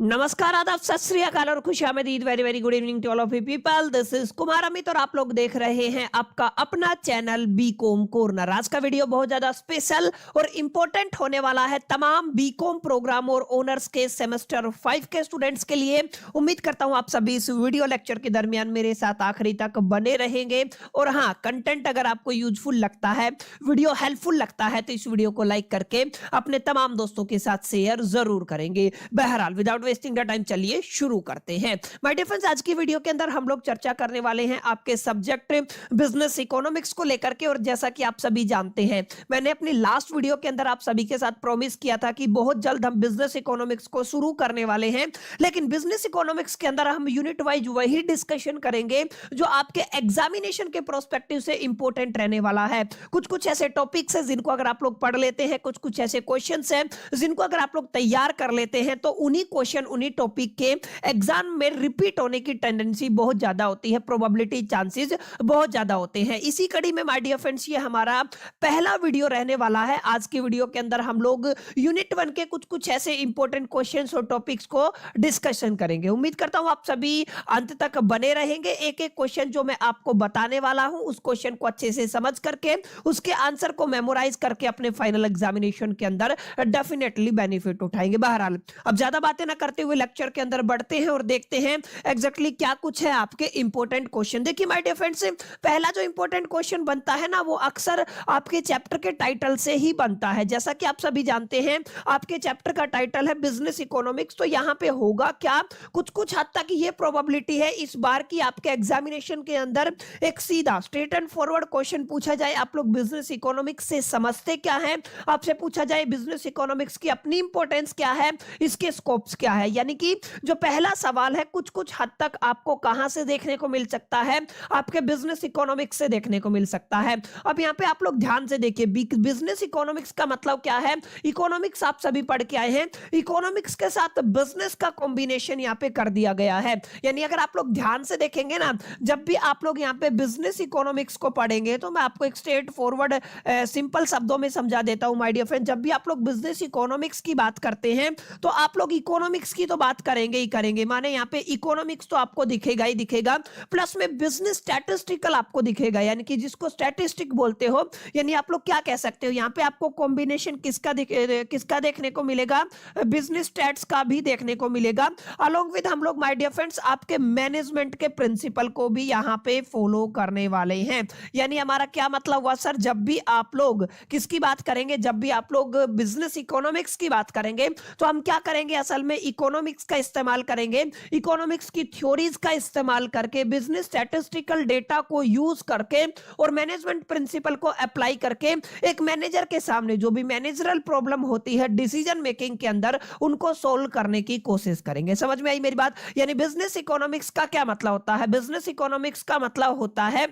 नमस्कार, आदाब, सत श्री अकाल और खुश आमदीद। Very very good evening to all of you people. This is Kumar Amit और आप लोग देख रहे हैं आपका अपना चैनल बीकॉम कॉर्नर। आज का वीडियो बहुत ज्यादा स्पेशल और इंपॉर्टेंट होने वाला है तमाम बीकॉम प्रोग्राम और ऑनर्स के सेमेस्टर 5 के स्टूडेंट्स के लिए। उम्मीद करता हूं आप सभी इस वीडियो लेक्चर के दरमियान मेरे साथ आखिरी तक बने रहेंगे। और हाँ, कंटेंट अगर आपको यूजफुल लगता है, वीडियो हेल्पफुल लगता है, तो इस वीडियो को लाइक करके अपने तमाम दोस्तों के साथ शेयर जरूर करेंगे। बहरहाल विदाउट वेस्टिंग द टाइम चलिए शुरू करते हैं। माय डियर फ्रेंड्स, आज की वीडियो के अंदर हम लोग चर्चा करने वाले हैं आपके सब्जेक्ट बिजनेस इकोनॉमिक्स को लेकर के। और जैसा कि आप सभी जानते हैं, मैंने अपनी लास्ट वीडियो के अंदर आप सभी के साथ प्रॉमिस किया था कि बहुत जल्द हम बिजनेस इकोनॉमिक्स को शुरू करने वाले हैं। लेकिन बिजनेस इकोनॉमिक्स के अंदर हम यूनिट वाइज वही डिस्कशन करेंगे जो आपके एग्जामिनेशन के प्रोस्पेक्टिव से इंपॉर्टेंट रहने वाला है। कुछ कुछ ऐसे टॉपिक्स हैं जिनको अगर आप लोग पढ़ लेते हैं, कुछ कुछ ऐसे क्वेश्चंस हैं जिनको अगर आप लोग तैयार कर लेते हैं, तो उन्हीं क्वेश्चन उन्हीं टॉपिक के एग्जाम में रिपीट होने की टेंडेंसी बहुत ज्यादा होती है, प्रोबेबिलिटी चांसेस बहुत ज्यादा होते हैं। इसी कड़ी में माय डियर फ्रेंड्स, ये हमारा पहला वीडियो रहने वाला है। आज की वीडियो के अंदर हम लोग यूनिट 1 के कुछ कुछ ऐसे इंपॉर्टेंट क्वेश्चंस और टॉपिक्स को डिस्कशन करेंगे। उम्मीद करता हूं आप सभी अंत तक बने रहेंगे। एक एक क्वेश्चन जो मैं आपको बताने वाला हूं, उस क्वेश्चन को अच्छे से समझ करके उसके आंसर को मेमोराइज करके अपने फाइनल एग्जामिनेशन के अंदर डेफिनेटली बेनिफिट उठाएंगे। बहरहाल अब ज्यादा बातें ना करते हुए लेक्चर के अंदर बढ़ते हैं और देखते हैं एग्जैक्टली क्या कुछ है आपके इंपॉर्टेंट क्वेश्चन। देखिए माय डियर फ्रेंड्स, पहला जो इंपॉर्टेंट क्वेश्चन बनता है ना, वो अक्सर आपके चैप्टर के टाइटल से ही बनता है। जैसा कि आप सभी जानते हैं, आपके चैप्टर का टाइटल है बिजनेस इकोनॉमिक्स। तो यहां पे होगा क्या, कुछ कुछ हद तक ये प्रोबेबिलिटी है इस बार की आपके एग्जामिनेशन के अंदर एक सीधा स्ट्रेट एंड फॉरवर्ड क्वेश्चन पूछा जाए। आप लोग बिजनेस इकोनॉमिक्स से समझते क्या है, आपसे पूछा जाए बिजनेस इकोनॉमिक्स की अपनी इंपॉर्टेंस क्या है, इसके स्कोप्स क्या है। यानी कि जो पहला सवाल है कुछ कुछ हद तक आपको कहां से देखने को मिल सकता है, आपके बिजनेस इकोनॉमिक्स से देखने को मिल सकता है। अब यहां पे आप लोग ध्यान से देखिए, बिजनेस इकोनॉमिक्स का मतलब क्या है। इकोनॉमिक्स आप सभी पढ़ के आए हैं, इकोनॉमिक्स के साथ बिजनेस का कॉम्बिनेशन यहां पे कर दिया गया है। यानी अगर आप लोग ध्यान से देखेंगे ना, जब भी आप लोग यहां पे बिजनेस इकोनॉमिक्स को पढ़ेंगे, तो मैं आपको एक स्ट्रेट फॉरवर्ड सिंपल शब्दों में समझा देता हूं माय डियर फ्रेंड। जब भी आप लोग बिजनेस इकोनॉमिक्स की बात करते हैं, तो आप लोग इकोनॉमिक्स की तो बात करेंगे ही करेंगे। माने यहाँ पे इकोनॉमिक्स तो आपको दिखेगा ही दिखेगा, प्लस में बिजनेस स्टैटिस्टिकल आपको दिखेगा, यानी कि जिसको स्टैटिस्टिक बोलते हो। यानी आप लोग क्या कह सकते हो, यहाँ पे आपको कॉम्बिनेशन किसका देखने को मिलेगा, बिजनेस स्टैट्स का भी देखने को मिलेगा। अलोंग विद हम लोग माय डियर फ्रेंड्स आपके मैनेजमेंट के प्रिंसिपल को भी यहाँ पे फॉलो करने वाले हैं। यानी हमारा क्या मतलब हुआ सर, जब भी आप लोग किसकी बात करेंगे, जब भी आप लोग बिजनेस इकोनॉमिक्स की बात करेंगे, तो हम क्या करेंगे, असल में इकोनॉमिक्स का इस्तेमाल करेंगे, इकोनॉमिक्स की थ्योरीज का इस्तेमाल करके, बिजनेस स्टैटिस्टिकल डेटा को यूज करके और मैनेजमेंट प्रिंसिपल को अप्लाई करके एक मैनेजर के सामने जो भी मैनेजरल प्रॉब्लम होती है डिसीजन मेकिंग के अंदर, उनको सोल्व करने की कोशिश करेंगे। समझ में आई मेरी बात। यानी बिजनेस इकोनॉमिक्स का क्या मतलब होता है, बिजनेस इकोनॉमिक्स का मतलब होता है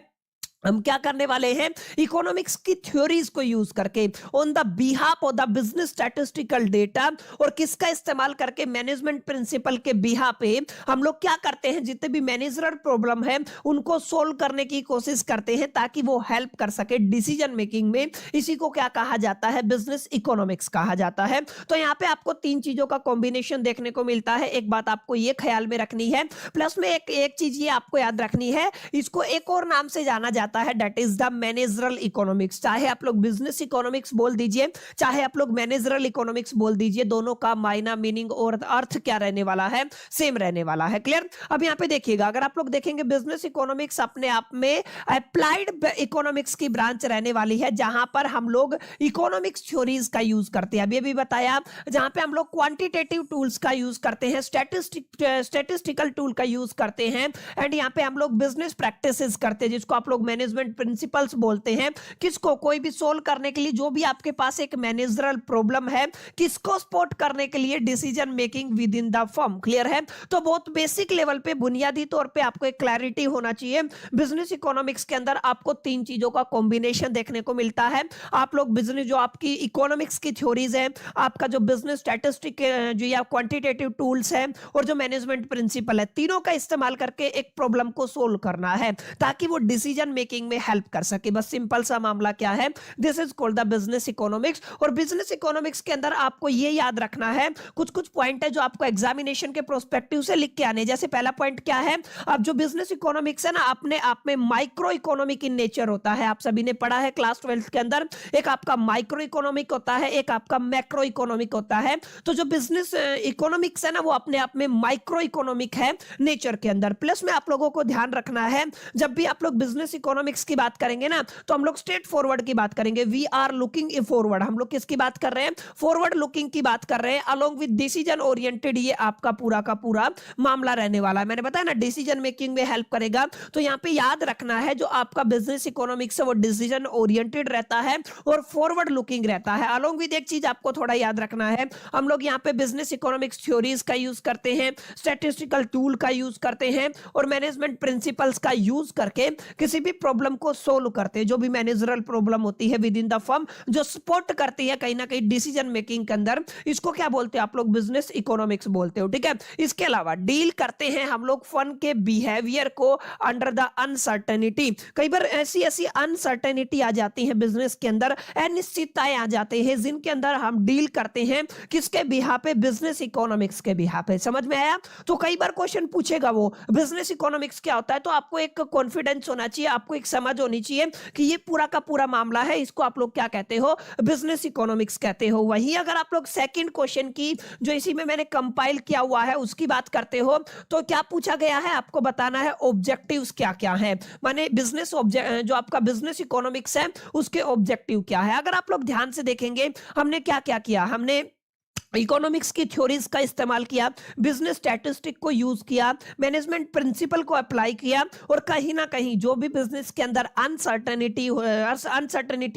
हम क्या करने वाले हैं, इकोनॉमिक्स की थ्योरीज को यूज करके on the behalf of the business statistical data, और किसका इस्तेमाल करके, मैनेजमेंट प्रिंसिपल के बिहाफ पे हम लोग क्या करते हैं, जितने भी मैनेजरल प्रॉब्लम है उनको सोल्व करने की कोशिश करते हैं ताकि वो हेल्प कर सके डिसीजन मेकिंग में। इसी को क्या कहा जाता है, बिजनेस इकोनॉमिक्स कहा जाता है। तो यहाँ पे आपको तीन चीजों का कॉम्बिनेशन देखने को मिलता है। एक बात आपको ये ख्याल में रखनी है, प्लस में एक चीज ये आपको याद रखनी है, इसको एक और नाम से जाना जाता है, that is the managerial economics. चाहे आप लोग बिजनेस इकोनॉमिक्स बोल दीजिए, चाहे आप लोग मैनेजरल इकोनॉमिक्स बोल दीजिए, दोनों का मायना, मीनिंग और अर्थ क्या रहने वाला है, सेम रहने वाला है। क्लियर। अब यहाँ पे देखिएगा, अगर आप लोग देखेंगे बिजनेस इकोनॉमिक्स अपने आप में अप्लाइड इकोनॉमिक्स की ब्रांच रहने वाली है, जहां पर हम लोग इकोनॉमिक्स थ्योरीज का यूज करते हैं। अभी बताया, जहां पे हम लोग क्वांटिटेटिव टूल्स का यूज करते हैं, स्टैटिस्टिकल टूल का यूज करते हैं, एंड यहाँ पे हम लोग बिजनेस प्रैक्टिसेस करते हैं, जिसको आप लोग मैनेजमेंट प्रिंसिपल्स बोलते हैं। किसको, कोई भी सोल्व करने के लिए, जो भी आपके पास एक मैनेजरल प्रॉब्लम है, किसको सपोर्ट करने के लिए, decision making with in the firm. Clear है। तो बहुत बेसिक लेवल पे, बुनियादी तौर पे आपको एक क्लैरिटी होना चाहिए। बिजनेस इकोनॉमिक्स के अंदर आपको तीन चीजों का कॉम्बिनेशन देखने को मिलता है। आप लोग बिजनेस, जो आपकी इकोनॉमिक्स की थ्योरीज है, आपका जो बिजनेस स्टैटिस्टिक जो या क्वांटिटेटिव टूल्स है, और जो मैनेजमेंट प्रिंसिपल है, तीनों का इस्तेमाल करके एक प्रॉब्लम को सोल्व करना है ताकि वो डिसीजन मेकिंग मेकिंग में हेल्प कर सके। बस सिंपल सा मामला क्या है, this is called the business economics. और बिजनेस इकोनॉमिक्स के अंदर आपको ये याद रखना है, कुछ कुछ पॉइंट है जो आपको एग्जामिनेशन के प्रोस्पेक्टिव से लिख के आने। जैसे पहला पॉइंट क्या है, अब जो बिजनेस इकोनॉमिक्स है ना, अपने आप में माइक्रो इकोनॉमिक इन नेचर होता है। आप सभी ने पढ़ा है क्लास 12 के अंदर, एक आपका माइक्रो इकोनॉमिक होता है, एक आपका मैक्रो इकोनॉमिक होता है। तो जो बिजनेस इकोनॉमिक्स है ना, वो अपने आप में माइक्रो इकोनॉमिक है नेचर के अंदर। प्लस में आप लोगों को ध्यान रखना है, जब भी आप लोग बिजनेस इकोनॉमिक्स की बात करेंगे ना, तो हम लोग स्ट्रेट फॉरवर्ड की बात करेंगे। We are looking forward. हम लोग किसकी बात कर रहे हैं, फॉरवर्ड लुकिंग की बात कर रहे हैं, अलोंग विद डिसीजन ओरिएंटेड। ये आपका पूरा का पूरा मामला रहने वाला है। मैंने बताया ना, डिसीजन मेकिंग में हेल्प करेगा। तो यहां पे याद रखना है, जो आपका बिजनेस इकोनॉमिक्स है वो डिसीजन ओरिएंटेड रहता है और फॉरवर्ड लुकिंग रहता है। अलोंग विद एक चीज आपको थोड़ा याद रखना है, हम लोग यहाँ पे बिजनेस इकोनॉमिक्स थ्योरीज का यूज करते हैं, स्टैटिस्टिकल टूल का यूज करते हैं और मैनेजमेंट प्रिंसिपल्स का यूज करके किसी भी प्रॉब्लम को सोल्व करते हैं। जो भी मैनेजरल प्रॉब्लम होती है विद इन द फर्म, जो सपोर्ट करती है कहीं ना कहीं डिसीजन मेकिंग के अंदर, इसको क्या बोलते हैं आप लोग, बिजनेस इकोनॉमिक्स बोलते हो। ठीक है, इसके अलावा डील करते हैं हम लोग फर्म के बिहेवियर को अंडर द अनसर्टेनिटी। कई बार ऐसी ऐसी अनसर्टेनिटी आ जाती है बिजनेस के अंदर, अनिश्चितताएं आ जाते हैं, जिनके अंदर हम डील करते हैं किसके बिहाफ पे, बिजनेस इकोनॉमिक्स के बिहाफ पे। समझ में आया? तो कई बार क्वेश्चन पूछेगा वो बिजनेस इकोनॉमिक्स क्या होता है, तो आपको एक कॉन्फिडेंस होना चाहिए, आपको एक समझ होनी चाहिए कि ये पूरा का पूरा मामला है, इसको आप लोग क्या कहते हो, बिजनेस इकोनॉमिक्स कहते हो। वही अगर आप लोग सेकंड क्वेश्चन की, जो इसी में मैंने कंपाइल किया हुआ है, उसकी बात करते हो, तो क्या पूछा गया है, आपको बताना है ऑब्जेक्टिव्स क्या क्या है। माने बिजनेस जो आपका बिजनेस इकोनॉमिक्स है उसके ऑब्जेक्टिव क्या है। अगर आप लोग ध्यान से देखेंगे, हमने क्या क्या किया, हमने इकोनॉमिक्स की थ्योरीज का इस्तेमाल किया, बिजनेस स्टैटिस्टिक को यूज किया, मैनेजमेंट प्रिंसिपल को अप्लाई किया, और कहीं ना कहीं जो भी बिजनेस के अंदर अनसर्टेनिटी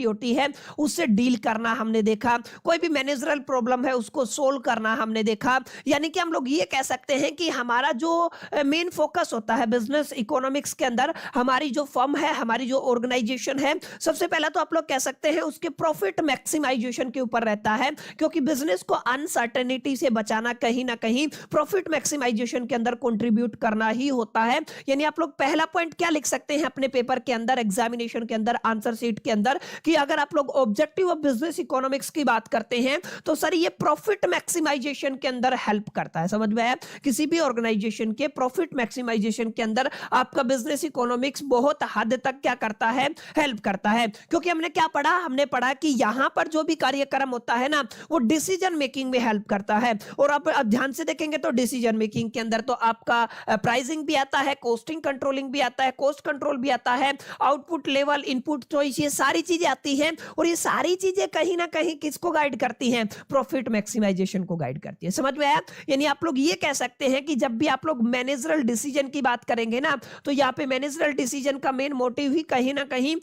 होती है उससे डील करना हमने देखा, कोई भी मैनेजरल प्रॉब्लम है उसको सोल्व करना हमने देखा। यानी कि हम लोग ये कह सकते हैं कि हमारा जो मेन फोकस होता है बिजनेस इकोनॉमिक्स के अंदर, हमारी जो फर्म है, हमारी जो ऑर्गेनाइजेशन है, सबसे पहला तो आप लोग कह सकते हैं उसके प्रॉफिट मैक्सिमाइजेशन के ऊपर रहता है, क्योंकि बिजनेस को अनसर्टेनिटी से बचाना कहीं ना कहीं प्रॉफिट मैक्सिमाइजेशन के अंदर कंट्रीब्यूट करना ही होता है। यानी आप लोग पहला पॉइंट क्या लिख सकते हैं अपने पेपर के अंदर, एग्जामिनेशन के अंदर, आंसर शीट के अंदर, कि अगर आप लोग ऑब्जेक्टिव ऑफ बिजनेस इकोनॉमिक्स की बात करते हैं तो सर ये प्रॉफिट मैक्सिमाइजेशन के अंदर हेल्प करता है। समझ में आया? किसी भी ऑर्गेनाइजेशन के प्रॉफिट मैक्सिमाइजेशन के अंदर आपका बिजनेस इकोनॉमिक्स बहुत हद तक क्या करता है, हेल्प करता है। क्योंकि हमने क्या पढ़ा, हमने पढ़ा कि यहां पर जो भी कार्यक्रम होता है ना, वो डिसीजन मेकिंग में हेल्प करता है। और आप ध्यान से देखेंगे तो डिसीजन मेकिंग के अंदर तो आपका प्राइसिंग भी आता है, कॉस्टिंग कंट्रोलिंग भी आता है, कॉस्ट कंट्रोल भी आता है, आउटपुट लेवल, इनपुट चॉइस, ये सारी चीजें आती हैं। और ये सारी चीजें कहीं ना कहीं किसको गाइड करती हैं, प्रॉफिट मैक्सिमाइजेशन को गाइड करती है। समझ में आया? यानी आप लोग ये कह सकते हैं कि जब भी आप लोग मैनेजरल डिसीजन की बात करेंगे ना, तो यहाँ पे मैनेजरल डिसीजन का मेन मोटिव ही कहीं ना कहीं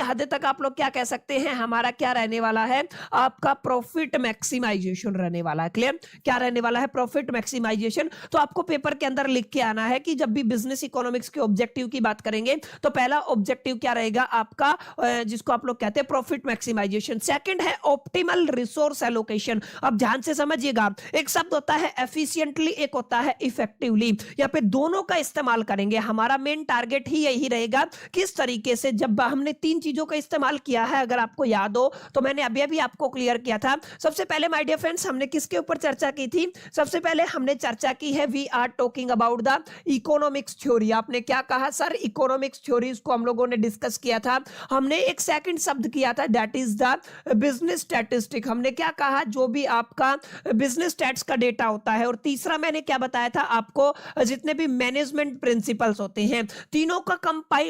हद तक आप लोग क्या कह सकते हैं, हमारा क्या रहने वाला है, आपका प्रॉफिट मैक्सिमाइजेशन रहने वाला है। क्लियर? क्या रहने वाला है, प्रॉफिट मैक्सिमाइजेशन। तो आपको पेपर के अंदर लिख के आना है कि जब भी बिजनेस इकोनॉमिक्स के ऑब्जेक्टिव की बात करेंगे तो पहला ऑब्जेक्टिव क्या रहेगा आपका, जिसको आप लोग कहते हैं प्रॉफिट मैक्सिमाइजेशन। सेकंड है ऑप्टिमल रिसोर्स एलोकेशन। अब ध्यान से समझिएगा, एक शब्द होता है एफिशिएंटली, एक होता है इफेक्टिवली। यहाँ पे दोनों का इस्तेमाल करेंगे। हमारा मेन टारगेट ही यही रहेगा, किस तरीके से, जब हमने तीन चीजों का इस्तेमाल किया है, अगर आपको याद हो तो मैंने अभी अभी आपको क्लियर किया था। सबसे पहले माय डियर फ्रेंड्स, हमने किसके ऊपर चर्चा की थी, सबसे पहले हमने चर्चा की है, we are talking about the economics theory. आपने क्या कहा सर, इकोनॉमिक्स थ्योरीज को हम लोगों ने डिस्कस किया था। हमने एक सेकंड शब्द किया था, that is the business statistic. हमने क्या कहा, जो भी आपका बिजनेस स्टैट्स का डेटा होता है। और तीसरा मैंने क्या बताया था आपको, जितने भी मैनेजमेंट प्रिंसिपल्स होते हैं, तीनों का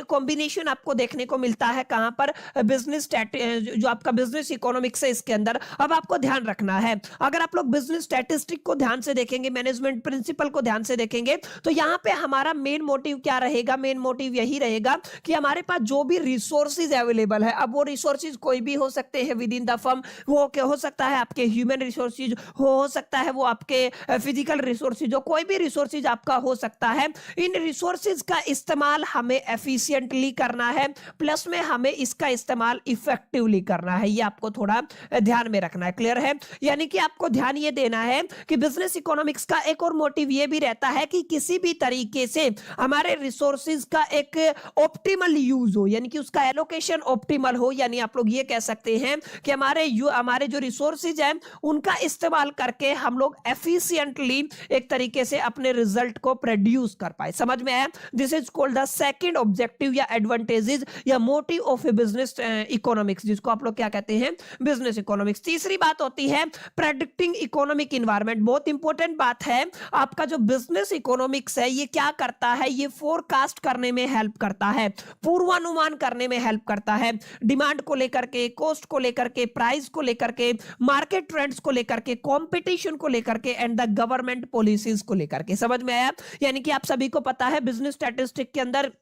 कॉम्बिनेशन आपको देखने को मिलता है कहां पर, बिजनेस जो आपका बिजनेस इकोनॉमिक्स है इसके अंदर। अब आपको ध्यान रखना है, अगर आप लोग बिजनेस स्टैटिस्टिक को ध्यान से देखेंगे, मैनेजमेंट प्रिंसिपल को ध्यान से देखेंगे, तो यहां पे हमारा मेन मोटिव क्या रहेगा, मेन मोटिव यही रहेगा कि हमारे पास जो भी रिसोर्सेज अवेलेबल है, अब वो रिसोर्सेज कोई भी हो सकते हैं विद इन द फर्म, वो क्या हो सकता है, आपके ह्यूमन रिसोर्सेज हो सकता है, वो आपके फिजिकल रिसोर्सेज, जो कोई भी रिसोर्सेज आपका हो सकता है। इन रिसोर्सेज का इस्तेमाल हमें एफिशिएंटली करना है, प्लस में हमें इसका इस्तेमाल इफेक्टिवली करना है। ये आपको थोड़ा ध्यान में रखना है। क्लियर है? यानी कि आपको आपको ध्यान ये देना है कि बिजनेस इकोनॉमिक्स का एक और मोटिव ये भी रहता है कि किसी भी तरीके से हमारे रिसोर्सेज का एक ऑप्टिमल यूज हो, यानी कि उसका एलोकेशन ऑप्टिमल हो। यानी आप लोग ये कह सकते हैं कि हमारे जो रिसोर्सेज हैं उनका इस्तेमाल करके हम लोग एफिशिएंटली एक तरीके से अपने रिजल्ट को प्रोड्यूस कर पाए। समझ में आया? This is called the second objective या एडवांटेजेस या motive of A business economics, जिसको आप लोग क्या कहते हैं? Business economics. तीसरी बात होती है प्रेडिक्टिंग इकोनॉमिक इन्वायरमेंट। बहुत इंपॉर्टेंट बात है, आपका जो बिजनेस इकोनॉमिक्स है ये क्या करता है? ये फोरकास्ट करने में हेल्प करता है, पूर्वानुमान करने में हेल्प करता है, डिमांड को लेकर के, कॉस्ट को लेकर के, प्राइस को लेकर के, मार्केट ट्रेंड्स को लेकर के, कंपटीशन को लेकर के एंड द गवर्नमेंट पॉलिसीज को लेकर के। समझ में आया? यानी कि आप सभी को पता है बिजनेस स्टैटिस्टिक के अंदर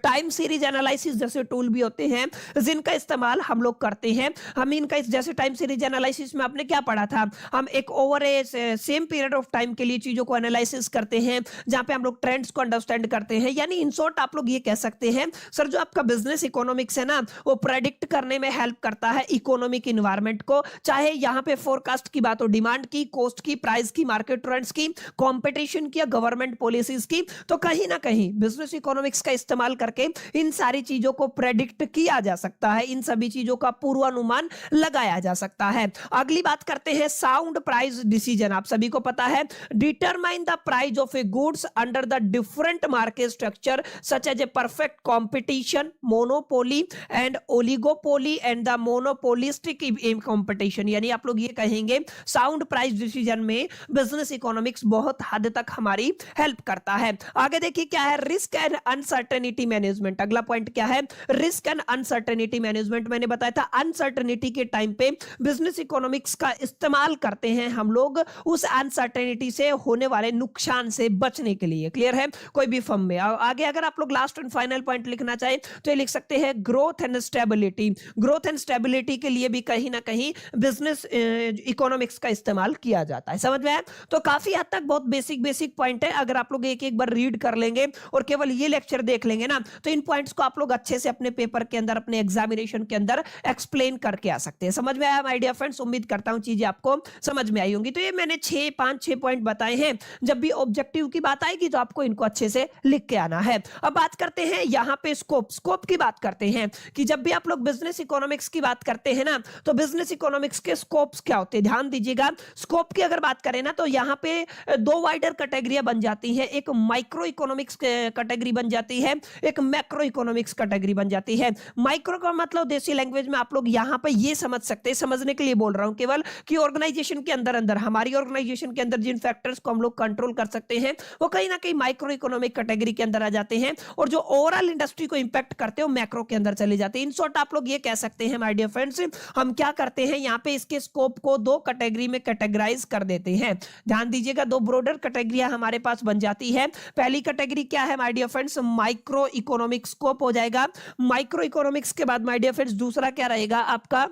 टाइम सीरीज एनालिसिस जैसे टूल भी होते हैं जिनका इस्तेमाल हम लोग करते हैं। हम इनका जैसे टाइम सीरीज एनालिसिस में आपने क्या पढ़ा था? हम एक over A same period of time के लिए चीजों को एनालिसिस करते हैं, जहां पे हम लोग ट्रेंड्स को अंडरस्टैंड करते हैं। यानी इन शॉर्ट आप लोग ये कह सकते हैं सर जो आपका बिजनेस इकोनॉमिक्स है ना वो प्रेडिक्ट करने में हेल्प करता है इकोनॉमिक इन्वायरमेंट को, चाहे यहाँ पे फोरकास्ट की बात हो, डिमांड की, कॉस्ट की, प्राइस की, मार्केट ट्रेंड्स की, कॉम्पिटिशन की या गवर्नमेंट पॉलिसीज की। तो कहीं ना कहीं बिजनेस इकोनॉमिक्स का इस्तेमाल करके इन सारी चीजों को प्रेडिक्ट किया जा सकता है, इन सभी चीजों का पूर्वानुमान लगाया जा सकता है। अगली बात करते हैं साउंड प्राइस डिसीजन। आप सभी को पता है determine the price of a goods under the different market structure such as a perfect competition, monopoly and oligopoly and the monopolistic competition. यानी आप लोग ये कहेंगे साउंड प्राइस डिसीजन में बिजनेस इकोनॉमिक्स बहुत हद तक हमारी हेल्प करता है। आगे देखिए क्या है? Risk and uncertainty management. अगला पॉइंट क्या है? Risk and uncertainty management. मैंने बताया था अनसर्टेनिटी के टाइम पे बिजनेस इकोनॉमिक्स का इस्तेमाल करते हैं हम लोग उस अनसर्टेनिटी से होने वाले नुकसान से बचने के लिए। क्लियर है? कोई भी फर्म में आगे अगर आप लोग लास्ट एंड फाइनल पॉइंट लिखना चाहे तो ये लिख सकते हैं growth and stability. Growth and stability के लिए भी कहीं ना कहीं बिजनेस इकोनॉमिक्स का इस्तेमाल किया जाता है। समझ में आया? तो काफी हद तक बहुत बेसिक पॉइंट है। अगर आप लोग एक एक बार रीड कर लेंगे और केवल ये लेक्चर देख लेंगे ना तो इन पॉइंट्स को आप लोग अच्छे से अपने पेपर के अंदर, अपने एग्जामिनेशन के अंदर एक्सप्लेन करके आ सकते हैं। समझ में आया माय डियर फ्रेंड्स? उम्मीद करता हूं चीजें आपको समझ में आई होंगी। तो ये मैंने 5-6 पॉइंट बताए हैं। जब भी ऑब्जेक्टिव की बात आएगी तो आपको इनको अच्छे से लिख के आना है। अब बात करते हैं यहाँ पे स्कोप की बात करते हैं कि जब भी आप लोग बिजनेस इकोनॉमिक्स की बात करते हैं ना तो बिजनेस इकोनॉमिक्स के स्कोप्स क्या होते हैं? ध्यान दीजिएगा। स्कोप की अगर बात करें ना तो यहाँ पे दो वाइडर कैटेगरियां बन जाती है। एक माइक्रो इकोनॉमिक्स कैटेगरी बन जाती है, एक मैक्रो इकोनॉमिक्स कैटेगरी बन जाती है। माइक्रो का मतलब देसी लैंग्वेज में आप लोग यहां पे ये समझ सकते हैं, समझने के लिए बोल रहा हूं केवल, कि ऑर्गेनाइजेशन के अंदर हमारी ऑर्गेनाइजेशन के अंदर जिन फैक्टर्स को हम लोग कंट्रोल कर सकते हैं वो कहीं ना कहीं माइक्रो इकोनॉमिक कैटेगरी के अंदर आ जाते हैं, और जो ओवरऑल इंडस्ट्री को इंपैक्ट करते हैं वो मैक्रो के अंदर चले जाते हैं। इन शॉर्ट आप लोग ये कह सकते हैं माय डियर फ्रेंड्स, हम क्या करते हैं यहाँ पे इसके स्कोप को दो कैटेगरी में कैटेगराइज कर देते हैं। ध्यान दीजिएगा, दो ब्रॉडर कैटेगरियां हमारे पास बन जाती है। पहली कैटेगरी क्या है my dear friends? Micro economic scope हो जाएगा। माइक्रो इकोनॉमिक्स के बाद माय डियर फ्रेंड्स दूसरा क्या रहेगा आपका,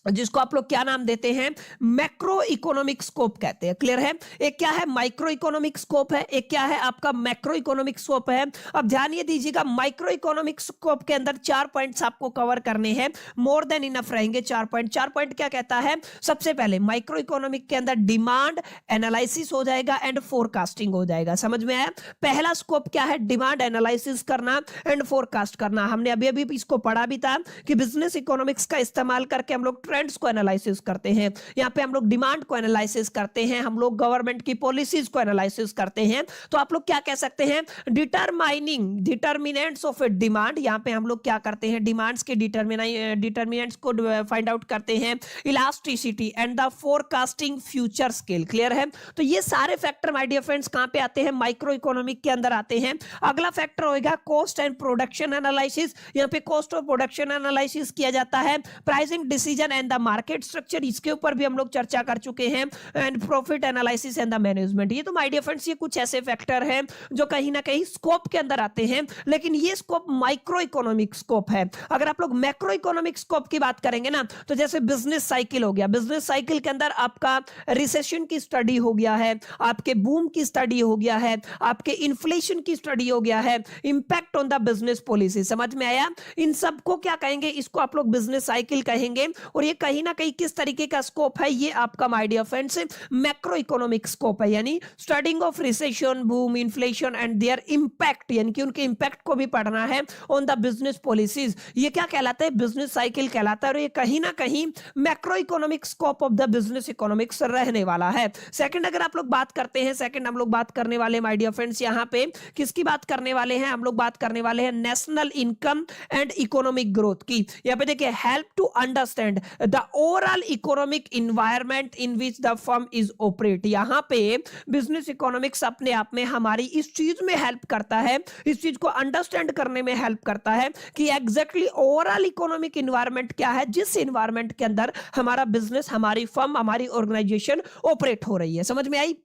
जिसको आप लोग क्या नाम देते हैं? मैक्रो इकोनॉमिक स्कोप कहते हैं। क्लियर है? एक क्या है माइक्रो इकोनॉमिक स्कोप है, एक क्या है आपका मैक्रो इकोनॉमिक स्कोप है। अब ध्यान ये दीजिएगा, माइक्रो इकोनॉमिक स्कोप के अंदर 4 पॉइंट्स आपको कवर करने हैं, मोर देन इनफ रहेंगे। 4 पॉइंट क्या कहता है? सबसे पहले माइक्रो इकोनॉमिक के अंदर डिमांड एनालिसिस हो जाएगा एंड फोरकास्टिंग हो जाएगा। समझ में आया? पहला स्कोप क्या है? डिमांड एनालिसिस करना एंड फोरकास्ट करना। हमने अभी इसको पढ़ा भी था कि बिजनेस इकोनॉमिक्स का इस्तेमाल करके हम लोग ट्रेंड्स को एनालिसिस करते हैं, यहाँ पे हम लोग डिमांड को एनालिसिस करते हैं, हम लोग गवर्नमेंट की पॉलिसीज को एनालिसिस करते हैं। तो आप लोग क्या कह सकते हैं? Determining determinants of a demand. यहाँ पे हम लोग क्या करते हैं? डिमांड्स के डिटरमिनेंट्स को फाइंड आउट करते हैं। Elasticity and the forecasting future scale. Clear है? तो ये सारे फैक्टर माय डियर फ्रेंड्स कहां पे आते हैं? माइक्रो इकोनॉमिक के अंदर आते हैं। अगला फैक्टर होगा कॉस्ट एंड प्रोडक्शन एनालिसिस। यहाँ पे कॉस्ट और प्रोडक्शन एनालिसिस किया जाता है। Pricing decision and the market structure, इसके ऊपर भी हम लोग चर्चा कर चुके हैं। And profit analysis and the management. ये तो माय डियर फ्रेंड्स ये कुछ ऐसे फैक्टर हैं जो कहीं ना कहीं स्कोप के अंदर आते हैं, लेकिन ये स्कोप माइक्रो इकोनॉमिक स्कोप है। अगर आप लोग मैक्रो इकोनॉमिक स्कोप की बात करेंगे ना तो जैसे बिजनेस साइकिल हो गया, बिजनेस साइकिल के अंदर आपका रिसेशन की स्टडी हो गया है, आपके बूम की स्टडी हो गया है, आपके इन्फ्लेशन की स्टडी हो गया है, impact on the business policy. समझ में आया? इन सबको क्या कहेंगे? इसको आप लोग बिजनेस साइकिल कहेंगे। और ये कहीं ना कहीं किस तरीके का स्कोप है, ये आपका my dear friends macro economic scope है, यानी studying of recession, boom, inflation and their impact, यानी कि उनके इंपैक्ट को भी पढ़ना है ऑन द बिजनेस पॉलिसीज। ये क्या कहलाता है, बिजनेस साइकिल कहलाता है, और ये कहीं ना कहीं macro economic scope of the business economics रहने वाला है। सेकंड अगर आप लोग बात करते हैं, सेकंड हम लोग बात करने वाले माय डियर फ्रेंड्स यहाँ पे किसकी बात करने वाले हैं, हम लोग बात करने वाले हैं national income and economic growth की। यहाँ पे देखिए help to understand the overall economic environment in which the firm is operate. यहाँ पे बिजनेस इकोनॉमिक्स अपने आप में हमारी इस चीज में हेल्प करता है, इस चीज को अंडरस्टैंड करने में हेल्प करता है कि एग्जैक्टली ओवरऑल इकोनॉमिक इन्वायरमेंट क्या है, जिस इन्वायरमेंट के अंदर हमारा बिजनेस, हमारी फर्म, हमारी ऑर्गेनाइजेशन ऑपरेट हो रही है। समझ में आई?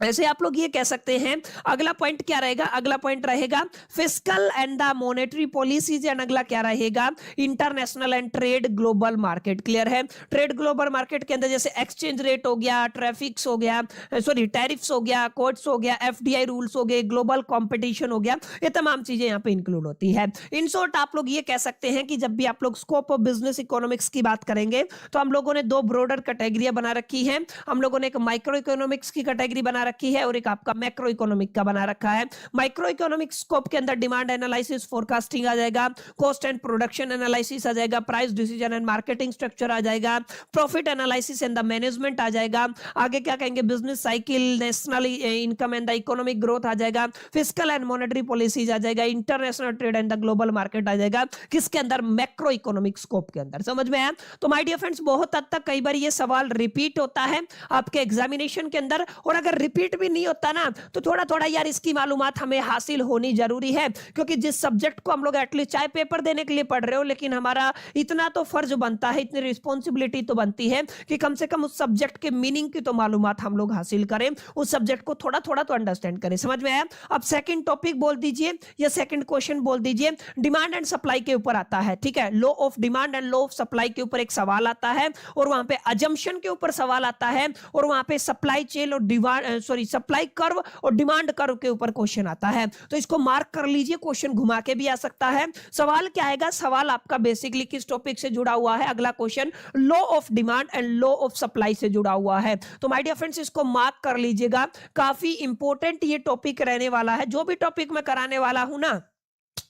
ऐसे आप लोग ये कह सकते हैं। अगला पॉइंट क्या रहेगा, अगला पॉइंट रहेगा fiscal and the monetary policies, and अगला क्या रहेगा international and trade global market. Clear है? ट्रेड ग्लोबल मार्केट के अंदर जैसे एक्सचेंज रेट हो गया, ट्रैफिक्स हो गया, सॉरी टैरिफ्स हो गया, कोड्स हो गया, एफडीआई रूल्स हो गए, ग्लोबल कंपटीशन हो गया, ये तमाम चीजें यहाँ पे इंक्लूड होती है। इन शॉर्ट आप लोग ये कह सकते हैं कि जब भी आप लोग स्कोप ऑफ बिजनेस इकोनॉमिक्स की बात करेंगे तो हम लोगों ने दो ब्रॉडर कैटेगरियां बना रखी है। हम लोगों ने एक माइक्रो इकोनॉमिक्स की कैटेगरी बना रखी है और एक आपका मैक्रो इकोनॉमिक का बना रखा है। माइक्रो इकोनॉमिक स्कोप के अंदर डिमांड एनालिसिस, फोरकास्टिंग आ जाएगा, कॉस्ट एंड प्रोडक्शन एनालिसिस आ जाएगा, price decision and marketing structure आ जाएगा, profit analysis and the management आ जाएगा, आगे क्या कहेंगे business cycle, national income and the economic growth आ जाएगा, फिस्कल एंड मॉनेटरी पॉलिसीज आ जाएगा, international trade and the global market आ जाएगा, किसके अंदर, मैक्रो इकोनॉमिक स्कोप के अंदर। समझ में आया? तो माय डियर फ्रेंड्स बहुत हद तक कई बार ये सवाल रिपीट होता है आपके एग्जामिनेशन के अंदर, और अगर रिपीट भी नहीं होता ना तो थोड़ा थोड़ा यार इसकी मालूमात हमें हासिल होनी जरूरी है, क्योंकि जिस सब्जेक्ट को हम लोग एटलीस्ट चाहे पेपर देने के लिए पढ़ रहे हो, लेकिन हमारा इतना तो फर्ज बनता है, इतनी रिस्पॉन्सिबिलिटी तो बनती है कि कम से कम उस सब्जेक्ट के मीनिंग की तो मालूमात हम लोग हासिल करें, उस सब्जेक्ट को थोड़ा थोड़ा तो अंडरस्टैंड करें। समझ में आया? अब सेकंड टॉपिक बोल दीजिए या सेकंड क्वेश्चन बोल दीजिए, डिमांड एंड सप्लाई के ऊपर आता है। ठीक है, law of demand and law of supply के ऊपर एक सवाल आता है, और वहां पे अजम्पशन के ऊपर सवाल आता है, और वहां पे सप्लाई चेन और डिमांड सप्लाई कर्व और डिमांड कर्व के ऊपर क्वेश्चन आता है। तो इसको मार्क कर लीजिए, क्वेश्चन घुमा के भी आ सकता है। सवाल क्या आएगा, सवाल आपका बेसिकली किस टॉपिक से जुड़ा हुआ है, अगला question law of demand and law of supply से जुड़ा हुआ है। तो माय डियर फ्रेंड्स इसको मार्क कर लीजिएगा, काफी इंपॉर्टेंट ये टॉपिक रहने वाला है। जो भी टॉपिक मैं कराने वाला हूं ना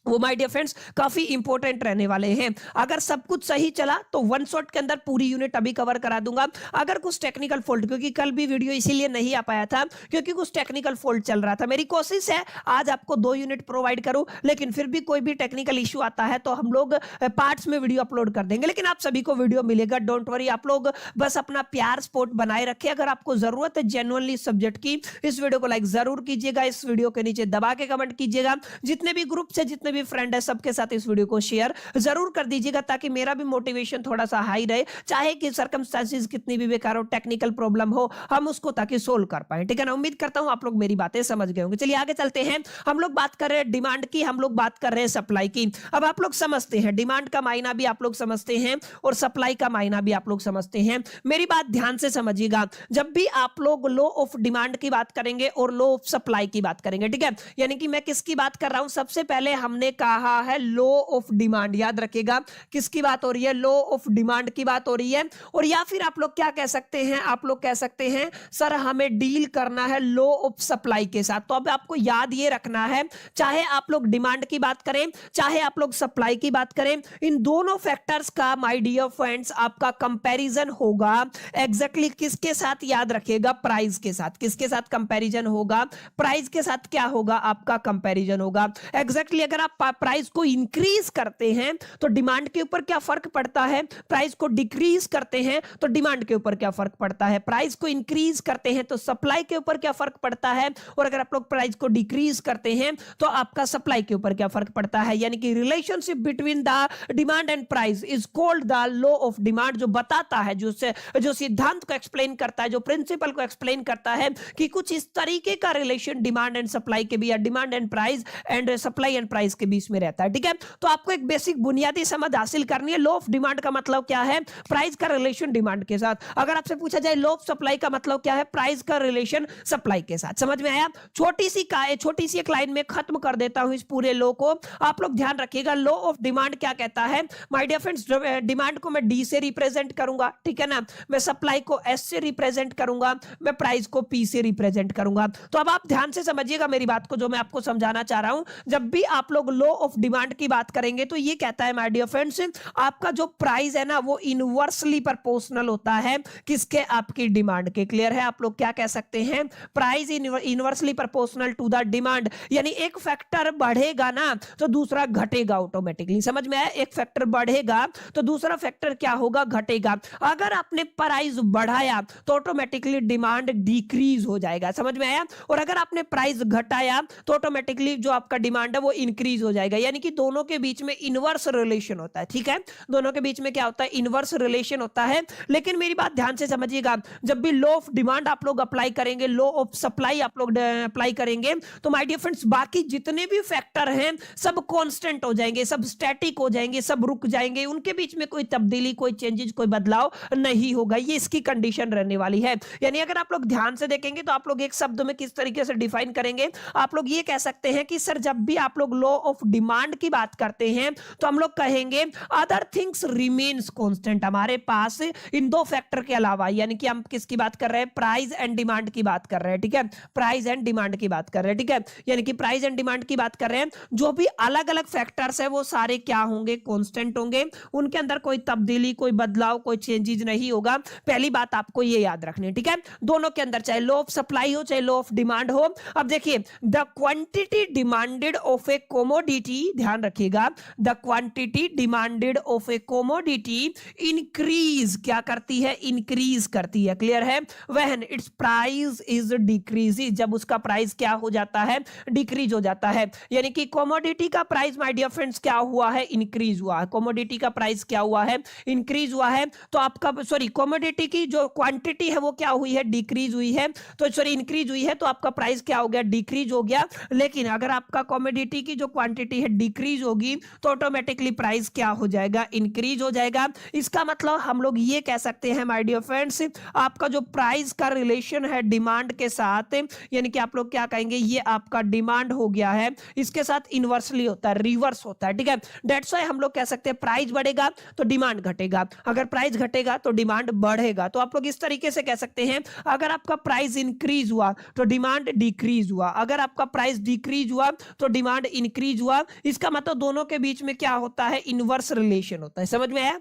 वो माय डियर फ्रेंड्स काफी इंपॉर्टेंट रहने वाले हैं। अगर सब कुछ सही चला तो वन शॉट के अंदर पूरी यूनिट अभी कवर करा दूंगा। अगर कुछ टेक्निकल फॉल्ट, क्योंकि कल भी वीडियो इसीलिए नहीं आ पाया था क्योंकि कुछ टेक्निकल फॉल्ट चल रहा था, मेरी कोशिश है आज आपको 2 यूनिट प्रोवाइड करूं, लेकिन फिर भी कोई भी टेक्निकल इश्यू आता है तो हम लोग पार्ट्स में वीडियो अपलोड कर देंगे, लेकिन आप सभी को वीडियो मिलेगा, डोंट वरी। आप लोग बस अपना प्यार सपोर्ट बनाए रखें। अगर आपको जरूरत है जेन्युइनली सब्जेक्ट की, इस वीडियो को लाइक जरूर कीजिएगा, इस वीडियो के नीचे दबा के कमेंट कीजिएगा, जितने भी ग्रुप से जितने भी फ्रेंड है सबके साथ इस वीडियो को शेयर जरूर कर दीजिएगा, ताकि मेरा भी मोटिवेशन थोड़ा सा हाई रहे, चाहे कि सर्कमस्टेंसेस कितनी भी बेकार हो, टेक्निकल प्रॉब्लम हो, हम उसको ताकि सोल्व कर पाए। ठीक है ना? उम्मीद करता हूं आप लोग मेरी बातें समझ गए होंगे। चलिए आगे चलते हैं। हम लोग बात कर रहे हैं डिमांड की, हम लोग बात कर रहे हैं सप्लाई की। अब आप लोग समझते हैं डिमांड का मायना भी आप लोग समझते हैं और सप्लाई का मायना भी आप लोग समझते हैं। मेरी बात ध्यान से समझिएगा, जब भी आप लोग लॉ ऑफ डिमांड की बात करेंगे और लॉ ऑफ सप्लाई की बात करेंगे, ठीक है, यानी कि मैं किसकी बात कर रहा हूं, सबसे पहले हमने कहा है लॉ ऑफ डिमांड। याद रखिएगा किसकी बात हो रही है, लॉ ऑफ डिमांड की बात हो रही है। और या फिर आप लोग क्या कह सकते हैं, आप लोग कह सकते हैं सर हमें डील करना है लॉ ऑफ सप्लाई के साथ। तो अब आपको याद ये रखना है, चाहे आप लोग डिमांड की बात करें, चाहे आप लोग सप्लाई की बात करें, इन दोनों फैक्टर्स का माय डियर फ्रेंड्स आपका कंपैरिजन होगा एग्जैक्टली किसके साथ, याद रखिएगा प्राइस के साथ। किसके साथ कंपैरिजन होगा, प्राइस के साथ क्या होगा, आपका कंपैरिजन होगा एग्जैक्टली। अगर आप प्राइस को इंक्रीज करते हैं तो डिमांड के ऊपर क्या फर्क पड़ता है, प्राइस को डिक्रीज करते हैं तो डिमांड के ऊपर क्या फर्क पड़ता है, प्राइस को इंक्रीज करते हैं तो सप्लाई के ऊपर क्या फर्क पड़ता है, और अगर आप लोग प्राइस को डिक्रीज करते हैं तो आपका सप्लाई के ऊपर क्या फर्क पड़ता है। यानी कि relationship between the demand and price is called the law of demand, जो बताता है, जो सिद्धांत को एक्सप्लेन करता है, जो प्रिंसिपल को एक्सप्लेन करता है कि कुछ इस तरीके का रिलेशन डिमांड एंड सप्लाई के भी, या demand and price and supply and price के बीच में रहता है, ठीक है। तो आपको एक बेसिक बुनियादी समझ हासिल करनी है। लॉ ऑफ डिमांड का मतलब क्या है? प्राइस का रिलेशन डिमांड के साथ। अगर आपसे पूछा जाए लॉ ऑफ सप्लाई का मतलब क्या है? प्राइस का रिलेशन सप्लाई के साथ। समझ में आया? छोटी सी एक लाइन में खत्म कर देता हूं इस पूरे लॉ को। आप लोग ध्यान रखिएगा, लॉ ऑफ डिमांड क्या कहता है? माय डियर फ्रेंड्स, डिमांड को मैं डी से रिप्रेजेंट करूंगा, ठीक है ना। मैं सप्लाई को एस से रिप्रेजेंट करूंगा, मैं प्राइस को पी से रिप्रेजेंट करूंगा। तो अब आप ध्यान से समझिएगा मेरी बात को, जो मैं आपको समझाना चाह रहा हूं। जब भी आप लोग लॉ ऑफ डिमांड की बात करेंगे तो ये कहता है माय डियर फ्रेंड्स, आपका जो प्राइस है ना वो इनवर्सली प्रोपोर्शनल होता है किसके? आपकी डिमांड के। क्लियर है? आप लोग क्या कह सकते हैं? Price inversely proportional to the demand, यानी एक फैक्टर बढ़ेगा ना तो दूसरा घटेगा ऑटोमेटिकली। समझ में आया? एक फैक्टर बढ़ेगा तो दूसरा फैक्टर क्या होगा? घटेगा। अगर आपने प्राइस बढ़ाया तो ऑटोमेटिकली डिमांड डिक्रीज हो जाएगा। समझ में आया? और अगर आपने प्राइस घटाया तो ऑटोमेटिकली जो आपका डिमांड है वो इंक्रीज हो जाएगा। यानी कि दोनों के बीच में इनवर्स रिलेशन होता है, ठीक है। दोनों के बीच में क्या होता है? इनवर्स रिलेशन होता है। लेकिन मेरी बात ध्यान से समझिएगा, जब भी लॉ ऑफ डिमांड आप लोग अप्लाई करेंगे, लॉ ऑफ सप्लाई आप लोग अप्लाई करेंगे, तो माय डियर फ्रेंड्स बाकी जितने भी फैक्टर हैं सब कांस्टेंट हो जाएंगे, सब स्टैटिक हो जाएंगे, सब रुक जाएंगे। उनके बीच में कोई तब्दीली, कोई चेंजेस, कोई बदलाव नहीं होगा। ये इसकी कंडीशन रहने वाली है। यानी अगर आप लोग ध्यान से देखेंगे तो आप लोग एक शब्द में किस तरीके से डिफाइन करेंगे? आप लोग ये कह सकते हैं कि सर जब भी आप लोग लॉ ऑफ डिमांड की बात करते हैं तो हम लोग कहेंगे अदर थिंग्स रिमेन्स कांस्टेंट। हमारे पास इन दो फैक्टर के अलावा, यानी कि हम किसकी बात कर रहे हैं? प्राइस एंड डिमांड की बात कर रहे हैं, ठीक है। प्राइस एंड डिमांड की बात कर रहे हैं, ठीक है। यानी कि प्राइस एंड डिमांड की बात कर रहे हैं, जो भी अलग अलग फैक्टर्स है वो सारे क्या होंगे? कांस्टेंट होंगे। उनके अंदर कोई तब्दीली, कोई बदलाव, कोई चेंजेस नहीं होगा। पहली बात आपको ये याद रखनी है, ठीक है। दोनों के अंदर चाहे लॉ ऑफ सप्लाई हो चाहे लॉ ऑफ डिमांड हो। अब देखिए, the quantity demanded of a commodity, ध्यान रखिएगा, the quantity demanded of a commodity increase क्या करती है? इंक्रीज करती है। क्लियर है? When it's price is decrease, जब उसका प्राइस क्या हो जाता है? डिक्रीज हो जाता है। यानी कि कमोडिटी का प्राइस माय डियर फ्रेंड्स क्या हुआ है? इंक्रीज हुआ है। कमोडिटी का प्राइस क्या हुआ है? इंक्रीज हुआ है। तो आपका कमोडिटी की जो क्वांटिटी है वो क्या हुई है? डिक्रीज हुई है। तो इंक्रीज हुई है तो आपका प्राइस क्या हो गया? डिक्रीज हो गया। लेकिन अगर आपका कमोडिटी की जो क्वांटिटी है डिक्रीज होगी तो ऑटोमेटिकली प्राइस क्या हो जाएगा? इंक्रीज हो जाएगा। इसका मतलब हम लोग ये कह सकते हैं माय डियर फ्रेंड्स, आपका जो प्राइस का रिलेशन है डिमांड के साथ, यानी कि आप लोग क्या कहेंगे? ये आपका डिमांड हो गया है, इसके साथ इनवर्सली होता है, रिवर्स होता है, ठीक है। दैट्स व्हाई हम लोग कह सकते हैं प्राइस बढ़ेगा तो डिमांड घटेगा, अगर प्राइस घटेगा तो डिमांड बढ़ेगा। तो आप लोग इस तरीके से कह सकते हैं, अगर आपका प्राइस इंक्रीज हुआ तो डिमांड डिक्रीज हुआ, अगर आपका प्राइस डिक्रीज हुआ तो डिमांड इंक्रीज हुआ। इसका मतलब दोनों के बीच में क्या होता है? इनवर्स रिलेशन होता है। समझ में आया?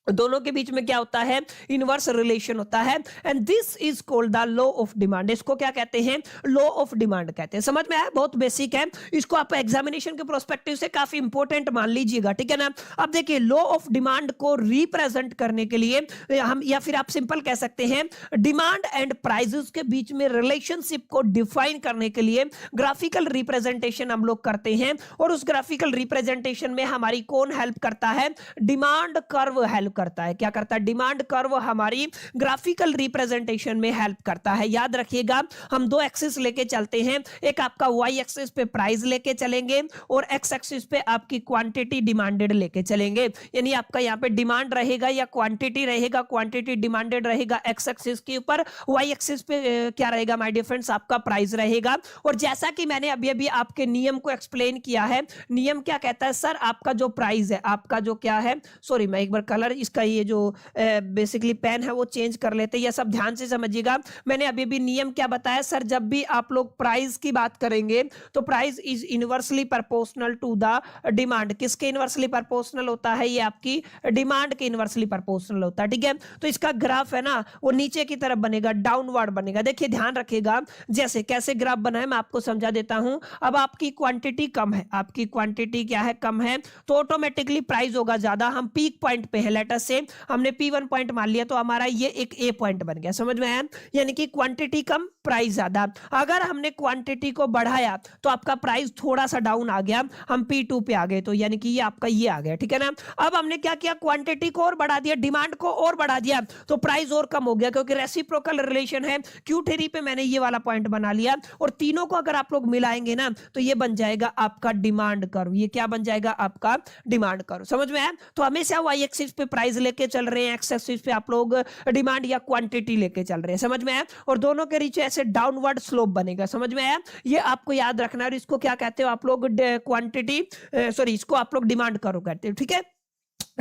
दोनों के बीच में क्या होता है? इनवर्स रिलेशन होता है। And this is called the law of demand. इसको क्या कहते हैं? लॉ ऑफ डिमांड कहते हैं। समझ में आया? बहुत बेसिक है, इसको आप एग्जामिनेशन के प्रोस्पेक्टिव से काफी इंपॉर्टेंट मान लीजिएगा, ठीक है ना। अब देखिए, लॉ ऑफ डिमांड को रिप्रेजेंट करने के लिए हम, या फिर आप सिंपल कह सकते हैं, डिमांड एंड प्राइसेस के बीच में रिलेशनशिप को डिफाइन करने के लिए ग्राफिकल रिप्रेजेंटेशन हम लोग करते हैं। और उस ग्राफिकल रिप्रेजेंटेशन में हमारी कौन हेल्प करता है? डिमांड कर्व हेल्प करता है। क्या करता है? डिमांड कर्व हमारी ग्राफिकल रिप्रेजेंटेशन में हेल्प करता है। याद रखिएगा, हम दो एक्सिस लेके चलते हैं, एक आपका वाई एक्सिस पे प्राइस लेके चलेंगे और एक्स एक्सिस पे आपकी क्वांटिटी डिमांडेड लेके चलेंगे। यानी आपका यहाँ पे डिमांड रहेगा या क्वांटिटी रहेगा, क्वांटिटी डिमांडेड रहेगा एक्स एक्सिस के ऊपर, वाई एक्सिस पे क्या रहेगा माय डियर फ्रेंड्स? आपका प्राइस रहेगा। और जैसा कि मैंने अभी अभी आपके नियम को एक्सप्लेन किया है, नियम क्या कहता है? सर आपका जो प्राइस है, आपका जो क्या है, सॉरी मैं एक बार कलर इसका ये जो बेसिकली पेन है वो चेंज कर लेते हैं। ये सब ध्यान से समझिएगा। मैंने अभी भी नियम क्या बताया? सर जब भी आप लोग प्राइस की बात करेंगे तो price is inversely proportional to the demand. किसके इनवर्सली प्रोपोर्शनल होता है? ये आपकी डिमांड के इनवर्सली प्रोपोर्शनल होता है, ठीक है। तो इसका ग्राफ है ना वो नीचे की तरफ बनेगा, डाउनवर्ड बनेगा। देखिए ध्यान रखिएगा, जैसे कैसे ग्राफ बना है मैं आपको समझा देता हूं। अब आपकी क्वांटिटी कम है, आपकी क्वांटिटी क्या है? कम है, तो ऑटोमेटिकली प्राइस होगा ज्यादा। हम पीक पॉइंट पे है, लेट अस से हमने P1 पॉइंट मान लिया तो हमारा ये एक A पॉइंट बन गया। समझ में आया? यानी कि क्वांटिटी कम, प्राइस ज्यादा। अगर हमने क्वांटिटी को बढ़ाया तो आपका प्राइस थोड़ा सा डाउन आ गया, हम P2 पे आ गए, तो यानी कि ये आपका ये आ गया, ठीक है ना। अब हमने क्या किया, क्वांटिटी को और बढ़ा दिया, डिमांड को और बढ़ा दिया, तो प्राइस और कम हो गया, क्योंकि रेसिप्रोकल रिलेशन है। Q3 पे मैंने ये वाला पॉइंट बना लिया, और तीनों को अगर आप लोग मिलाएंगे ना तो ये बन जाएगा आपका डिमांड कर्व। ये क्या बन जाएगा, आपका डिमांड कर्व। समझ में आया। तो हमेशा वाई एक्सिस पे प्राइस लेके चल रहे हैं, एक्स एक्सिस पे आप लोग डिमांड या क्वांटिटी लेके चल रहे हैं। समझ में आया। और दोनों के नीचे ऐसे डाउनवर्ड स्लोप बनेगा। समझ में आया। ये आपको याद रखना है। और इसको क्या कहते हो आप लोग, क्वांटिटी, सॉरी, इसको आप लोग डिमांड कर्व कहते हो, ठीक है।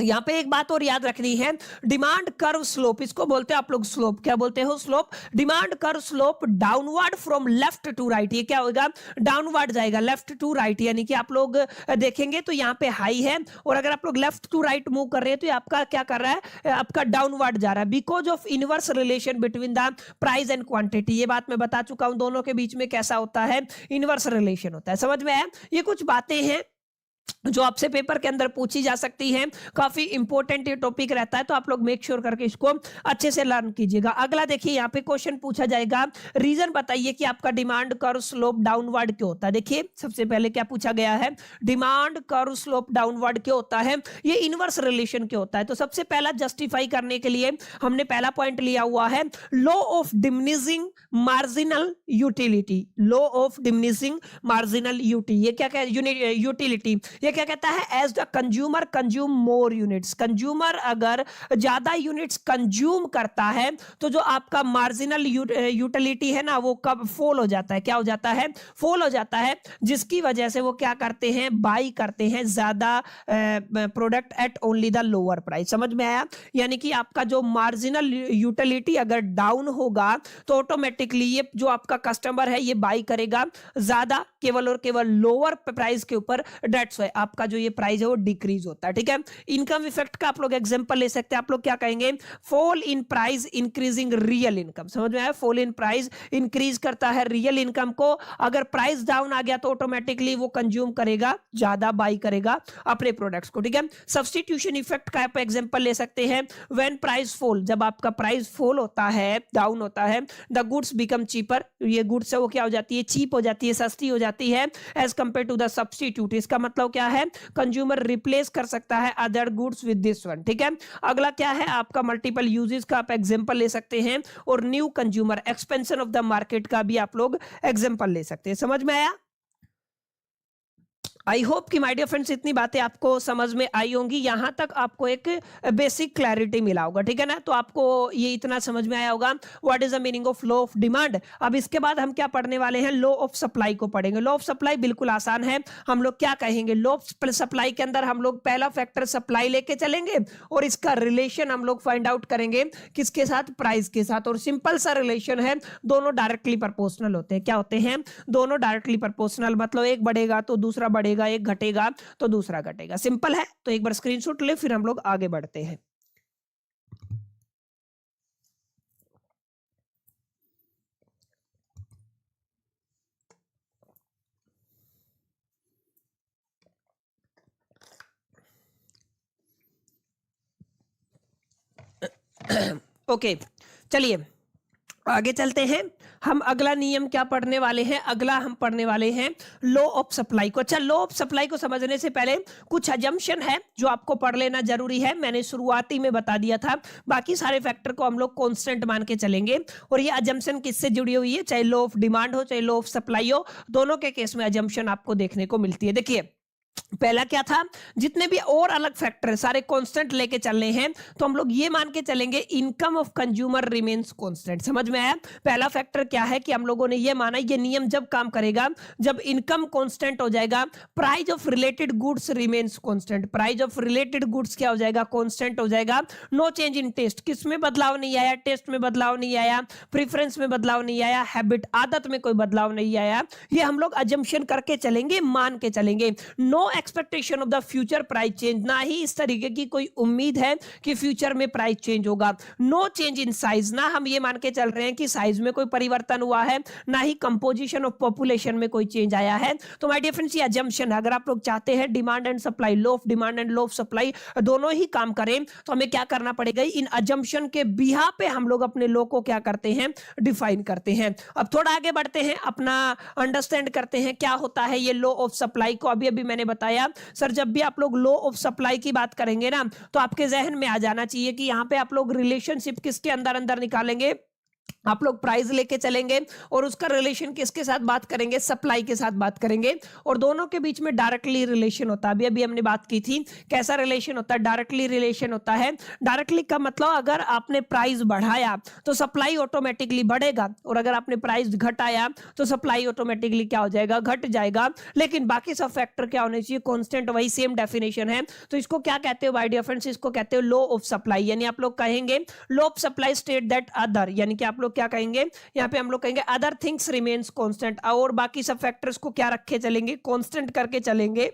यहां पे एक बात और याद रखनी है, डिमांड कर्व स्लोप, इसको बोलते हैं आप लोग स्लोप। क्या बोलते हो, slope. Demand curve slope downward from left to right, ये क्या होगा, डाउनवर्ड जाएगा लेफ्ट टू राइट। यानी कि आप लोग देखेंगे तो यहाँ पे हाई है, और अगर आप लोग लेफ्ट टू राइट मूव कर रहे हैं तो ये आपका क्या कर रहा है, आपका डाउनवर्ड जा रहा है, because of inverse relation between the price and quantity. ये बात मैं बता चुका हूं, दोनों के बीच में कैसा होता है, इनवर्स रिलेशन होता है। समझ में आया। ये कुछ बातें हैं जो आपसे पेपर के अंदर पूछी जा सकती है। काफी इंपॉर्टेंट ये टॉपिक रहता है, तो आप लोग मेक श्योर करके इसको अच्छे से लर्न कीजिएगा। अगला देखिए, यहाँ पे क्वेश्चन पूछा जाएगा, रीजन बताइए कि आपका डिमांड कर्व स्लोप डाउनवर्ड क्यों होता है। देखिए सबसे पहले क्या पूछा गया है, डिमांड कर्व स्लोप डाउनवर्ड क्यों होता है, ये इनवर्स रिलेशन क्यों होता है। तो सबसे पहला जस्टिफाई करने के लिए हमने पहला पॉइंट लिया हुआ है, law of diminishing marginal utility. Law of diminishing marginal utility, ये क्या यूटिलिटी, ये क्या कहता है, as the consumer consume more units. Consumer अगर ज्यादा यूनिट्स कंज्यूम करता है तो जो आपका मार्जिनल यूटिलिटी है ना, वो कब फॉल हो जाता है, क्या हो जाता है, फॉल हो जाता है, जिसकी वजह से वो क्या करते हैं, बाई करते हैं ज्यादा product at only the lower price. समझ में आया। यानी कि आपका जो मार्जिनल यूटिलिटी अगर डाउन होगा तो ऑटोमेटिकली ये जो आपका कस्टमर है ये बाई करेगा ज्यादा, केवल और केवल लोअर प्राइस के ऊपर। डेट्स व्हाई आपका जो ये प्राइस है वो डिक्रीज होता है, ठीक है। इनकम इफेक्ट का आप लोग एग्जांपल ले सकते हैं। आप लोग क्या कहेंगे, fall in price increasing real income. समझ में आया। फॉल इन प्राइस इंक्रीज करता है रियल इनकम को। अगर प्राइस डाउन आ गया तो ऑटोमेटिकली वो कंज्यूम करेगा ज्यादा, बाई करेगा अपने प्रोडक्ट्स को, ठीक है। सब्स्टिट्यूशन इफेक्ट का आप एग्जांपल ले सकते हैं, व्हेन प्राइस फॉल, जब आपका प्राइस फॉल होता है, डाउन होता है, द गुड्स बिकम चीपर, ये गुड्स है वो क्या हो जाती है, चीप हो जाती है, सस्ती हो जाती है, as compare to the substitute. इसका मतलब क्या है, कंज्यूमर रिप्लेस कर सकता है other goods with this one, ठीक है। अगला क्या है आपका, मल्टीपल यूजेस का आप एग्जांपल ले सकते हैं, और new consumer, expansion of the market का भी आप लोग एग्जांपल ले सकते हैं। समझ में आया। आई होप कि माय डियर फ्रेंड्स इतनी बातें आपको समझ में आई होंगी, यहां तक आपको एक बेसिक क्लैरिटी मिला होगा, ठीक है ना। तो आपको ये इतना समझ में आया होगा what is the meaning of law of demand. अब इसके बाद हम क्या पढ़ने वाले हैं, लॉ ऑफ सप्लाई को पढ़ेंगे। लॉ ऑफ सप्लाई बिल्कुल आसान है। हम लोग क्या कहेंगे, लॉ ऑफ सप्लाई के अंदर हम लोग पहला फैक्टर सप्लाई लेके चलेंगे, और इसका रिलेशन हम लोग फाइंड आउट करेंगे किसके साथ, प्राइस के साथ। और सिंपल सा रिलेशन है, दोनों डायरेक्टली प्रोपोर्शनल होते हैं। क्या होते हैं, दोनों डायरेक्टली प्रोपोर्शनल, मतलब एक बढ़ेगा तो दूसरा बढ़ेगा, एक घटेगा तो दूसरा घटेगा। सिंपल है। तो एक बार स्क्रीनशॉट ले, फिर हम लोग आगे बढ़ते हैं। ओके चलिए आगे चलते हैं। हम अगला नियम क्या पढ़ने वाले हैं, अगला हम पढ़ने वाले हैं लॉ ऑफ सप्लाई को। अच्छा, लॉ ऑफ सप्लाई को समझने से पहले कुछ अजम्पशन है जो आपको पढ़ लेना जरूरी है। मैंने शुरुआती में बता दिया था, बाकी सारे फैक्टर को हम लोग कांस्टेंट मान के चलेंगे। और ये अजम्पशन किससे जुड़ी हुई है, चाहे लॉ ऑफ डिमांड हो चाहे लॉ ऑफ सप्लाई हो, दोनों के केस में अजम्पशन आपको देखने को मिलती है। देखिए पहला क्या था, जितने भी और अलग फैक्टर है सारे कांस्टेंट लेके चलने हैं, तो हम लोग ये मान के चलेंगे income of consumer remains constant. समझ में आया। पहला फैक्टर क्या है कि हम लोगों ने ये माना, ये नियम जब काम करेगा जब इनकम कांस्टेंट हो जाएगा, price of related goods remains constant. Price of related goods क्या हो जाएगा, कांस्टेंट हो जाएगा। नो चेंज इन टेस्ट, किस में बदलाव नहीं आया, टेस्ट में बदलाव नहीं आया, प्रेफरेंस में बदलाव नहीं आया, हैबिट आदत में कोई बदलाव नहीं आया। ये हम लोग अजम्पशन करके चलेंगे, मान के चलेंगे। No expectation of the future price change, ना ही इस तरीके की कोई उम्मीद है कि फ्यूचर में प्राइस चेंज होगा। नो चेंज इन साइज, ना हम ये मान के चल रहे हैं कि साइज में कोई परिवर्तन हुआ है, ना ही कंपोजिशन ऑफ पॉपुलेशन में कोई चेंज आया है। तो माय डियर फ्रेंड्स, ये अजम्पशन है। अगर आप लोग चाहते हैं demand and supply, low of demand and law of supply दोनों ही काम करें, तो हमें क्या करना पड़ेगा, इन अजम्पशन के बिहा पे हम लोग अपने लो को क्या करते हैं, डिफाइन करते हैं। अब थोड़ा आगे बढ़ते हैं, अपना अंडरस्टैंड करते हैं क्या होता है ये लो ऑफ सप्लाई को। अभी अभी मैंने बताया सर, जब भी आप लोग लो ऑफ सप्लाई की बात करेंगे ना, तो आपके जहन में आ जाना चाहिए कि यहां पे आप लोग रिलेशनशिप किसके अंदर अंदर निकालेंगे, आप लोग प्राइस लेके चलेंगे और उसका रिलेशन किसके साथ बात करेंगे, सप्लाई के साथ बात करेंगे, और दोनों के बीच में डायरेक्टली रिलेशन होता है। अभी अभी हमने बात की थी कैसा रिलेशन होता है, डायरेक्टली रिलेशन होता है। डायरेक्टली का मतलब अगर आपने प्राइस बढ़ाया तो सप्लाई ऑटोमेटिकली बढ़ेगा, और अगर आपने प्राइस घटाया तो सप्लाई ऑटोमेटिकली क्या हो जाएगा, घट जाएगा। लेकिन बाकी सब फैक्टर क्या होने चाहिए, कांस्टेंट, वही सेम डेफिनेशन है। तो इसको क्या कहते हो माय डियर फ्रेंड्स, इसको कहते हो लो ऑफ सप्लाई। यानी आप लोग कहेंगे law of supply state that other, यानी कि आप लोग क्या कहेंगे, यहाँ पे हम लोग कहेंगे अदर थिंग्स रिमेन्स कांस्टेंट, और बाकी सब फैक्टर्स को क्या रखे चलेंगे, कांस्टेंट करके चलेंगे।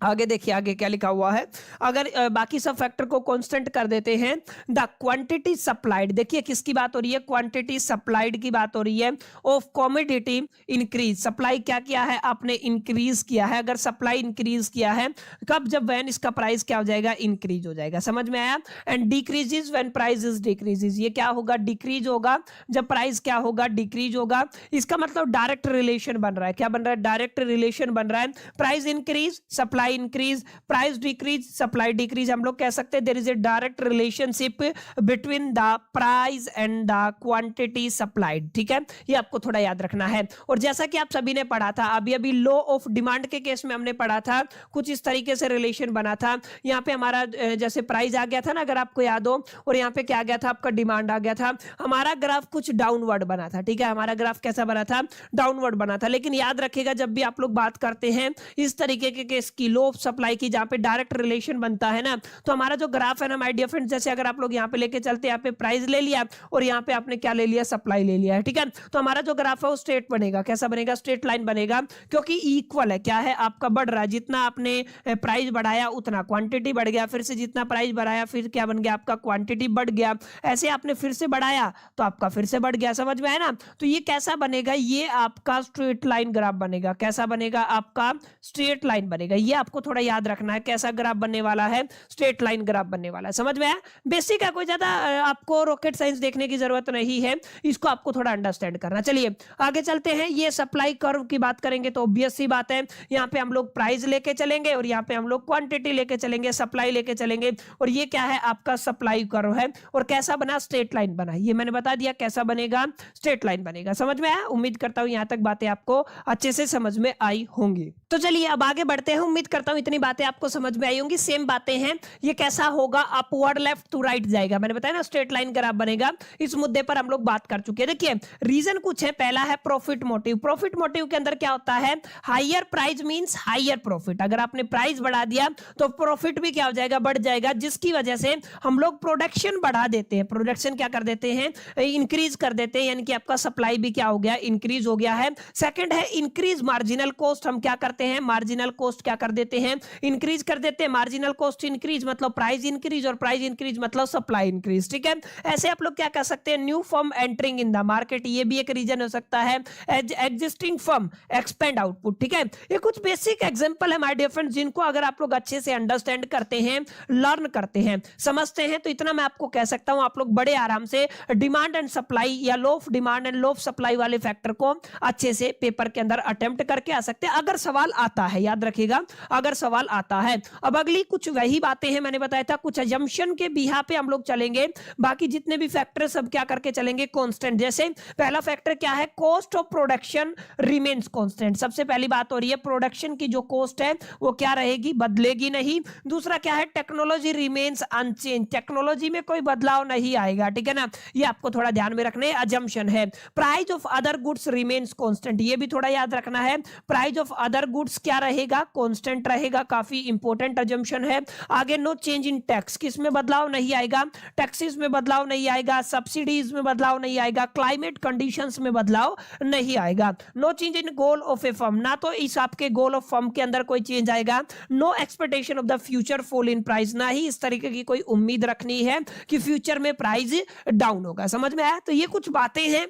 आगे देखिए, आगे क्या लिखा हुआ है, अगर बाकी सब फैक्टर को कांस्टेंट कर देते हैं, द क्वांटिटी सप्लाइड, देखिए किसकी बात हो रही है, क्वांटिटी सप्लाइड की बात हो रही है, ऑफ कमोडिटी इंक्रीज, सप्लाई क्या किया है आपने, इंक्रीज किया है। अगर सप्लाई इंक्रीज किया है कब, जब व्हेन इसका प्राइस क्या हो जाएगा, इंक्रीज हो जाएगा। समझ में आया। And decreases when price is decreases, ये क्या होगा, डिक्रीज होगा जब प्राइस क्या होगा, डिक्रीज होगा। इसका मतलब डायरेक्ट रिलेशन बन रहा है, क्या बन रहा है, डायरेक्ट रिलेशन बन रहा है। Price increase supply increase, price decrease supply decrease, हम लोग कह सकते हैं there is a direct relationship between the price and the quantity supplied. ठीक है, ये आपको थोड़ा याद रखना है। और जैसा कि आप सभी ने पढ़ा था अभी अभी, लो ऑफ डिमांड के केस में हमने पढ़ा था, कुछ इस तरीके से रिलेशन बना था। यहाँ पे हमारा जैसे प्राइस आ गया था ना, अगर आपको याद हो, और यहाँ पे क्या आ गया था, आपका डिमांड आ गया था। हमारा ग्राफ कुछ डाउनवर्ड बना था। ठीक है, हमारा ग्राफ कैसा बना था, डाउनवर्ड बना था। लेकिन याद रखिएगा जब भी आप लोग बात करते हैं इस तरीके के केस की, लो ऑफ सप्लाई की, जहां पे डायरेक्ट रिलेशन बनता है ना, तो हमारा जो ग्राफ है ना माय डियर फ्रेंड्स, जैसे अगर आप लोग यहाँ पे लेके चलते, यहाँ पे प्राइस ले लिया और यहाँ पे आपने क्या ले लिया, सप्लाई ले लिया है। ठीक है, तो हमारा जो ग्राफ है वो स्ट्रेट बनेगा। कैसा बनेगा, स्ट्रेट लाइन बनेगा, क्योंकि इक्वल है, क्या है आपका बढ़ रहा है। जितना आपने प्राइस बढ़ाया उतना क्वांटिटी बढ़ गया, फिर से जितना प्राइस बढ़ाया फिर क्या बन गया, आपका क्वांटिटी बढ़ गया। ऐसे आपने फिर से बढ़ाया तो आपका फिर से बढ़ गया। समझ में आया ना। तो ये कैसा बनेगा, ये आपका स्ट्रेट लाइन ग्राफ बनेगा। कैसा बनेगा, आपका स्ट्रेट लाइन बनेगा। ये आपको थोड़ा याद रखना है, कैसा ग्राफ बनने वाला है, स्ट्रेट लाइन ग्राफ बनने वाला है। समझ में आया। बेसिक है, कोई ज्यादा आपको रॉकेट साइंस देखने की जरूरत नहीं है, इसको आपको थोड़ा अंडरस्टैंड करना। चलिए आगे चलते हैं। ये सप्लाई कर्व की बात करेंगे तो ऑब्वियस सी बात है, यहाँ पे हम लोग प्राइस लेके चलेंगे और यहाँ पे हम लोग क्वांटिटी लेके चलेंगे, सप्लाई लेके चलेंगे। और ये क्या है, आपका सप्लाई कर्व है। और कैसा बना, स्ट्रेट लाइन बना। ये मैंने बता दिया कैसा बनेगा, स्ट्रेट लाइन बनेगा। समझ में आया। उम्मीद करता हूं यहां तक बातें आपको अच्छे से समझ में आई होंगी। तो चलिए अब आगे बढ़ते हैं। उम्मीद करता हूं इतनी बातें आपको समझ में आई होंगी। सेम बातें हैं। ये कैसा होगा, अपवर्ड लेफ्ट टू राइट जाएगा। मैंने बताया ना स्ट्रेट लाइन ग्राफ बनेगा। इस मुद्दे पर हम लोग बात कर चुके हैं। देखिए रीजन कुछ है। पहला है प्रॉफिट मोटिव। प्रॉफिट मोटिव के अंदर क्या होता है, higher price means higher profit. अगर आपने प्राइस बढ़ा दिया तो प्रॉफिट भी क्या हो जाएगा, बढ़ जाएगा, जिसकी वजह से हम लोग प्रोडक्शन बढ़ा देते हैं। प्रोडक्शन क्या कर देते हैं, इंक्रीज कर देते हैं, यानी कि आपका सप्लाई भी क्या हो गया, इंक्रीज हो गया है। सेकंड है इंक्रीज मार्जिनल कॉस्ट। हम क्या करते हैं, मार्जिनल कॉस्ट क्या कर देते हैं, इंक्रीज कर देते हैं। मार्जिनल कॉस्ट इंक्रीज मतलब प्राइस इंक्रीज, और प्राइस इंक्रीज मतलब सप्लाई इंक्रीज। ठीक है, ऐसे आप लोग क्या कर सकते हैं, new firm entering in the market, ये भी एक रीजन हो सकता है। Existing firm expand output. ठीक है, ये कुछ बेसिक एग्जांपल है माय डियर फ्रेंड्स, जिनको अगर आप लोग अच्छे से अंडरस्टैंड करते हैं, लर्न करते हैं, समझते हैं, तो इतना मैं आपको कह सकता हूं, आप लोग बड़े आराम से डिमांड एंड सप्लाई या law of demand and law of supply वाले फैक्टर को अच्छे से पेपर के अंदर अटेम्प्ट करके आ सकते हैं, अगर सवाल आता है। याद रखिएगा, अगर सवाल आता है। अब अगली कुछ वही बातें हैं, मैंने बताया था कुछ अजम्पशन के बिहा पे हम लोग चलेंगे। बाकी जितने भी फैक्टर सब क्या करके चलेंगे, कांस्टेंट। जैसे पहला फैक्टर क्या है, cost of production remains constant. सबसे पहली बात हो रही है प्रोडक्शन की जो कॉस्ट है वो क्या रहेगी, बदलेगी नहीं। दूसरा क्या है, टेक्नोलॉजी रिमेन्स अनचेंज। टेक्नोलॉजी में कोई बदलाव नहीं आएगा। ठीक है ना, ये आपको थोड़ा ध्यान में रखने अजम्पशन है। Price of other goods remains constant, ये भी थोड़ा याद रखना है। प्राइस ऑफ अदर गुड्स क्या रहेगा, कांस्टेंट स्टेटमेंट रहेगा, काफी इंपॉर्टेंट अजम्पशन है। आगे नो चेंज इन टैक्स, किसमें बदलाव नहीं आएगा, टैक्सेस में बदलाव नहीं आएगा, सब्सिडीज में बदलाव नहीं आएगा, क्लाइमेट कंडीशंस में बदलाव नहीं आएगा। No change in goal of a firm, ना तो इस आपके गोल ऑफ फर्म के अंदर कोई चेंज आएगा। No expectation of the future fall in price, ना ही इस तरीके की कोई उम्मीद रखनी है कि फ्यूचर में प्राइस डाउन होगा। समझ में आया? तो ये कुछ बातें हैं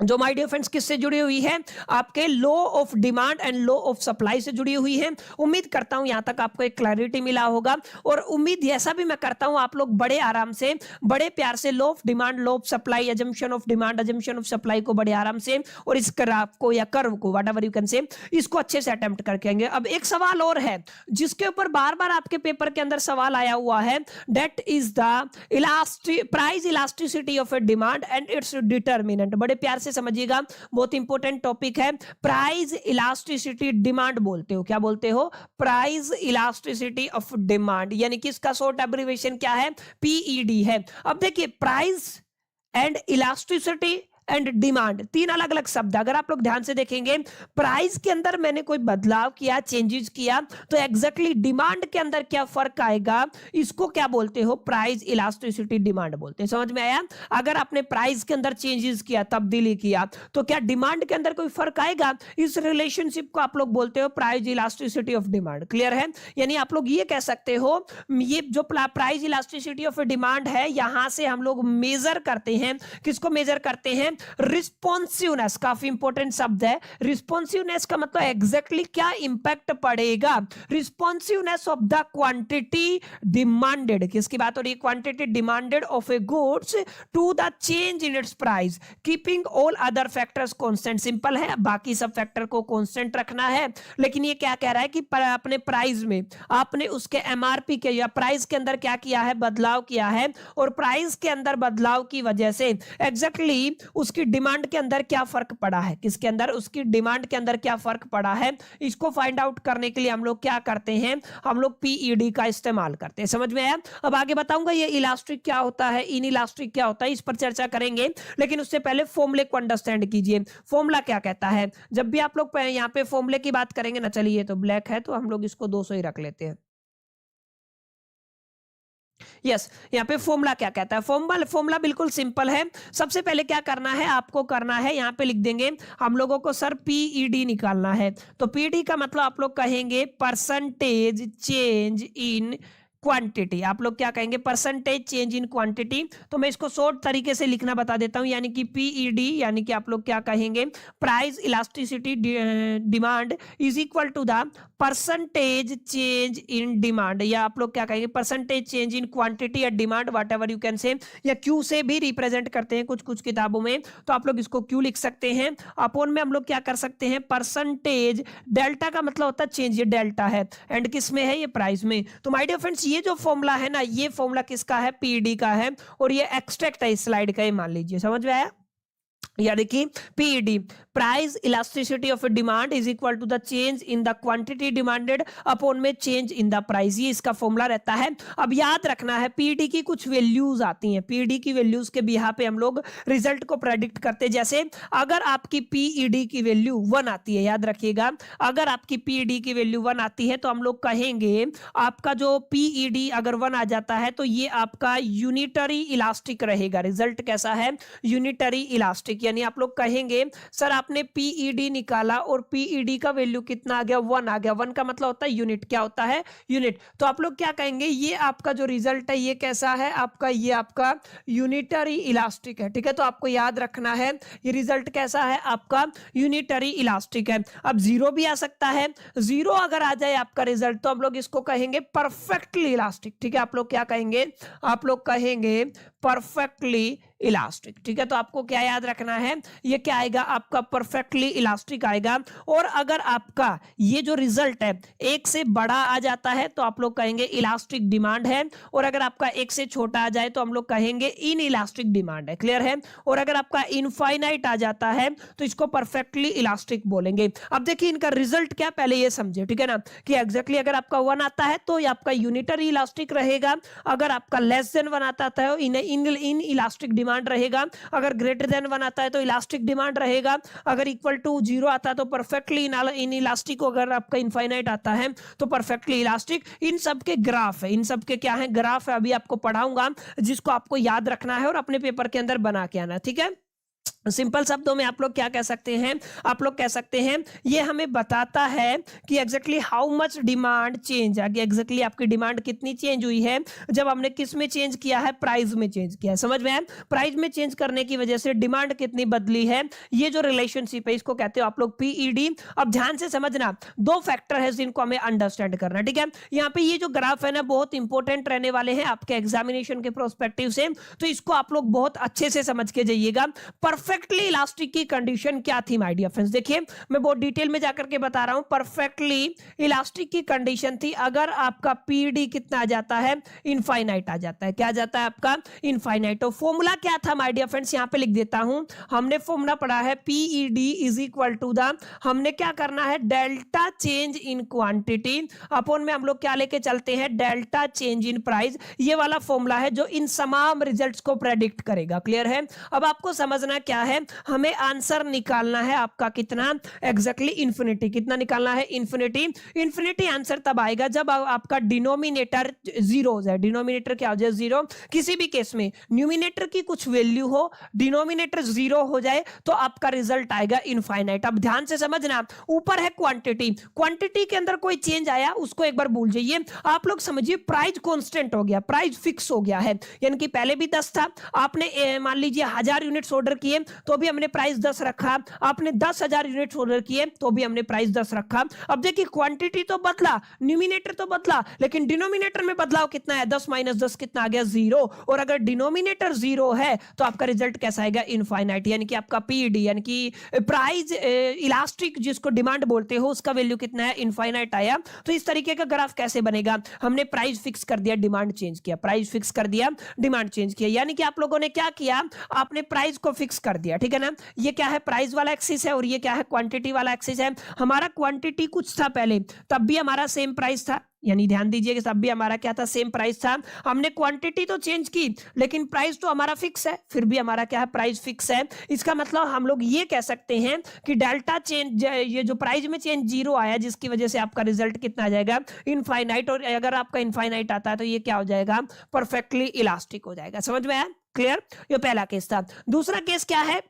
जो माय डियर फ्रेंड्स किससे जुड़ी हुई है, आपके law of demand and law of supply से जुड़ी हुई है। उम्मीद करता हूं यहां तक आपको एक क्लैरिटी मिला होगा, और उम्मीद ऐसा भी मैं करता हूं आप लोग बड़े आराम से, बड़े प्यार से law of demand, law of supply, assumption of demand, assumption of supply को बड़े आराम से, और इस ग्राफ को या कर्व को, व्हाटएवर यू कैन से, इसको अच्छे से अटेम्प्ट करके आएंगे। अब एक सवाल और है जिसके ऊपर बार बार आपके पेपर के अंदर सवाल आया हुआ है, that is the price elasticity of a demand and its determinant. बड़े प्यार से समझिएगा, बहुत इंपॉर्टेंट टॉपिक है। प्राइस इलास्टिसिटी डिमांड बोलते हो, क्या बोलते हो, प्राइस इलास्टिसिटी ऑफ डिमांड, यानी कि इसका शॉर्ट एब्रिविएशन क्या है, पीईडी है। अब देखिए price and elasticity and demand, तीन अलग अलग शब्द। अगर आप लोग ध्यान से देखेंगे, प्राइस के अंदर मैंने कोई बदलाव किया, चेंजेस किया, तो एग्जैक्टली डिमांड के अंदर क्या फर्क आएगा, इसको क्या बोलते हो, प्राइस इलास्टिसिटी डिमांड बोलते हैं। समझ में आया? अगर आपने प्राइस के अंदर चेंजेस किया, तब्दीली किया, तो क्या डिमांड के अंदर कोई फर्क आएगा? इस रिलेशनशिप को आप लोग बोलते हो price elasticity of demand. Clear है? यानी आप लोग ये कह सकते हो, ये जो प्राइस इलास्टिसिटी ऑफ डिमांड है, यहां से हम लोग मेजर करते हैं, किसको मेजर करते हैं, रिस्पॉन्सिवनेस। काफी इंपॉर्टेंट शब्द है रिस्पॉन्सिवनेस का मतलब एग्जैक्टली क्या इंपैक्ट पड़ेगा, responsiveness of the quantity demanded. किसकी बात हो रही है, quantity demanded of a goods to the change in its price, keeping all other factors constant. Simple है, बाकी सब फैक्टर को कांस्टेंट रखना है, लेकिन ये क्या कह रहा है कि अपने प्राइस में आपने उसके एमआरपी के या प्राइस के अंदर क्या किया है, बदलाव किया है, और प्राइस के अंदर बदलाव की वजह से एग्जैक्टली उसकी डिमांड के अंदर क्या फर्क पड़ा है, किसके अंदर, उसकी डिमांड के अंदर क्या फर्क पड़ा है। इसको फाइंड आउट करने के लिए हम लोग क्या करते हैं, हम लोग पीईडी का इस्तेमाल करते हैं। समझ में आया? अब आगे बताऊंगा ये इलास्टिक क्या होता है, इन इलास्टिक क्या होता है, इस पर चर्चा करेंगे, लेकिन उससे पहले फॉर्मूले को अंडरस्टैंड कीजिए। फॉर्मूला क्या कहता है, जब भी आप लोग यहाँ पे फॉर्मूले की बात करेंगे ना, चलिए तो ब्लैक है तो हम लोग इसको 200 ही रख लेते हैं। यस, यहाँ पे फॉर्मूला क्या कहता है, फॉर्मूला बिल्कुल सिंपल है। सबसे पहले क्या करना है, आपको करना है, यहाँ पे लिख देंगे हम लोगों को, सर पीईडी निकालना है। तो पीईडी का मतलब आप लोग कहेंगे परसेंटेज चेंज इन क्वांटिटी। आप लोग क्या कहेंगे, परसेंटेज चेंज इन क्वांटिटी। तो मैं इसको शॉर्ट तरीके से लिखना बता देता हूं, यानी कि पीईडी, यानी कि आप लोग क्या कहेंगे, price elasticity demand is equal to the percentage change in demand, या आप लोग क्या कहेंगे, परसेंटेज चेंज इन क्वांटिटी या demand, whatever you can say, या क्यू से भी रिप्रेजेंट करते हैं कुछ कुछ किताबों में, तो आप लोग इसको क्यू लिख सकते हैं। अपोन में हम लोग क्या कर सकते हैं, परसेंटेज, डेल्टा का मतलब होता है चेंज, ये डेल्टा है, एंड किस में है, ये प्राइस में। तो माय डियर फ्रेंड्स, ये जो फॉर्मूला है ना, ये फॉर्मूला किसका है, पीडी का है, और ये एक्सट्रैक्ट है इस स्लाइड का, ये मान लीजिए। समझ में आया? यानी कि PED, price elasticity of demand is equal to the change in the quantity demanded upon में चेंज इन द प्राइस, ये इसका फॉर्मूला रहता है। अब याद रखना है, पीईडी की कुछ वैल्यूज आती हैं, पीईडी की वैल्यूज के बिहाफ पे हम लोग रिजल्ट को प्रेडिक्ट करते हैं। जैसे अगर आपकी पीईडी की वैल्यू 1 आती है, याद रखिएगा, अगर आपकी पीईडी की वैल्यू 1 आती है तो हम लोग कहेंगे आपका जो पीईडी अगर 1 आ जाता है तो ये आपका यूनिटरी इलास्टिक रहेगा। रिजल्ट कैसा है, यूनिटरी इलास्टिक, यानी आप लोग कहेंगे सर आपने पीईडी निकाला और पीईडी का वैल्यू कितना आ गया, 1 आ गया। 1 का मतलब होता है यूनिट, क्या होता है, यूनिट। तो आप लोग क्या कहेंगे, ये आपका जो रिजल्ट है ये कैसा है आपका, ये आपका यूनिटरी इलास्टिक है। ठीक है, तो आपको याद रखना है ये रिजल्ट कैसा है, आपका यूनिटरी इलास्टिक है। अब 0 भी आ सकता है, 0 अगर आ जाए आपका रिजल्ट तो हम लोग इसको कहेंगे परफेक्टली इलास्टिक। ठीक है, आप लोग क्या कहेंगे, आप लोग कहेंगे परफेक्टली इलास्टिक। ठीक है, तो आपको क्या याद रखना है, ये क्या आएगा आपका, परफेक्टली इलास्टिक आएगा। और अगर आपका ये जो रिजल्ट है 1 से बड़ा आ जाता है तो आप लोग कहेंगे इलास्टिक डिमांड है, और अगर आपका 1 से छोटा आ जाए तो हम लोग कहेंगे इन इलास्टिक डिमांड है। क्लियर है? और अगर आपका इनफाइनाइट आ जाता है तो इसको परफेक्टली इलास्टिक बोलेंगे। अब देखिए इनका रिजल्ट क्या, पहले ये समझे, ठीक है ना, कि एग्जैक्टली अगर आपका 1 आता है तो ये आपका यूनिटरी इलास्टिक रहेगा, अगर आपका लेस देन 1 आता है इन इलास्टिक डिमांड डिमांड रहेगा, अगर ग्रेटर देन 1 आता है तो इलास्टिक डिमांड रहेगा, अगर इक्वल टू 0 आता है तो परफेक्टली इन इलास्टिक, अगर आपका इनफाइनाइट आता है तो परफेक्टली इलास्टिक। इन सब के ग्राफ है, इन सब के क्या है, ग्राफ है, अभी आपको पढ़ाऊंगा, जिसको आपको याद रखना है और अपने पेपर के अंदर बना के आना, ठीक है। सिंपल शब्दों में आप लोग क्या कह सकते हैं, आप लोग कह सकते हैं ये हमें बताता है कि exactly how much demand change, आगे एग्जैक्टली आपकी डिमांड कितनी चेंज हुई है जब हमने किस में चेंज किया है, प्राइस में चेंज किया है, समझ में आया। प्राइस में चेंज करने की वजह से डिमांड कितनी बदली है, ये जो रिलेशनशिप है इसको कहते हो आप लोग पीईडी। अब ध्यान से समझना, दो फैक्टर है जिनको हमें अंडरस्टैंड करना, ठीक है। यहाँ पे ये जो ग्राफ है ना बहुत इंपॉर्टेंट रहने वाले हैं आपके एग्जामिनेशन के प्रोस्पेक्टिव से, तो इसको आप लोग बहुत अच्छे से समझ के जाइएगा। परफेक्टली इलास्टिक की कंडीशन क्या थी माय डियर फ्रेंड्स, देखिए मैं बहुत डिटेल में जाकर के बता रहा हूं। परफेक्टली इलास्टिक की कंडीशन थी अगर आपका पीडी कितना आ जाता है, इनफाइनाइट आ जाता है, क्या आ जाता है आपका, इनफाइनाइट। तो फॉर्मूला क्या था माय डियर फ्रेंड्स, यहां पे लिख देता हूं, हमने फॉर्मूला पढ़ा है PED is equal to the, हमने क्या करना है, delta change in quantity upon में हम लोग क्या लेके चलते हैं, डेल्टा चेंज इन प्राइस। ये वाला फॉर्मूला है जो इन तमाम रिजल्ट्स को प्रेडिक्ट करेगा, क्लियर है। अब आपको समझना क्या है, हमें आंसर निकालना है आपका कितना, एग्जैक्टली इन्फिनिटी, कितना निकालना है, इन्फिनिटी। इन्फिनिटी आंसर तब आएगा जब आपका डिनोमिनेटर जीरो हो जाए, डिनोमिनेटर क्या हो जाए, जीरो। किसी भी केस में न्यूमिनेटर की कुछ वैल्यू हो, डिनोमिनेटर जीरो हो जाए तो आपका रिजल्ट आएगा इनफाइनाइट। अब ध्यान से समझना, ऊपर है क्वांटिटी, क्वांटिटी के अंदर कोई चेंज आया उसको एक बार भूल जाइए, आप लोग समझिए प्राइस कांस्टेंट हो गया, प्राइस फिक्स हो गया है, यानी कि पहले भी 10 था, आपने मान लीजिए 1000 यूनिट्स ऑर्डर किए तो भी हमने प्राइस 10 रखा, आपने 10,000 यूनिट्स ऑर्डर किए तो भी हमने प्राइस 10 रखा। अब देखिए क्वांटिटी तो बदला, न्यूमिनेटर तो बदला, लेकिन डिनोमिनेटर में बदलाव कितना है, 10 माइनस 10 कितना आ गया, 0। और अगर डिनोमिनेटर 0 है तो आपका रिजल्ट कैसा आएगा, इनफाइनाइट, यानी कि आपका पीडी यानी कि प्राइस इलास्टिक जिसको डिमांड बोलते हो उसका वैल्यू कितना है, इनफाइनाइट आया। तो इस तरीके का ग्राफ कैसे बनेगा, हमने प्राइस फिक्स कर दिया, डिमांड चेंज किया, प्राइस फिक्स कर दिया, डिमांड चेंज किया, यानी कि आप लोगों ने क्या किया, आपने प्राइस को फिक्स कर दिया, ठीक है ना। ये क्या है, प्राइस वाला एक्सिस है और ये क्या है, क्वांटिटी वाला एक्सिस है। हमारा क्वांटिटी कुछ था पहले, तब भी हमारा सेम प्राइस था, यानी ध्यान दीजिए कि तब भी हमारा क्या था, सेम प्राइस था। हमने क्वांटिटी तो चेंज की लेकिन प्राइस तो हमारा फिक्स है, फिर भी हमारा क्या है, प्राइस फिक्स है। इसका मतलब हम लोग ये कह सकते हैं कि डेल्टा चेंज, ये जो प्राइस में चेंज 0 आया जिसकी वजह से आपका रिजल्ट कितना आ जाएगा, इनफाइनाइट। और अगर आपका इनफाइनाइट आता है तो ये क्या हो जाएगा, परफेक्टली इलास्टिक हो जाएगा, समझ में आया, क्लियर। ये पहला केस था। दूसरा केस क्या है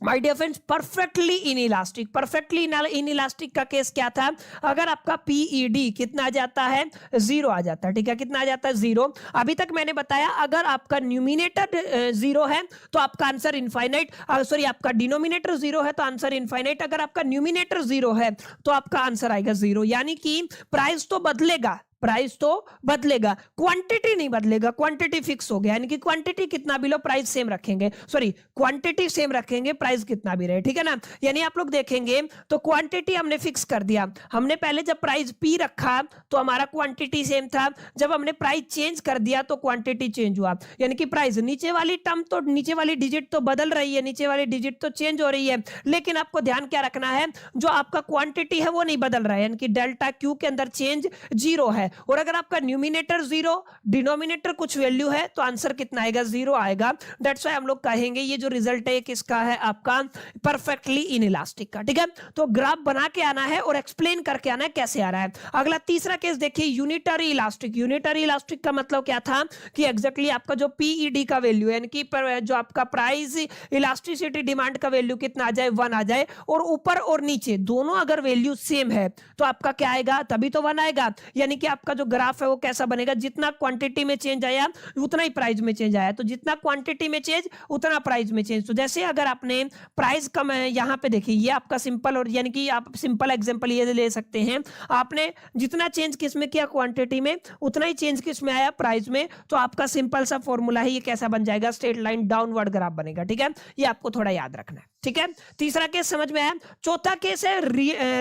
my dear friends, perfectly inelastic. Perfectly inelastic का केस क्या था, अगर आपका पीईडी कितना आ जाता है, 0 आ जाता है, ठीक है, कितना आ जाता है, 0। अभी तक मैंने बताया अगर आपका न्यूमिनेटर 0 है तो आपका आंसर इनफाइनाइट, सॉरी आपका डिनोमिनेटर 0 है तो आंसर इनफाइनाइट, अगर आपका न्यूमिनेटर 0 है तो आपका आंसर आएगा 0। यानी कि प्राइस तो बदलेगा, प्राइस तो बदलेगा, क्वांटिटी नहीं बदलेगा, क्वांटिटी फिक्स हो गया, यानी कि क्वांटिटी कितना भी लो प्राइस सेम रखेंगे, सॉरी क्वांटिटी सेम रखेंगे, प्राइस कितना भी रहे, ठीक है ना। यानी आप लोग देखेंगे तो क्वांटिटी हमने फिक्स कर दिया, हमने पहले जब प्राइस पी रखा तो हमारा क्वांटिटी सेम था, जब हमने प्राइस चेंज कर दिया तो क्वांटिटी चेंज हुआ, यानी कि प्राइस, नीचे वाली टर्म तो, नीचे वाली डिजिट तो बदल रही है, नीचे वाली डिजिट तो चेंज हो रही है, लेकिन आपको ध्यान क्या रखना है, जो आपका क्वांटिटी है वो नहीं बदल रहा है, यानी कि डेल्टा क्यू के अंदर चेंज 0 है। और अगर आपका न्यूमिनेटर 0, डिनोमिनेटर कुछ वैल्यू है तो आंसर कितना आएगा, 0 आएगा। दैट्स व्हाई हम लोग कहेंगे ये जो रिजल्ट है किसका है, आपका परफेक्टली इनइलास्टिक का, ठीक है। तो ग्राफ बना के आना है और एक्सप्लेन करके आना है कैसे आ रहा है। अगला तीसरा केस देखिए, यूनिटरी इलास्टिक। यूनिटरी इलास्टिक का मतलब क्या था कि एग्जैक्टली आपका जो पीईडी का वैल्यू है, यानी कि जो आपका प्राइस इलास्टिसिटी डिमांड का वैल्यू कितना आ जाए, 1 आ जाए, और ऊपर और नीचे दोनों अगर वैल्यू सेम है तो आपका क्या आएगा, तभी तो 1 आएगा। यानी कि आपका जो ग्राफ है वो कैसा बनेगा, जितना क्वांटिटी में चेंज आया उतना ही प्राइस में चेंज आया, तो जितना क्वांटिटी में चेंज उतना प्राइस में चेंज। तो जैसे अगर आपने प्राइस कम है, यहां पे देखिए ये आपका सिंपल, और यानी कि आप सिंपल एग्जांपल ये ले सकते हैं, आपने जितना चेंज किस में किया क्वांटिटी में, उतना ही चेंज किस में आया, प्राइस में। तो आपका सिंपल सा फॉर्मूला है, ये कैसा बन जाएगा, स्ट्रेट लाइन डाउनवर्ड ग्राफ बनेगा, ठीक है। ये आपको थोड़ा याद रखना है, ठीक है। तीसरा केस समझ में आया। चौथा केस है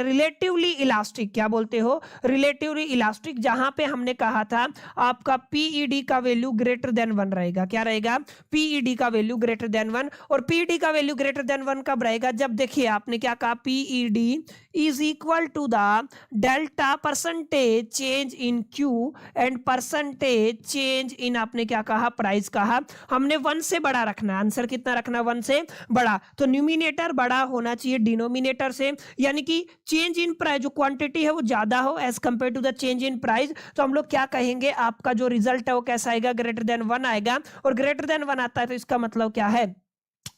रिलेटिवली इलास्टिक। क्या बोलते हो, रिलेटिवली इलास्टिक, जहां पे हमने कहा था आपका पीईडी का वैल्यू ग्रेटर देन 1 रहेगा। क्या रहेगा, पीईडी का वैल्यू ग्रेटर देन 1। और पीईडी का वैल्यू ग्रेटर देन 1 कब रहेगा, जब देखिए आपने क्या कहा, PED is equal to the delta percentage change in Q and percentage change in, आपने क्या कहा, प्राइस कहा। हमने 1 से बड़ा रखना है, आंसर कितना रखना, 1 से बड़ा, तो न्यूमिनेटर बड़ा होना चाहिए डिनोमिनेटर से, यानी कि चेंज इन प्राइस जो क्वांटिटी है वो ज्यादा हो as compare to the change in price. तो हम लोग क्या कहेंगे, आपका जो रिजल्ट है वो कैसा आएगा, ग्रेटर देन 1 आएगा, और ग्रेटर देन 1 आता है तो इसका मतलब क्या है,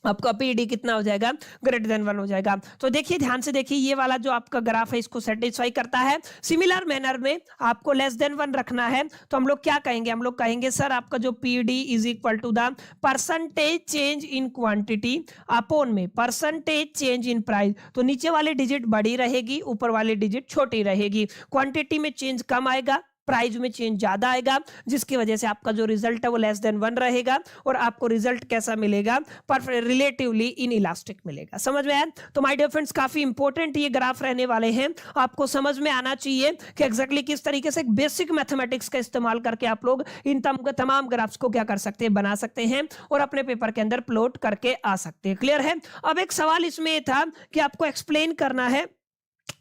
आपका पीडी कितना हो जाएगा, ग्रेटर देन 1 हो जाएगा। तो देखिए ध्यान से देखिए, ये वाला जो आपका ग्राफ है इसको सेटिस्फाई करता है। सिमिलर मैनर में आपको लेस देन 1 रखना है, तो हम लोग क्या कहेंगे, हम लोग कहेंगे सर आपका जो PD is equal to the percentage change in quantity upon में परसेंटेज चेंज इन प्राइस। तो नीचे वाली डिजिट बड़ी रहेगी, ऊपर वाली डिजिट छोटी रहेगी, क्वांटिटी में चेंज कम आएगा, प्राइस में चेंज ज्यादा आएगा, जिसकी वजह से आपका जो रिजल्ट है वो लेस देन 1 रहेगा, और आपको रिजल्ट कैसा मिलेगा, पर रिलेटिवली इन इलास्टिक मिलेगा। समझ में आया? तो माय डियर फ्रेंड्स, काफी इंपॉर्टेंट ये ग्राफ रहने वाले हैं, आपको समझ में आना चाहिए कि एग्जैक्टली किस तरीके से बेसिक मैथमेटिक्स का इस्तेमाल करके आप लोग इन तमाम ग्राफ्स को क्या कर सकते हैं, बना सकते हैं, और अपने पेपर के अंदर प्लॉट करके आ सकते हैं। क्लियर है? अब एक सवाल इसमें था कि आपको एक्सप्लेन करना है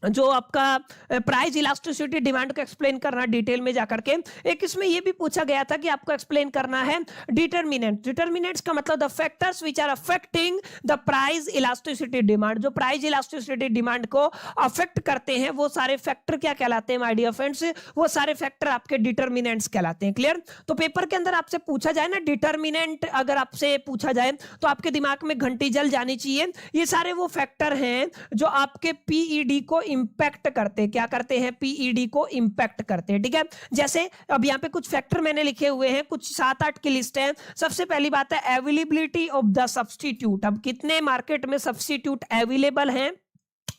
जो आपका प्राइस इलास्टिसिटी डिमांड को एक्सप्लेन करना डिटेल में जाकर के। एक इसमें ये भी पूछा गया था कि आपको एक्सप्लेन करना है डिटरमिनेंट। डिटरमिनेंट्स का मतलब the factors which are affecting the price elasticity demand, जो प्राइस इलास्टिसिटी डिमांड को अफेक्ट करते हैं वो सारे फैक्टर क्या कहलाते हैं माय डियर फ्रेंड्स, वो सारे फैक्टर आपके डिटरमिनेंट्स कहलाते हैं। क्लियर? तो पेपर के अंदर आपसे पूछा जाए ना डिटरमिनेंट, अगर आपसे पूछा जाए तो आपके दिमाग में घंटी जल जानी चाहिए। ये सारे वो फैक्टर हैं जो आपके पीईडी को इंपैक्ट करते हैं। क्या करते हैं? पीईडी को इंपैक्ट करते हैं। ठीक है, जैसे अब यहाँ पे कुछ फैक्टर मैंने लिखे हुए हैं, कुछ 7-8 की लिस्ट है। सबसे पहली बात है अवेलेबिलिटी ऑफ द सब्स्टिट्यूट। अब कितने मार्केट में सब्स्टिट्यूट अवेलेबल हैं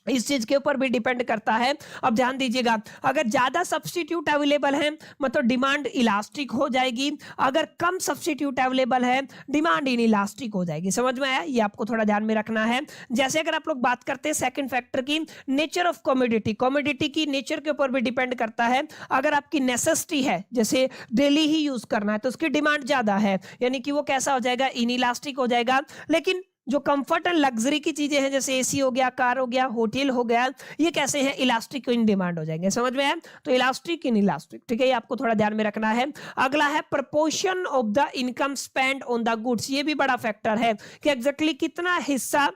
इस चीज के ऊपर भी डिपेंड करता है। अब ध्यान दीजिएगा, अगर ज्यादा सब्स्टिट्यूट अवेलेबल है मतलब डिमांड इलास्टिक हो जाएगी, अगर कम सब्स्टिट्यूट अवेलेबल है डिमांड इन इलास्टिक हो जाएगी। समझ में आया? ये आपको थोड़ा ध्यान में रखना है। जैसे अगर आप लोग बात करते हैं सेकंड फैक्टर की, नेचर ऑफ कमोडिटी, कमोडिटी की नेचर के ऊपर भी डिपेंड करता है। अगर आपकी नेसेसिटी है, जैसे डेली ही यूज करना है, तो उसकी डिमांड ज्यादा है, यानी कि वो कैसा हो जाएगा, इन इलास्टिक हो जाएगा। लेकिन जो कंफर्ट एंड लग्जरी की चीजें हैं जैसे एसी हो गया, कार हो गया, होटल हो गया, ये कैसे हैं, इलास्टिक इन डिमांड हो जाएंगे। समझ में आया? तो इलास्टिक इन इलास्टिक। ठीक है, ये आपको थोड़ा ध्यान में रखना है। अगला है proportion of the income spend on the goods. ये भी बड़ा फैक्टर है कि एग्जैक्टली कितना हिस्सा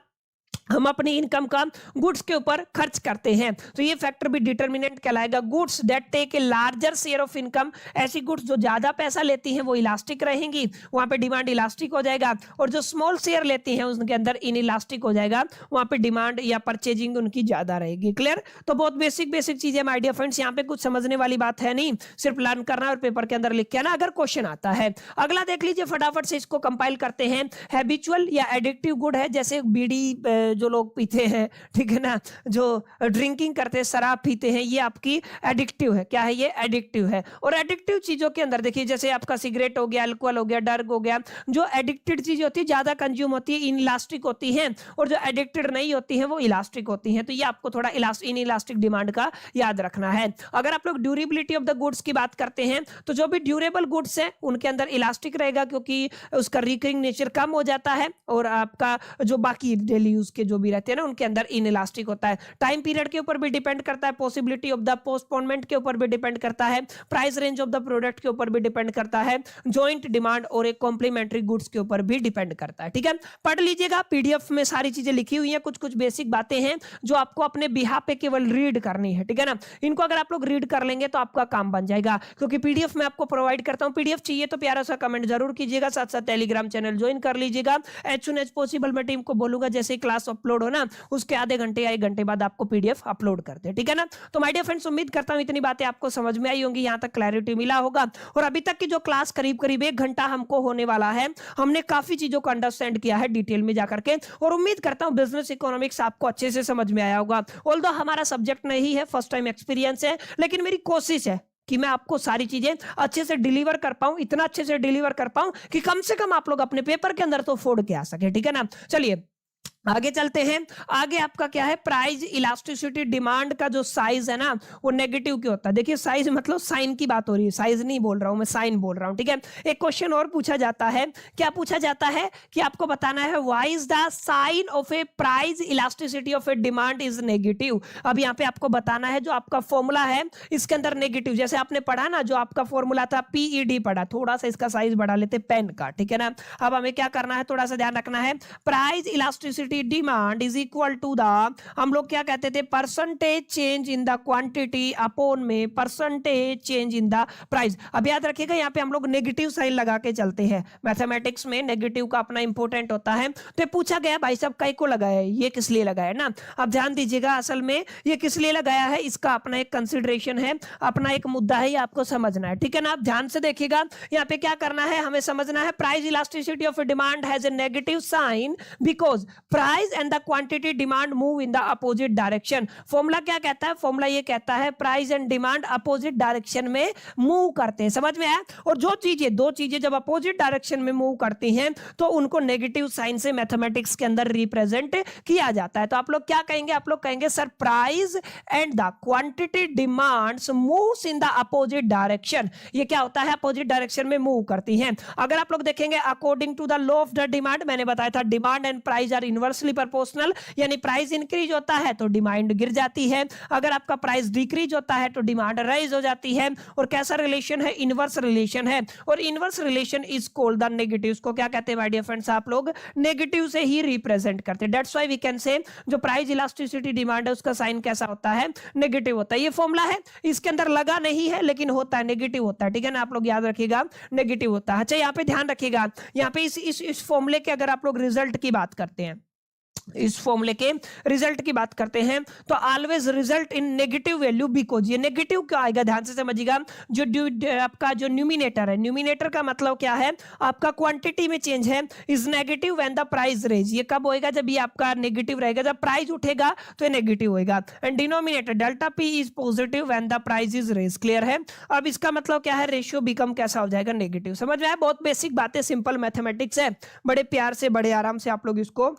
हम अपनी इनकम का गुड्स के ऊपर खर्च करते हैं, तो ये फैक्टर भी डिटरमिनेंट कहलाएगा। Goods that take a larger share of income, ऐसी गुड्स जो ज्यादा पैसा लेती हैं वो इलास्टिक रहेंगी, वहां पे डिमांड इलास्टिक हो जाएगा। और जो स्मॉल शेयर लेती हैं उनके अंदर इन इलास्टिक हो जाएगा, वहां पे डिमांड या परचेजिंग उनकी ज्यादा रहेगी। क्लियर? तो बहुत बेसिक चीजें माय डियर फ्रेंड्स, यहाँ पे कुछ समझने वाली बात है नहीं, सिर्फ लर्न करना और पेपर के अंदर लिख के आना अगर क्वेश्चन आता है। अगला देख लीजिए, फटाफट से इसको कंपाइल करते हैं। हैबिचुअल या एडिक्टिव गुड है, जैसे बीड़ी जो लोग पीते हैं, ठीक है ना, जो ड्रिंकिंग करते हैं, शराब पीते हैं, ये आपकी एडिक्टिव है। क्या है? ये एडिक्टिव है। और एडिक्टिव चीजों के अंदर देखिए, जैसे आपका सिगरेट हो गया, अल्कोहल हो गया, ड्रग हो गया, जो एडिक्टेड चीज होती है ज्यादा कंज्यूम होती है, इनइलास्टिक होती है, और जो एडिक्टेड नहीं होती है वो इलास्टिक होती है। तो ये आपको थोड़ा इन इलास्टिक डिमांड का याद रखना है। अगर आप लोग ड्यूरेबिलिटी ऑफ द गुड्स की बात करते हैं तो जो भी ड्यूरेबल गुड्स है उनके अंदर इलास्टिक रहेगा, क्योंकि उसका रिकरिंग नेचर कम हो जाता है, और आपका जो बाकी डेली यूज के जो भी रहते हैं ना उनके अंदर इन इलास्टिक होता है। टाइम पीरियड के ऊपर भी डिपेंड करता है, पॉसिबिलिटी ऑफ द पोस्टपोनमेंट के ऊपर भी डिपेंड करता है, price range of the product के ऊपर भी डिपेंड करता है, जॉइंट डिमांड और एक कॉम्प्लीमेंट्री गुड्स के ऊपर भी डिपेंड करता है। ठीक है, पढ़ लीजिएगा, पीडीएफ में सारी चीजें लिखी हुई हैं, कुछ बेसिक बातें हैं जो आपको अपने बिहाफ पे केवल रीड करनी है। ठीक है ना, इनको अगर आप लोग रीड कर लेंगे तो आपका काम बन जाएगा, क्योंकि पीडीएफ में आपको प्रोवाइड करता हूं। पीडीएफ चाहिए तो प्यारा सा कमेंट जरूर कीजिएगा, साथ साथ टेलीग्राम चैनल ज्वाइन कर लीजिएगा। एज सुन एज पॉसिबल मैं टीम को बोलूंगा जैसे क्लास अपलोड हो ना उसके आधे घंटे या 1 घंटे बाद आपको पीडीएफ अपलोड कर दे। ठीक है ना, तो माय डियर फ्रेंड्स, उम्मीद करता हूं इतनी बातें आपको समझ में आई होंगी, यहां तक क्लैरिटी मिला होगा। और अभी तक की जो क्लास करीब 1 घंटा हमको होने वाला है, हमने काफी चीजों को अंडरस्टैंड किया है डिटेल में जाकर के, और उम्मीद करता हूं बिजनेस इकोनॉमिक्स आपको अच्छे से समझ में आया होगा। ऑल्दो हमारा सब्जेक्ट नहीं है, फर्स्ट टाइम एक्सपीरियंस है, लेकिन मेरी कोशिश है कि मैं आपको सारी चीजें अच्छे से डिलीवर कर पाऊं, इतना अच्छे से डिलीवर कर पाऊं कि कम से कम आप लोग अपने पेपर के अंदर तो फोड़ के आ सके। ठीक है ना, चलिए आगे चलते हैं। आगे आपका क्या है, प्राइस इलास्टिसिटी, डिमांड का जो साइज है ना वो नेगेटिव क्यों होता है। देखिए साइज मतलब साइन की बात हो रही है, साइज नहीं बोल रहा हूं मैं, साइन बोल रहा हूं, ठीक है। एक क्वेश्चन और पूछा जाता है, क्या पूछा जाता है कि आपको बताना है why is the sign of a price elasticity of a demand is negative. अब यहाँ पे आपको बताना है जो आपका फॉर्मूला है इसके अंदर नेगेटिव, जैसे आपने पढ़ा ना जो आपका फॉर्मूला था पीईडी पढ़ा, थोड़ा सा इसका साइज बढ़ा लेते पेन का, ठीक है ना। अब हमें क्या करना है, थोड़ा सा ध्यान रखना है, price elasticity demand is equal to the, हम लोग क्या कहते थे, percentage change in the quantity upon में percentage change in the price. अब याद रखिएगा यहाँ पे हम लोग नेगेटिव साइन लगा के चलते हैं, मैथमेटिक्स में नेगेटिव का अपना इंपॉर्टेंट होता है। तो ये पूछा गया भाई साहब कई को लगाया है, ये किस लिए लगाया ना। अब ध्यान दीजिएगा असल में ये किस लिए लगाया है, इसका अपना एक कंसिडरेशन है, अपना एक मुद्दा है, ये आपको समझना है, ठीक है ना। आप ध्यान से देखिएगा यहाँ पे क्या करना है, हमें समझना है price elasticity of demand has a negative sign because price and the quantity demand move in the opposite direction. Formula क्या कहता है, फॉर्मूला ये कहता है price and demand opposite direction में मूव करते हैं, समझ में आया। और जो चीजें, दो चीजें जब अपोजिट डायरेक्शन में मूव करती हैं तो उनको नेगेटिव साइन से मैथमेटिक्स के अंदर रिप्रेजेंट किया जाता है। तो आप लोग क्या कहेंगे, आप लोग कहेंगे sir price and the quantity demands moves in the opposite direction. ये क्या होता है, अपोजिट डायरेक्शन में मूव करती हैं। अगर आप लोग देखेंगे according to the law of the demand, मैंने बताया था demand and price are inversely proportional, यानी प्राइस इंक्रीज होता है तो डिमांड गिर जाती है, अगर आपका प्राइस डिक्रीज होता है तो डिमांड राइज हो जाती है। और कैसा रिलेशन है, इनवर्स रिलेशन है, और inverse relation is called the negative. इसको क्या कहते हैं माय डियर फ्रेंड्स, आप लोग नेगेटिव से ही रिप्रेजेंट करते हैं। दैट्स व्हाई वी कैन से जो प्राइस इलास्टिसिटी डिमांड है उसका साइन कैसा होता है, नेगेटिव होता है। ये फॉर्मूला है, इसके अंदर लगा नहीं है लेकिन होता है, नेगेटिव होता है, ठीक है ना। आप लोग याद रखिएगा नेगेटिव होता है। अच्छा यहाँ पे ध्यान रखिएगा, यहाँ पे इस फॉर्मूले के अगर आप लोग रिजल्ट की बात करते हैं, इस फॉर्मूले के रिजल्ट की बात करते हैं तो always result in negative value because, ये नेगेटिव क्यों आएगा ध्यान से समझिएगा। जो आपका जो न्यूमिनेटर है, न्यूमिनेटर का मतलब क्या है, आपका क्वांटिटी में चेंज है, is negative when the price raise. ये कब होएगा, जब ये आपका नेगेटिव रहेगा, जब प्राइस उठेगा तो ये नेगेटिव होएगा। And denominator delta P is positive when the price is raise. Clear है। अब इसका मतलब क्या है, रेशियो बिकम कैसा हो जाएगा, नेगेटिव। समझ में आया, बहुत बेसिक बातें, सिंपल मैथमेटिक्स है, बड़े प्यार से बड़े आराम से आप लोग इसको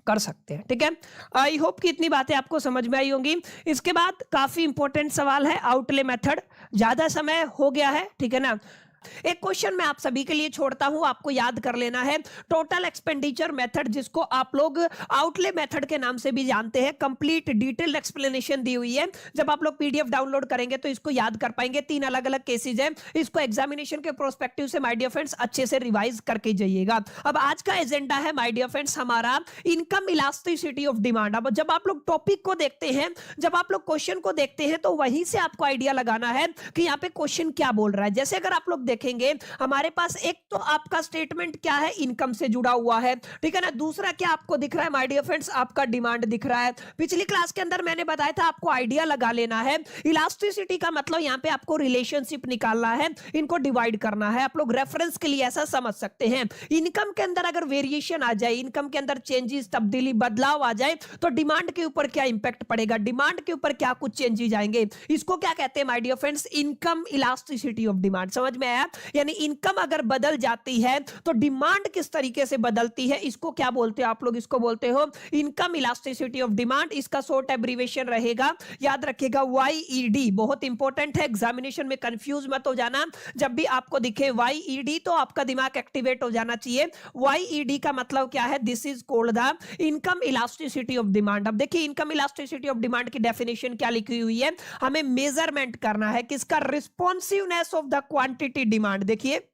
कर सकते हैं, ठीक है। आई होप कि इतनी बातें आपको समझ में आई होंगी। इसके बाद काफी इंपॉर्टेंट सवाल है आउटले मेथड, ज्यादा समय हो गया है, ठीक है ना। एक क्वेश्चन मैं आप सभी के लिए छोड़ता हूं, आपको याद कर लेना है, टोटल एक्सपेंडिचर मेथड, जिसको आप लोग आउटले मेथड के नाम से भी जानते हैं। कंप्लीट डिटेल्ड एक्सप्लेनेशन दी हुई है, जब आप लोग पीडीएफ डाउनलोड करेंगे तो इसको याद कर पाएंगे। 3 अलग अलग केसेस हैं, इसको एग्जामिनेशन के प्रोस्पेक्टिव से माय डियर फ्रेंड्स अच्छे से रिवाइज करके जाइएगा। अब आज का एजेंडा है माय डियर फ्रेंड्स हमारा इनकम इलास्टिसिटी ऑफ डिमांड। अब जब आप लोग टॉपिक को देखते हैं, जब आप लोग क्वेश्चन को देखते हैं तो वहीं से आपको आइडिया लगाना है कि यहाँ पे क्वेश्चन क्या बोल रहा है। जैसे अगर आप लोग देखेंगे, हमारे पास एक तो आपका स्टेटमेंट क्या है, इनकम से जुड़ा हुआ है, ठीक है ना। दूसरा क्या आपको दिख रहा है माय डियर फ्रेंड्स, आपका डिमांड दिख रहा है। पिछली क्लास के अंदर मैंने बताया था आपको आइडिया लगा लेना है। इलास्टिसिटी का मतलब यहाँ पे आपको रिलेशनशिप निकालना है, इनको डिवाइड करना है। आप लोग रेफरेंस के लिए ऐसा समझ सकते हैं, इनकम के अंदर अगर वेरिएशन आ जाए, इनकम के अंदर चेंजेस, तब्दीली, बदलाव आ जाए तो डिमांड के ऊपर क्या इंपैक्ट पड़ेगा, डिमांड के ऊपर क्या कुछ चेंजेस आएंगे, इसको क्या कहते हैं my dear friends, income elasticity of demand. समझ में आया, यानी इनकम अगर बदल जाती है तो डिमांड किस तरीके से बदलती है, इसको क्या बोलते हो आप लोग, इसको बोलते हो इनकम इलास्टिसिटी ऑफ डिमांड। इसका शॉर्ट एब्रीविएशन रहेगा, याद रखिएगा YED, बहुत इंपॉर्टेंट है, एग्जामिनेशन में कंफ्यूज मत हो जाना। जब भी आपको दिखे YED तो आपका दिमाग एक्टिवेट हो जाना चाहिए। YED का मतलब क्या है, this is called the income elasticity of demand. अब देखिए इनकम इलास्टिसिटी ऑफ डिमांड की डेफिनेशन क्या लिखी हुई है, हमें मेजरमेंट करना है किसका, responsiveness of the quantity demand. देखिए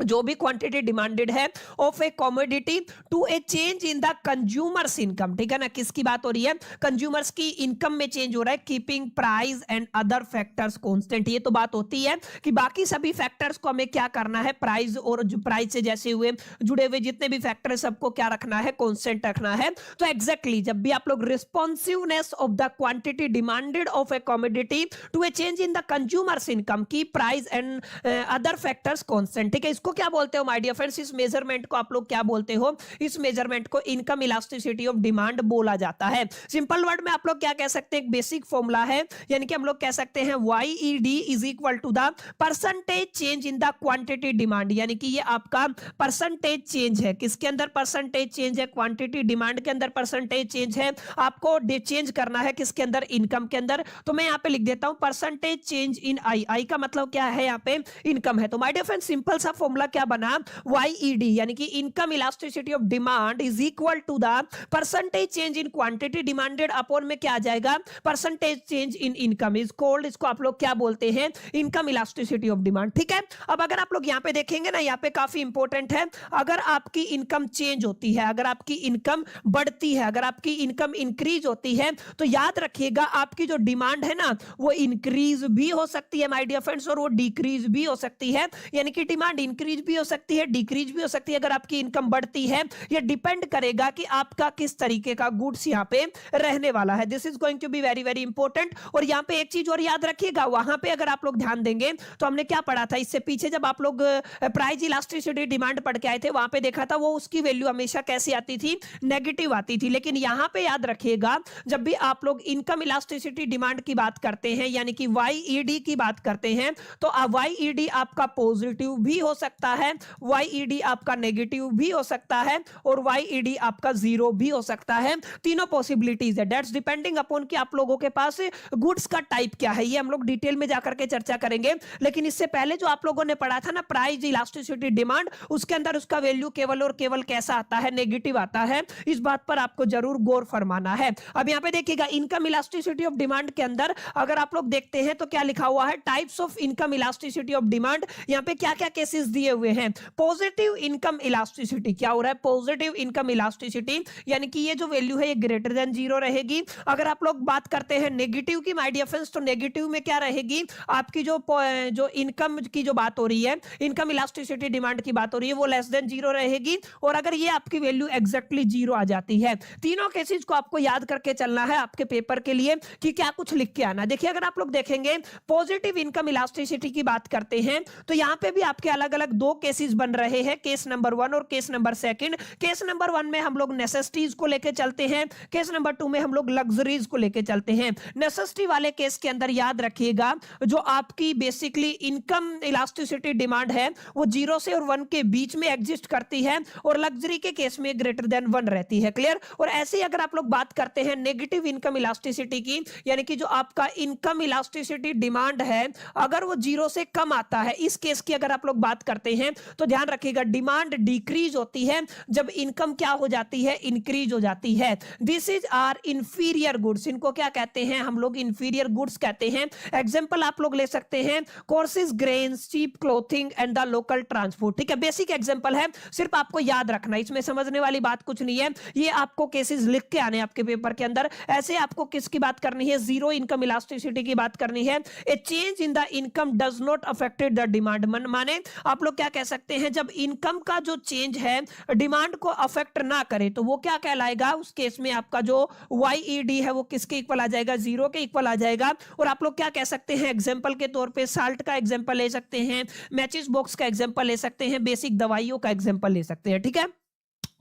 जो भी क्वांटिटी डिमांडेड है of a commodity to a change in the consumers income, ठीक है ना। किसकी बात हो रही है, कंज्यूमर्स की इनकम में चेंज हो रहा है, keeping price and other factors constant. ये तो बात होती है कि बाकी सभी फैक्टर्स को हमें क्या करना है, प्राइस और जो प्राइस से जैसे हुए जुड़े हुए जितने भी फैक्टर सबको क्या रखना है, कांस्टेंट रखना है। तो एग्जैक्टली जब भी आप लोग responsiveness of the quantity demanded of a commodity to a change in the consumers income की price and other factors constant, ठीक है, इसको इसको क्या बोलते हो माय डियर फ्रेंड्स, इस मेजरमेंट को आप लोग क्या बोलते हो, इस मेजरमेंट को इनकम इलास्टिसिटी ऑफ डिमांड बोला जाता है। सिंपल वर्ड में आप लोग क्या कह सकते हैं, एक बेसिक फॉर्मूला है, यानी कि हम लोग कह सकते हैं YED is equal to the percentage change in the quantity demand, यानी कि ये आपका परसेंटेज चेंज है, किसके अंदर परसेंटेज चेंज है, क्वांटिटी डिमांड के अंदर परसेंटेज चेंज है, आपको चेंज करना है किसके अंदर, इनकम के अंदर। तो मैं यहाँ पे लिख देता हूं परसेंटेज चेंज इन आई का मतलब क्या है, यहाँ पे इनकम है। तो माय डियर फ्रेंड सिंपल सा फॉर्मूला क्या बना, YED यानी कि income elasticity of demand is equal to the percentage change in quantity demanded upon में क्या आ जाएगा, percentage change in income is called, इसको आप लोग क्या बोलते हैं, इनकम इलास्टिसिटी ऑफ डिमांड। ठीक है, अब अगर आप लोग यहाँ पे देखेंगे ना, यहाँ पे काफी इंपॉर्टेंट है, अगर आपकी इनकम चेंज होती है, अगर आपकी इनकम बढ़ती है, अगर आपकी इनकम इंक्रीज होती है, तो याद रखिएगा आपकी जो डिमांड है ना वो इंक्रीज भी हो सकती है माय डियर फ्रेंड्स, और वो डिक्रीज भी हो सकती है, यानी कि डिमांड इंक्रीज भी हो सकती है, डिक्रीज भी हो सकती है अगर आपकी इनकम बढ़ती है। ये डिपेंड करेगा कि आपका किस तरीके का गुड्स यहाँ पे रहने वाला है। This is going to be very very important. और यहाँ पे एक चीज और याद रखिएगा, वहां पे अगर आप लोग ध्यान देंगे तो हमने क्या पढ़ा था इससे पीछे, जब आप लोग प्राइस इलास्टिसिटी डिमांड पढ़ के आए थे, वहां पे देखा था वो उसकी वैल्यू हमेशा कैसी आती थी, नेगेटिव आती थी। लेकिन यहां पे याद रखिएगा जब भी आप लोग इनकम इलास्टिसिटी डिमांड की बात करते हैं, यानी कि YED की बात करते हैं, तो YED आपका पॉजिटिव भी हो सकता है, YED आपका नेगेटिव भी हो सकता है, और YED आपका जीरो भी हो सकता है। तीनों पॉसिबिलिटीज है, दैट्स डिपेंडिंग अपॉन कि आप लोगों के पास गुड्स का टाइप क्या है। ये हम लोग डिटेल में जाकर के चर्चा करेंगे, लेकिन इससे पहले जो आप लोगों ने पढ़ा था ना प्राइस इलास्टिसिटी डिमांड, उसके अंदर उसका वैल्यू केवल और केवल कैसा आता है, नेगेटिव आता है। इस बात पर आपको जरूर गौर फरमाना है। अब यहाँ पे देखिएगा इनकम इलास्टिसिटी ऑफ डिमांड के अंदर अगर आप लोग देखते हैं तो क्या लिखा हुआ है, types of income elasticity of demand. यहाँ पे क्या क्या केसेस दिए हुए हैं, पॉजिटिव इनकम इलास्टिसिटी, क्या हो रहा है, पॉजिटिव इनकम इलास्टिसिटी, यानी कि ये जो वैल्यू है ये ग्रेटर देन जीरो रहेगी। अगर आप लोग बात करते हैं नेगेटिव की माय डियर फ्रेंड्स, तो नेगेटिव में क्या रहेगी, आपकी जो इनकम की जो बात हो रही है, इनकम इलास्टिसिटी डिमांड की बात हो रही है, वो लेस देन जीरो रहेगी। और अगर ये आपकी वैल्यू एग्जैक्टली जीरो आ जाती है, तीनों केसेस को आपको याद करके चलना है आपके पेपर के लिए कि क्या कुछ लिख के आना। देखिए अगर आप लोग देखेंगे पॉजिटिव इनकम इलास्टिसिटी की बात करते हैं, तो यहां पे भी आपके अलग अलग दो केसेस बन रहे हैं, केस नंबर 1 और केस नंबर 2। केस नंबर 1 में हम लोग नेसेसिटीज को लेके चलते हैं, केस नंबर 2 में हम लोग लग्जरीज को लेके चलते हैं। नेसेसिटी वाले केस के अंदर याद रखिएगा जो आपकी बेसिकली इनकम इलास्टिसिटी डिमांड है वो 0 से और 1 के बीच में एग्जिस्ट करती है, और लग्जरी के केस में ग्रेटर देन 1 रहती है। क्लियर। और ऐसे ही अगर आप लोग बात करते हैं नेगेटिव इनकम इलास्टिसिटी की, यानी कि जो आपका इनकम इलास्टिसिटी डिमांड है अगर वो 0 से कम आता है, इस केस की अगर आप लोग बात करते हैं तो ध्यान रखिएगा डिमांड डिक्रीज होती है जब इनकम क्या हो जाती है, इंक्रीज हो जाती है। This is are inferior goods, इनको क्या कहते हैं हम लोग, इंफीरियर गुड्स कहते हैं। एग्जांपल आप लोग ले सकते हैं courses, grains, cheap clothing and the local transport. ठीक है, बेसिक एग्जांपल है, सिर्फ आपको याद रखना, इसमें समझने वाली बात कुछ नहीं है। ये आपको केसेस लिख के आने आपके पेपर के अंदर। ऐसे आपको किसकी बात करनी है, जीरो इनकम इलास्टिसिटी की बात करनी है। ए change in the income does not affected the demand, माने आप लोग क्या कह सकते हैं, जब इनकम का जो चेंज है डिमांड को अफेक्ट ना करे तो वो क्या कहलाएगा, उस केस में आपका जो YED है वो किसके इक्वल आ जाएगा, जीरो के इक्वल आ जाएगा। और आप लोग क्या कह सकते हैं, एग्जांपल के तौर पे साल्ट का एग्जांपल ले सकते हैं, मैचिस बॉक्स का एग्जांपल ले सकते हैं, बेसिक दवाइयों का एग्जांपल ले सकते हैं। ठीक है,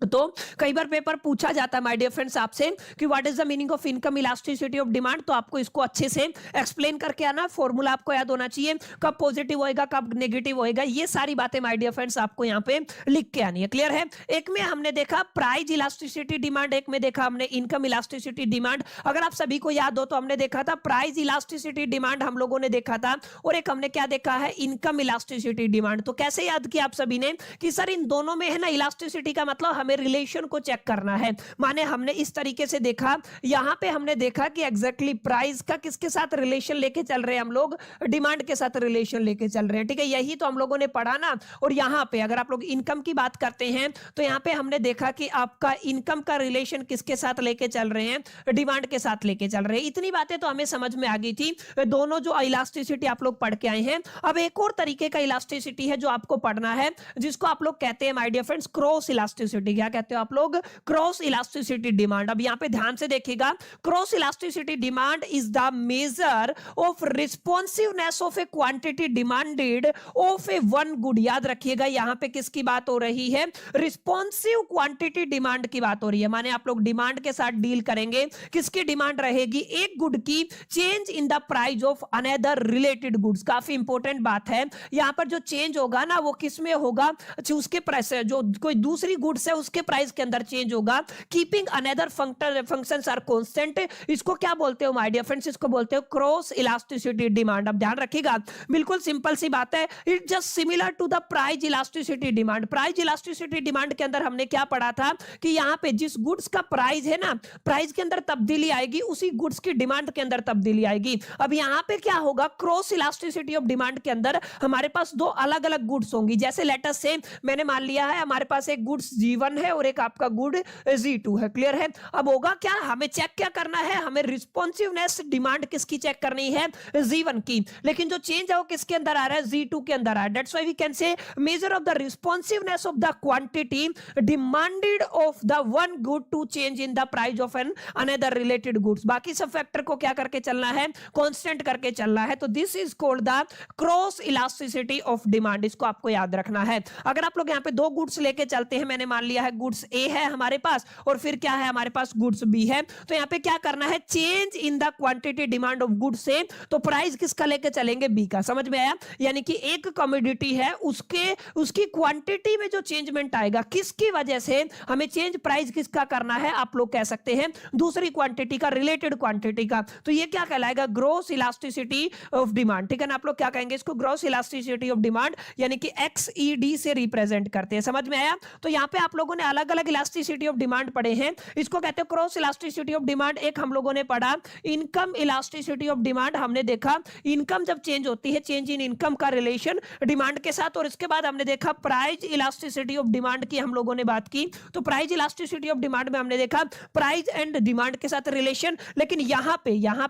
तो कई बार पेपर पूछा जाता है माय डियर फ्रेंड्स आपसे कि what is the meaning of income elasticity of demand, तो आपको इसको अच्छे से एक्सप्लेन करके आना, फॉर्मूला आपको याद होना चाहिए, कब पॉजिटिव होएगा कब नेगेटिव होएगा, ये सारी बातें माय डियर फ्रेंड्स आपको यहाँ पे लिख के आनी है। क्लियर है। एक में हमने देखा प्राइस इलास्टिसिटी डिमांड, एक में देखा हमने इनकम इलास्टिसिटी डिमांड। अगर आप सभी को याद हो तो हमने देखा था प्राइस इलास्टिसिटी डिमांड हम लोगों ने देखा था, और एक हमने क्या देखा है, इनकम इलास्टिसिटी डिमांड। तो कैसे याद किया आप सभी ने कि सर इन दोनों में है ना इलास्टिसिटी का मतलब हमें रिलेशन को चेक करना है। माने हमने इस तरीके से देखा, यहां पे हमने देखा कि एग्जैक्टली प्राइस का किसके साथ रिलेशन लेके चल रहे हैं हम लोग, डिमांड के साथ रिलेशन लेके चल रहे हैं। ठीक है, यही तो हम लोगों ने पढ़ा ना। और यहां पे अगर आप लोग इनकम की बात करते हैं तो यहां पे हमने देखा कि आपका इनकम का रिलेशन किसके साथ लेके चल रहे हैं, डिमांड के साथ लेके चल रहे हैं। इतनी बातें तो हमें समझ में आ गई थी, दोनों जो इलास्टिसिटी आप लोग पढ़ के आए हैं। अब एक और तरीके का इलास्टिसिटी है जो आपको पढ़ना है, जिसको आप लोग कहते हैं my dear friends cross elasticity. क्या कहते हो आप लोग, क्रॉस इलास्टिसिटी डिमांड। अब यहाँ पे ध्यान से देखिएगा, cross elasticity demand is the measure of responsiveness of A quantity demanded of A one good. याद रखिएगा यहाँ पे किसकी बात हो रही है, रिस्पॉन्सिव क्वांटिटी डिमांड की बात हो रही है। माने आप लोग डिमांड के साथ डील करेंगे, किसकी डिमांड रहेगी, एक गुड की change in the price of another related goods. काफी इंपॉर्टेंट बात है यहाँ पर, जो चेंज होगा ना वो किस में होगा, उसके प्राइस, जो कोई दूसरी गुड्स है उसके प्राइस के अंदर चेंज होगा, keeping another functions are constant. इसको क्या बोलते हो माय डियर फ्रेंड्स, इसको बोलते हो क्रॉस इलास्टिसिटी डिमांड। अब ध्यान रखिएगा, बिल्कुल सिंपल सी बात है, it just similar to the price elasticity demand. Price elasticity demand के अंदर हमने क्या पढ़ा था कि यहाँ पे जिस गुड्स का प्राइस है ना, प्राइस के अंदर तब्दीली आएगी, उसी गुड्स की डिमांड के अंदर तब्दीली आएगी। अब यहाँ पे क्या होगा, क्रॉस इलास्टिसिटी ऑफ डिमांड के अंदर हमारे पास दो अलग अलग गुड्स होंगी। जैसे लेटर से मैंने मान लिया है हमारे पास एक गुड्स G1 है और एक आपका गुड G2 है, क्लियर है। अब होगा क्या, हमें चेक क्या करना है, हमें रिस्पॉन्सिवनेस डिमांड किसकी चेक करनी है, G1 की। लेकिन जो चेंज है वो किसके अंदर आ रहा है, G2 के अंदर आ रहा है। That's why we can say measure of the responsiveness of the quantity demanded of the one good to change in the price of an another related goods. बाकी सब फैक्टर को क्या करके चलना है, कांस्टेंट करके चलना है। तो this is called the cross elasticity of demand. इसको आपको याद रखना है। अगर आप लोग यहाँ पे दो गुड्स लेके चलते हैं, मैंने मान लिया है गुड्स ए है हमारे पास और फिर क्या है हमारे पास गुड्स बी है, तो यहाँ पे क्या करना है, change in the quantity demand of goods से, तो प्राइस किसका लेके चलेंगे, बी का। समझ में आया, यानी कि एक कमोडिटी है उसकी क्वांटिटी में जो चेंजमेंट आएगा, किसकी वजह से हमें चेंज प्राइस किसका करना है, आप लोग कह सकते हैं दूसरी क्वांटिटी का, रिलेटेड क्वांटिटी का। तो ये क्या कहलाएगा, ग्रॉस इलास्टिसिटी ऑफ डिमांड। ठीक है ना, आप लोग क्या कहेंगे इसको, ग्रॉस इलास्टिसिटी ऑफ डिमांड, यानी कि XED से रिप्रेजेंट करते हैं। समझ में आया। तो यहाँ पे आप लोगों ने अलग अलग इलास्टिसिटी ऑफ डिमांड पढ़े हैं, इसको कहते हैं क्रॉस इलास्टिसिटी ऑफ डिमांड। एक हम लोगों ने पढ़ा इनकम इलास्टिसिटी ऑफ डिमांड, हमने देखा इनकम जब चेंज होती है, चेंज इन इनकम का रिलेशन डिमांड के साथ। और इसके बाद हमने देखा प्राइस इलास्टिसिटी ऑफ डिमांड की हम लोगों ने बात की। तो प्राइस इलास्टिसिटी ऑफ डिमांड में हमने देखा प्राइस एंड डिमांड के साथ रिलेशन। लेकिन यहाँ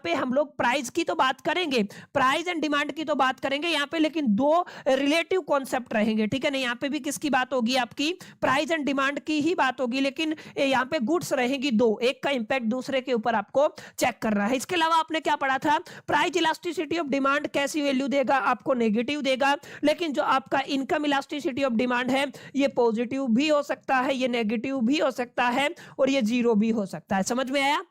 पे हम लोग प्राइस की तो बात करेंगे, प्राइस एंड डिमांड की तो बात करेंगे यहाँ पे, लेकिन दो रिलेटिव कॉन्सेप्ट रहेंगे। ठीक है ना, यहाँ पे भी किसकी बात होगी, आपकी प्राइस एंड डिमांड की ही बात होगी, लेकिन यहाँ पे गुड्स रहेंगी दो, एक का इंपैक्ट दूसरे के ऊपर आपको चेक करना है। इसके अलावा आपने क्या पढ़ा था, प्राइस इलास्टिसिटी ऑफ डिमांड कैसी वैल्यू देगा, आपको नेगेटिव देगा। लेकिन जो आपका इनकम इलास्टिसिटी ऑफ डिमांड है, ये पॉजिटिव भी हो सकता है, ये नेगेटिव भी हो सकता है और ये जीरो भी हो सकता है। समझ में आया।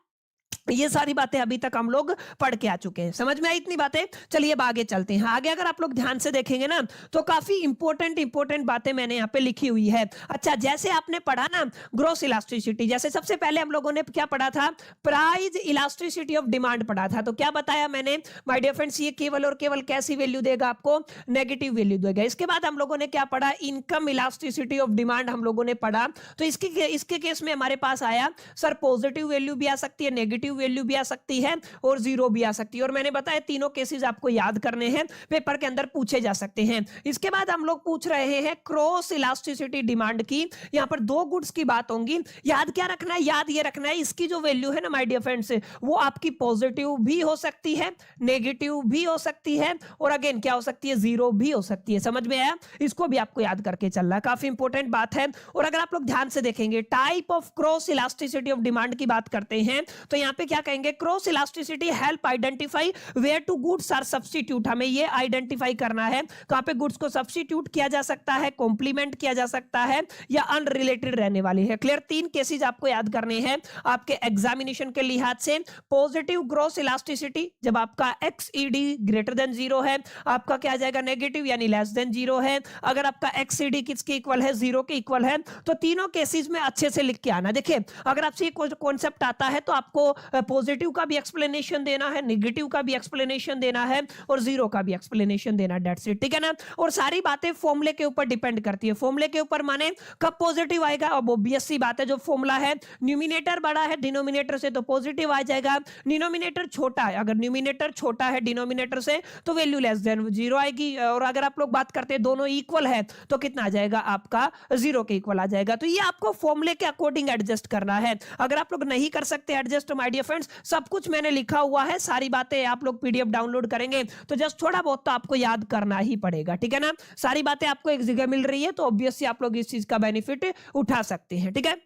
ये सारी बातें अभी तक हम लोग पढ़ के आ चुके हैं, समझ में आई इतनी बातें। चलिए अब आगे चलते हैं। आगे अगर आप लोग ध्यान से देखेंगे ना, तो काफी इंपॉर्टेंट बातें मैंने यहाँ पे लिखी हुई है। अच्छा, जैसे आपने पढ़ा ना ग्रॉस इलास्टिसिटी, जैसे सबसे पहले हम लोगों ने क्या पढ़ा था, प्राइस इलास्टिसिटी ऑफ डिमांड पढ़ा था। तो क्या बताया मैंने, माय डियर फ्रेंड्स, ये केवल और केवल कैसी वैल्यू देगा, आपको नेगेटिव वैल्यू देगा। इसके बाद हम लोगों ने क्या पढ़ा, इनकम इलास्टिसिटी ऑफ डिमांड हम लोगों ने पढ़ा। तो इसके केस में हमारे पास आया सर पॉजिटिव वैल्यू भी आ सकती है, नेगेटिव वैल्यू भी आ सकती है और जीरो भी आ सकती है। और मैंने बताया तीनों केसेस आपको याद करने हैं, पेपर के अंदर पूछे जा सकते हैं। इसके बाद हम लोग पूछ रहे हैं क्रॉस इलास्टिसिटी डिमांड की। यहां पर दो गुड्स की बात होंगी। याद क्या रखना है, याद ये रखना है इसकी जो वैल्यू है ना माय डियर फ्रेंड्स, वो आपकी पॉजिटिव भी हो सकती है, नेगेटिव भी हो सकती है और अगेन क्या हो सकती है, जीरो भी हो सकती है। समझ में आया, इसको भी आपको याद करके चलना है, काफी इंपॉर्टेंट बात है। और अगर आप लोग ध्यान से देखेंगे, type of cross elasticity of demand की बात करते हैं, तो यहां पे क्या कहेंगे, cross elasticity help identify where two goods are substitute. हमें ये आइडेंटिफाई करना है कहां पे गुड्स को सब्स्टिट्यूट किया जा सकता है, कॉम्प्लीमेंट किया जा सकता है या अनरिलेटेड रहने वाली है। क्लियर, तीन केसेस आपको याद करने हैं आपके एग्जामिनेशन के लिहाज से। पॉजिटिव क्रॉस इलास्टिसिटी जब आपका XED ग्रेटर देन जीरो है, आपका क्या आ जाएगा, नेगेटिव यानी लेस देन जीरो है। अगर आपका XED किसके इक्वल है, जीरो के इक्वल है। तो तीनों केसेस में अच्छे से लिख के आना। देखिए, अगर आपसे ये कॉन्सेप्ट आता है तो आपको पॉजिटिव का भी एक्सप्लेनेशन देना है, नेगेटिव का भी एक्सप्लेनेशन देना है और जीरो का भी एक्सप्लेनेशन देना है। दैट्स इट, ठीक है ना। और सारी बातें फॉर्मूले के ऊपर डिपेंड करती है। फॉर्मूले के ऊपर माने कब पॉजिटिव आएगा, अब ऑब्वियस सी बात है, जो फॉर्मूला है न्यूमिनेटर बड़ा है डिनोमिनेटर से तो पॉजिटिव आ जाएगा। डिनोमिनेटर छोटा है, अगर न्यूमिनेटर छोटा है डिनोमिनेटर से तो वैल्यू लेस देन जीरो आएगी। और अगर आप लोग बात करते हैं दोनों इक्वल है तो कितना आ जाएगा, आपका जीरो के इक्वल आ जाएगा। तो ये आपको फॉर्मूले के अकॉर्डिंग एडजस्ट करना है। अगर आप लोग नहीं कर सकते adjust my dear dear friends, सब कुछ मैंने लिखा हुआ है, सारी बातें आप लोग पीडीएफ डाउनलोड करेंगे तो जस्ट थोड़ा बहुत तो आपको याद करना ही पड़ेगा, ठीक है ना। सारी बातें आपको एक जगह मिल रही है तो ऑब्वियसली आप लोग इस चीज का बेनिफिट उठा सकते हैं, ठीक है।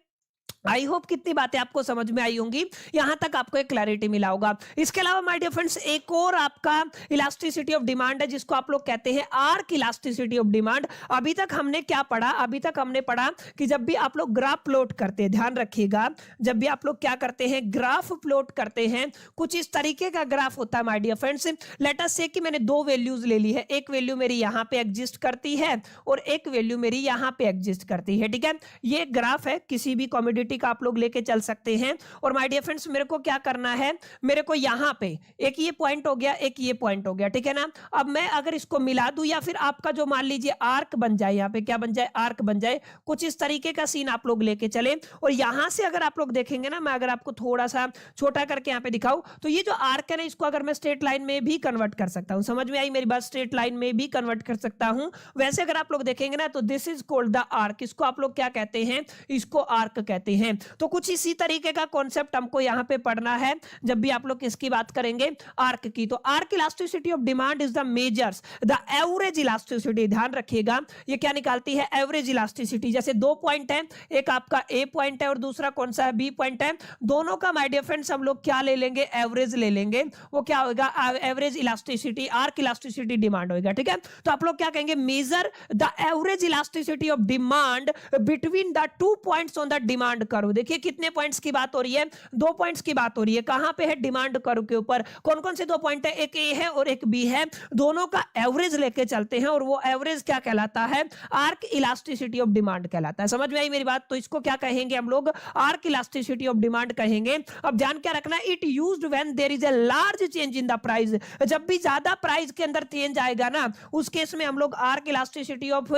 आई होप कितनी बातें आपको समझ में आई होंगी, यहां तक आपको एक क्लैरिटी मिला होगा। इसके अलावा माय डियर फ्रेंड्स एक और आपका इलास्टिसिटी ऑफ डिमांड है जिसको आप लोग कहते हैं आर्क इलास्टिसिटी ऑफ डिमांड। अभी तक हमने क्या पढ़ा, अभी तक हमने पढ़ा कि जब भी आप लोग ग्राफ प्लॉट करते हैं, ध्यान रखिएगा, जब भी आप लोग क्या करते हैं ग्राफ प्लॉट करते हैं, कुछ इस तरीके का ग्राफ होता है my dear friends. Let us say कि मैंने दो वैल्यूज ले ली है, एक वैल्यू मेरी यहां पे एग्जिस्ट करती है और एक वैल्यू मेरी यहां पे एग्जिस्ट करती है, ठीक है। ये ग्राफ है, किसी भी कमोडिटी का आप लोग लेके चल सकते हैं। और माय डियर फ्रेंड्स मेरे को क्या करना है, मेरे को यहां पे एक ये पॉइंट हो गया, एक ये पॉइंट हो गया, ठीक है ना। अब मैं अगर इसको मिला दूं या फिर आपका जो मान लीजिए आर्क बन जाए, यहां पे क्या बन जाए, आर्क बन जाए, कुछ इस तरीके का सीन आप लोग लेके चले। और यहां से अगर आप लोग देखेंगे ना, मैं अगर आपको थोड़ा सा छोटा करके यहां पे दिखाऊं तो ये जो आर्क है ना, इसको अगर मैं स्ट्रेट लाइन में भी कन्वर्ट कर सकता हूं। समझ में आई मेरी बात, स्ट्रेट लाइन में भी कन्वर्ट कर सकता हूं। वैसे अगर आप लोग देखेंगे ना तो this is called the arc, इसको आप लोग क्या कहते हैं, इसको आर्क कहते हैं। तो कुछ इसी तरीके का कॉन्सेप्ट हमको यहां पे पढ़ना है जब भी आप लोग किसकी बात करेंगे, आर्क की। तो arc elasticity of demand is the measures the average elasticity. ध्यान रखिएगा ये क्या निकालती है, एवरेज इलास्टिसिटी। जैसे दो पॉइंट है, एक आपका ए पॉइंट है और दूसरा कौन सा है, बी पॉइंट है। दोनों का माय डियर फ्रेंड्स हम लोग क्या ले लेंगे, एवरेज ले लेंगे। वो क्या होगा, average elasticity, arc elasticity demand होगा, ठीक है। तो आप लोग क्या कहेंगे, measure the average elasticity of demand between the two points on the demand curve. देखिए कितने पॉइंट्स की बात हो रही है, दो पॉइंट्स की बात हो रही है। कहां पे है, डिमांड कर्व के ऊपर। कौन कौन से दो पॉइंट है, एक ए है और एक बी है। दोनों का एवरेज लेके चलते हैं और वो एवरेज क्या कहलाता है, आर्क इलास्टिसिटी ऑफ डिमांड कहलाता है। समझ में आई मेरी बात। तो इसको क्या कहेंगे हम लोग, आर्क इलास्टिसिटी ऑफ डिमांड कहेंगे। अब ध्यान क्या रखना, it used when there is a large change in the price. जब भी ज्यादा प्राइस के अंदर चेंज आएगा ना, उस केस में हम लोग आर्क इलास्टिसिटी ऑफ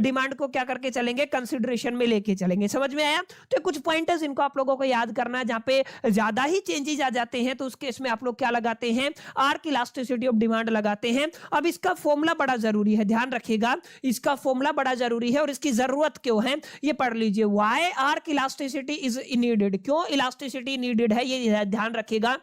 डिमांड को क्या करके चलेंगे, कंसीडरेशन में लेके चलेंगे। समझ में आया। तो कुछ पॉइंट है इनको आप लोगों को याद करना है, जहां पे ज्यादा ही चेंजेस आ जाते हैं तो उस केस में आप लोग क्या लगाते हैं, आर्क इलास्टिसिटी ऑफ डिमांड लगाते हैं। अब इसका फॉर्मूला बड़ा जरूरी है, ध्यान रखिएगा, इसका फॉर्मूला बड़ा जरूरी है और इसकी जरूरत क्यों है ये पढ़ लीजिए। Why arc elasticity is needed, क्यों इलास्टिसिटी नीडेड है ये ध्यान रखिएगा।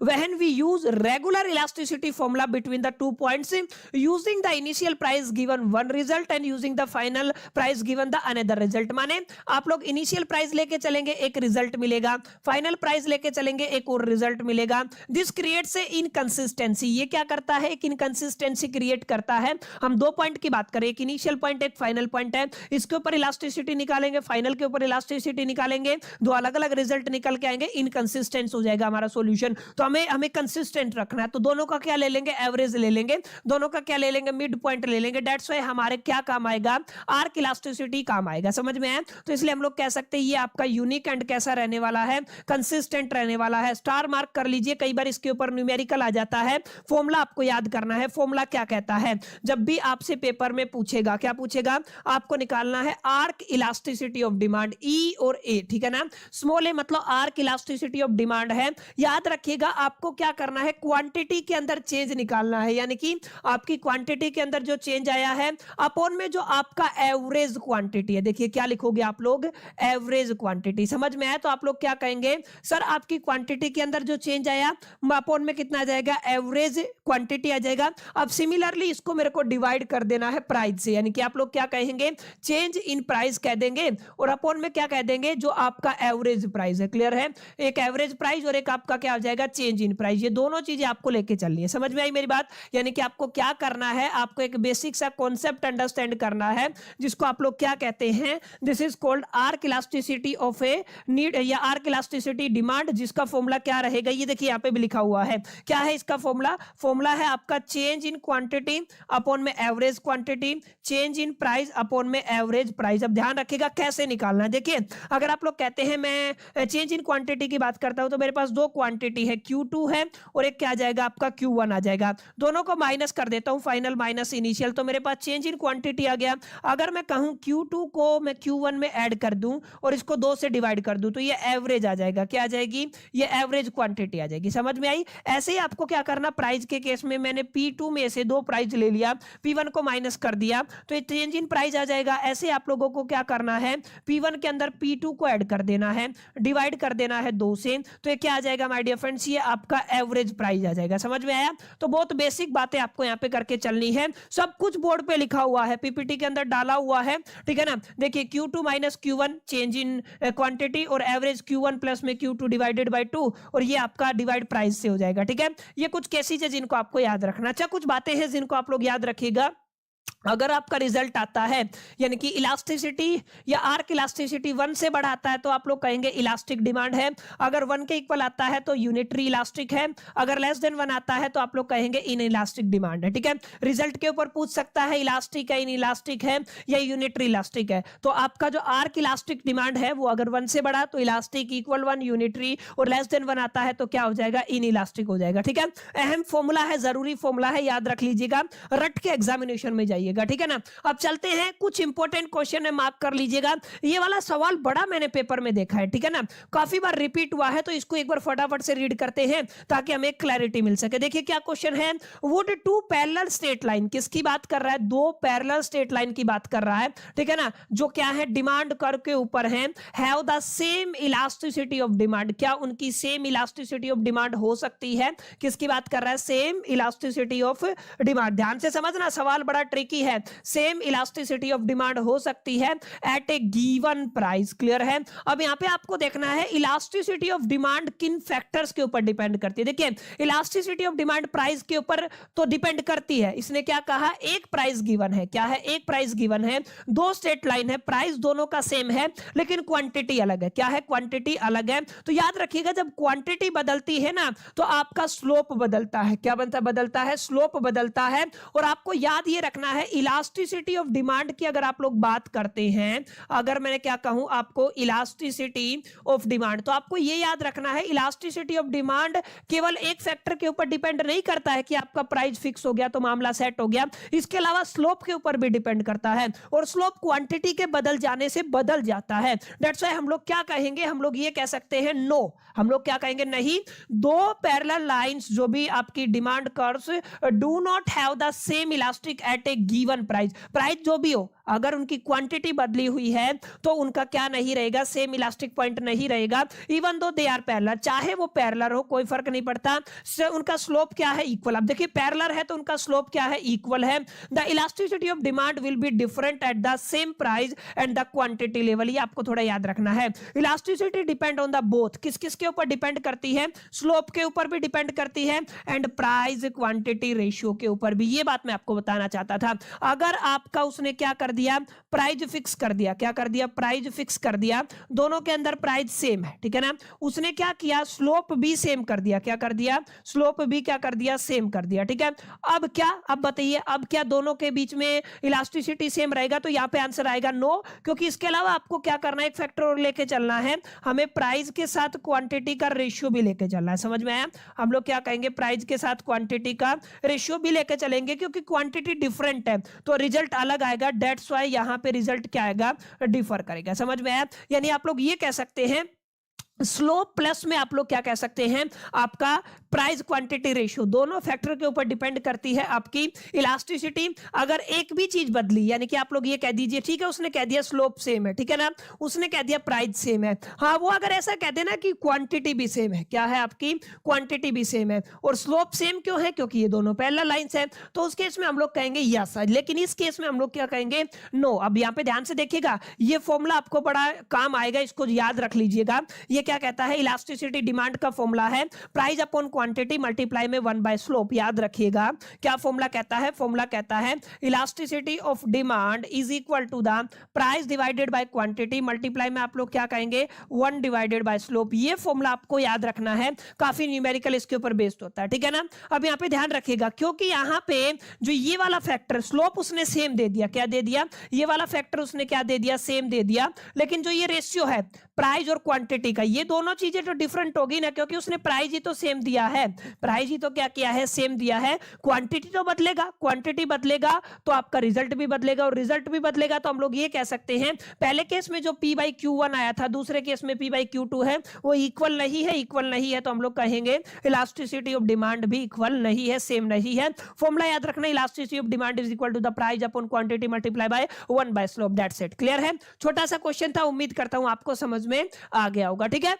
When we use regular elasticity formula between the 2 points, using the initial price given one result and using the final price given the another result। माने आप लोग initial price लेके चलेंगे, एक रिजल्ट मिलेगा, फाइनल प्राइस लेके चलेंगे, एक और रिजल्ट मिलेगा। This creates a inconsistency. ये क्या करता है, एक इनकंसिस्टेंसी क्रिएट करता है। हम दो पॉइंट की बात करें, एक इनिशियल पॉइंट एक फाइनल पॉइंट है, इसके ऊपर इलास्टिसिटी निकालेंगे, फाइनल के ऊपर इलास्टिसिटी निकालेंगे, दो अलग अलग रिजल्ट निकल के आएंगे, इनकंसिस्टेंट हो जाएगा हमारा सॉल्यूशन। तो हमें कंसिस्टेंट रखना है। तो दोनों का क्या ले लेंगे, एवरेज ले लेंगे, दोनों का क्या ले लेंगे, मिड पॉइंट ले लेंगे। दैट्स व्हाई हमारे क्या काम आएगा, आर्क इलास्टिसिटी काम आएगा। समझ में आया। तो इसलिए हम लोग कह सकते हैं ये आपका यूनिक एंड कैसा रहने वाला है, कंसिस्टेंट रहने वाला है। स्टार मार्क कर लीजिए, कई बार इसके ऊपर न्यूमेरिकल आ जाता है। फॉर्मूला आपको याद करना है। फॉर्मूला क्या कहता है, जब भी आपसे पेपर में पूछेगा, क्या पूछेगा, आपको निकालना है आर्क इलास्टिसिटी ऑफ डिमांड, ई और ए, ठीक है ना। स्मॉल ए मतलब आर्क इलास्टिसिटी ऑफ डिमांड है। याद रखिएगा आपको क्या करना है, क्वांटिटी के अंदर चेंज निकालना है, यानी कि आपकी क्वांटिटी के अंदर जो चेंज आया है अपॉन में जो आपका एवरेज क्वांटिटी है। देखिए क्या लिखोगे आप लोग, एवरेज क्वांटिटी। समझ में आया। तो आप लोग क्या कहेंगे, सर आपकी क्वांटिटी के अंदर जो चेंज आया अपॉन में कितना आ जाएगा, एवरेज क्वांटिटी आ जाएगा। अब सिमिलरली इसको मेरे को डिवाइड कर देना है प्राइस से, यानी कि आप लोग क्या कहेंगे, चेंज इन प्राइस कह देंगे और अपॉन में क्या कह देंगे, जो आपका एवरेज प्राइस है। क्लियर है। एक एवरेज प्राइस और एक आपका क्या आ जाएगा, चेंज इन प्राइस। ये दोनों चीजें आपको लेके चलनी है। समझ में आई मेरी बात। यानी कि आपको क्या करना है, आपको एक बेसिक सा कॉन्सेप्ट अंडरस्टैंड करना है जिसको आप लोग क्या कहते हैं, this is called arc elasticity of a need या आर्क इलास्टिसिटी डिमांड, जिसका फॉर्मूला क्या रहेगा, ये देखिए यहाँ पे भी लिखा हुआ है। क्या है इसका फॉर्मूला, फॉर्मूला है आपका चेंज इन क्वांटिटी अपॉन में average quantity, change in price upon में एवरेज प्राइस। अब ध्यान रखिएगा कैसे निकालना है। देखिए अगर आप लोग कहते हैं मैं चेंज इन क्वांटिटी की बात करता हूं तो मेरे पास दो क्वांटिटी है, Q2 है और एक क्या आ जाएगा आपका Q1 आ जाएगा। दोनों को माइनस कर देता हूं, फाइनल माइनस इनिशियल, तो मेरे पास चेंज इन क्वांटिटी आ गया। अगर मैं कहूं Q2 को मैं Q1 में ऐड कर दूं और इसको 2 से डिवाइड कर दूं तो ये एवरेज आ जाएगा। क्या आ जाएगी, ये एवरेज क्वांटिटी आ जाएगी। समझ में आई। ऐसे ही आपको क्या करना, प्राइस के केस में मैंने P2 में से 2 प्राइस ले लिया, P1 को माइनस कर दिया, तो ये चेंज इन प्राइस आ जाएगा। ऐसे आप लोगों को क्या करना है, P1 के अंदर P2 को ऐड कर देना है, डिवाइड कर देना है 2 से, तो ये क्या आ जाएगा माय डियर फ्रेंड्स, ये आपका एवरेज प्राइस आ जाएगा। समझ में आया? तो बहुत बेसिक बातें आपको यहाँ पे करके चलनी है, सब कुछ बोर्ड पे लिखा हुआ है, पीपीटी के अंदर डाला हुआ है, ठीक है ना। देखिए Q2 minus Q1 change in quantity और एवरेज Q1 प्लस में Q2 डिवाइडेड बाय 2, और ये आपका डिवाइड प्राइस से हो जाएगा, ठीक है। ये कुछ केसेस है जिनको आपको याद रखना। अच्छा, कुछ बातें हैं जिनको आप लोग याद रखिएगा। अगर आपका रिजल्ट आता है यानी कि इलास्टिसिटी या आर्क इलास्टिसिटी 1 से बढ़ाता है तो आप लोग कहेंगे इलास्टिक डिमांड है, अगर 1 के इक्वल आता है तो यूनिटरी इलास्टिक है, अगर लेस देन 1 आता है तो आप लोग कहेंगे इन इलास्टिक डिमांड है, ठीक है। रिजल्ट के ऊपर पूछ सकता है इलास्टिक है, इन इलास्टिक है या यूनिटरी इलास्टिक है, तो आपका जो आर्क इलास्टिक डिमांड है वो अगर 1 से बढ़ा तो इलास्टिक, इक्वल 1 यूनिटरी, और लेस देन 1 आता है तो क्या हो जाएगा, इन इलास्टिक हो जाएगा, ठीक है। अहम फॉर्मूला है, जरूरी फॉर्मूला है, याद रख लीजिएगा, रट के एग्जामिनेशन में जाइएगा, ठीक है ना। अब चलते हैं, कुछ इंपॉर्टेंट क्वेश्चन है, मार्क कर लीजिएगा। ये वाला सवाल बड़ा मैंने पेपर में देखा है, ठीक है ना, काफी बार रिपीट हुआ है, तो इसको एक बार फटाफट से रीड करते हैं ताकि हमें क्लैरिटी मिल सके। देखिए क्या क्वेश्चन है, वुड 2 पैरेलल स्ट्रेट लाइन, किसकी बात कर रहा है, 2 पैरेलल स्ट्रेट लाइन की बात कर रहा है, ठीक है ना, जो क्या है डिमांड कर्व के ऊपर है, have the same elasticity of demand, क्या उनकी सेम इलास्टिसिटी ऑफ डिमांड हो सकती है, किसकी बात कर रहा है, सेम इलास्टिसिटी ऑफ डिमांड। ध्यान से समझना, सवाल बड़ा ट्रिकी है, सेम इलास्टिसिटी ऑफ डिमांड हो सकती है eight a given price, clear है। अब यहां पे आपको देखना है इलास्टिसिटी ऑफ डिमांड किन फैक्टर्स के ऊपर डिपेंड करती है। देखिए इलास्टिसिटी ऑफ डिमांड प्राइस के ऊपर तो डिपेंड करती है, इसने क्या कहा, एक प्राइस गिवन है, क्या है, एक प्राइस गिवन है, 2 स्ट्रेट लाइन है, प्राइस दोनों का सेम है लेकिन क्वांटिटी अलग है, क्या है, क्वांटिटी अलग है। तो याद रखिएगा जब क्वांटिटी बदलती है ना तो आपका स्लोप बदलता है, क्या बनता, बदलता है, स्लोप बदलता है। और आपको याद ये रखना है इलास्टिसिटी ऑफ डिमांड की अगर आप लोग बात करते हैं, अगर मैंने क्या कहूं आपको इलास्टिसिटी ऑफ डिमांड, तो आपको ये याद रखना है इलास्टिसिटी ऑफ डिमांड केवल एक फैक्टर के ऊपर डिपेंड नहीं करता है कि आपका प्राइस फिक्स हो गया तो मामला सेट हो गया, इसके अलावा स्लोप के ऊपर भी डिपेंड करता है, और स्लोप क्वांटिटी के बदल जाने से बदल जाता है। दैट्स व्हाई हम लोग क्या कहेंगे, हम लोग ये कह सकते हैं नो, हम लोग क्या कहेंगे, नहीं, 2 पैरेलल लाइंस जो भी आपकी demand curves do not have the same elastic at a given price, price जो भी हो अगर उनकी क्वांटिटी बदली हुई है तो उनका क्या नहीं रहेगा, सेम इलास्टिक पॉइंट नहीं रहेगा, even though they are parallel, चाहे वो पैरेलल हो कोई फर्क नहीं पड़ता, उनका स्लोप क्या है, इक्वल। अब देखिए पैरेलल है तो उनका स्लोप क्या है, इक्वल है। The elasticity of demand will be different at the same price and the quantity level, ये आपको थोड़ा याद रखना है। Elasticity depend on the both, किस किस के ऊपर डिपेंड करती है, स्लोप के ऊपर भी डिपेंड करती है एंड प्राइस क्वांटिटी रेशियो के ऊपर भी, ये बात मैं आपको बताना चाहता था। अगर आपका उसने क्या कर दिया, प्राइस फिक्स कर दिया, क्या कर दिया, प्राइस फिक्स कर दिया, दोनों के अंदर प्राइस सेम है, ठीक है ना, उसने क्या किया, स्लोप भी सेम कर दिया, क्या कर दिया, स्लोप भी क्या कर दिया, सेम कर दिया, ठीक है। अब क्या, अब बताइए, अब क्या दोनों के बीच में इलास्टिसिटी सेम रहेगा, तो यहां पे आंसर आएगा नो, क्योंकि इसके अलावा आपको क्या करना है, एक फैक्टर और लेके चलना है, हमें प्राइस के साथ क्वांटिटी का रेशियो भी लेके चलना है, समझ में आया। हम लोग क्या कहेंगे, प्राइस के साथ क्वांटिटी का रेशियो भी लेके चलेंगे, क्योंकि क्वांटिटी डिफरेंट है तो रिजल्ट अलग आएगा, दैट्स व्हाई यहां पे रिजल्ट क्या आएगा, डिफर करेगा, समझ में आया। यानी आप लोग ये कह सकते हैं स्लोप प्लस में आप लोग क्या कह सकते हैं, आपका प्राइस क्वांटिटी रेशियो, दोनों फैक्टर के ऊपर डिपेंड करती है आपकी इलास्टिसिटी। अगर एक भी चीज बदली, यानी कि आप लोग ये कह दीजिए, ठीक है उसने कह दिया स्लोप सेम है, ठीक है ना, उसने कह दिया प्राइस सेम है, हाँ वो अगर ऐसा कह देना कि क्वांटिटी भी सेम है, क्या है आपकी क्वांटिटी भी सेम है और स्लोप सेम क्यों है, क्योंकि ये दोनों पैरेलल लाइंस है, तो उस केस में हम लोग कहेंगे यस, लेकिन इस केस में हम लोग क्या कहेंगे, नो। अब यहाँ पे ध्यान से देखिएगा, ये फॉर्मूला आपको बड़ा काम आएगा, इसको याद रख लीजिएगा। ये क्या कहता है, इलास्टिसिटी डिमांड का फॉर्मूला है प्राइस अपॉन क्वांटिटी मल्टीप्लाई में 1 बाय स्लोप, याद रखिएगा। क्या फॉर्मूला कहता है, फॉर्मूला कहता है elasticity of demand is equal to the price divided by quantity multiply में आप लोग क्या कहेंगे, 1 डिवाइडेड बाय स्लोप। ये फॉर्मूला आपको याद रखना है, काफी न्यूमेरिकल इसके ऊपर बेस्ड होता है, ठीक है ना। अब यहाँ पे ध्यान रखिएगा, क्योंकि यहाँ पे जो ये वाला फैक्टर स्लोप उसने सेम दे दिया, क्या दे दिया, ये वाला फैक्टर उसने क्या दे दिया, सेम दे दिया, लेकिन जो ये रेशियो है प्राइस और क्वांटिटी का, ये दोनों चीजें तो डिफरेंट होगी ना, क्योंकि उसने प्राइस ही तो सेम दिया है, प्राइस ही तो क्या किया है, सेम दिया है। क्वांटिटी तो बदलेगा, क्वांटिटी बदलेगा तो आपका रिजल्ट भी बदलेगा, और रिजल्ट भी बदलेगा तो हम लोग ये कह सकते हैं पहले केस में जो P बाई Q1 आया था, दूसरे केस में P बाई Q2 है, वो इक्वल नहीं है, इक्वल नहीं है तो हम लोग कहेंगे इलास्टिसिटी ऑफ डिमांड भी इक्वल नहीं है, सेम नहीं है। फॉर्मूला याद रखना, elasticity of demand is equal to the price upon quantity multiply by 1 by slope, that's it. Clear है? छोटा सा क्वेश्चन था, उम्मीद करता हूं आपको समझ में आ गया होगा। ठीक है,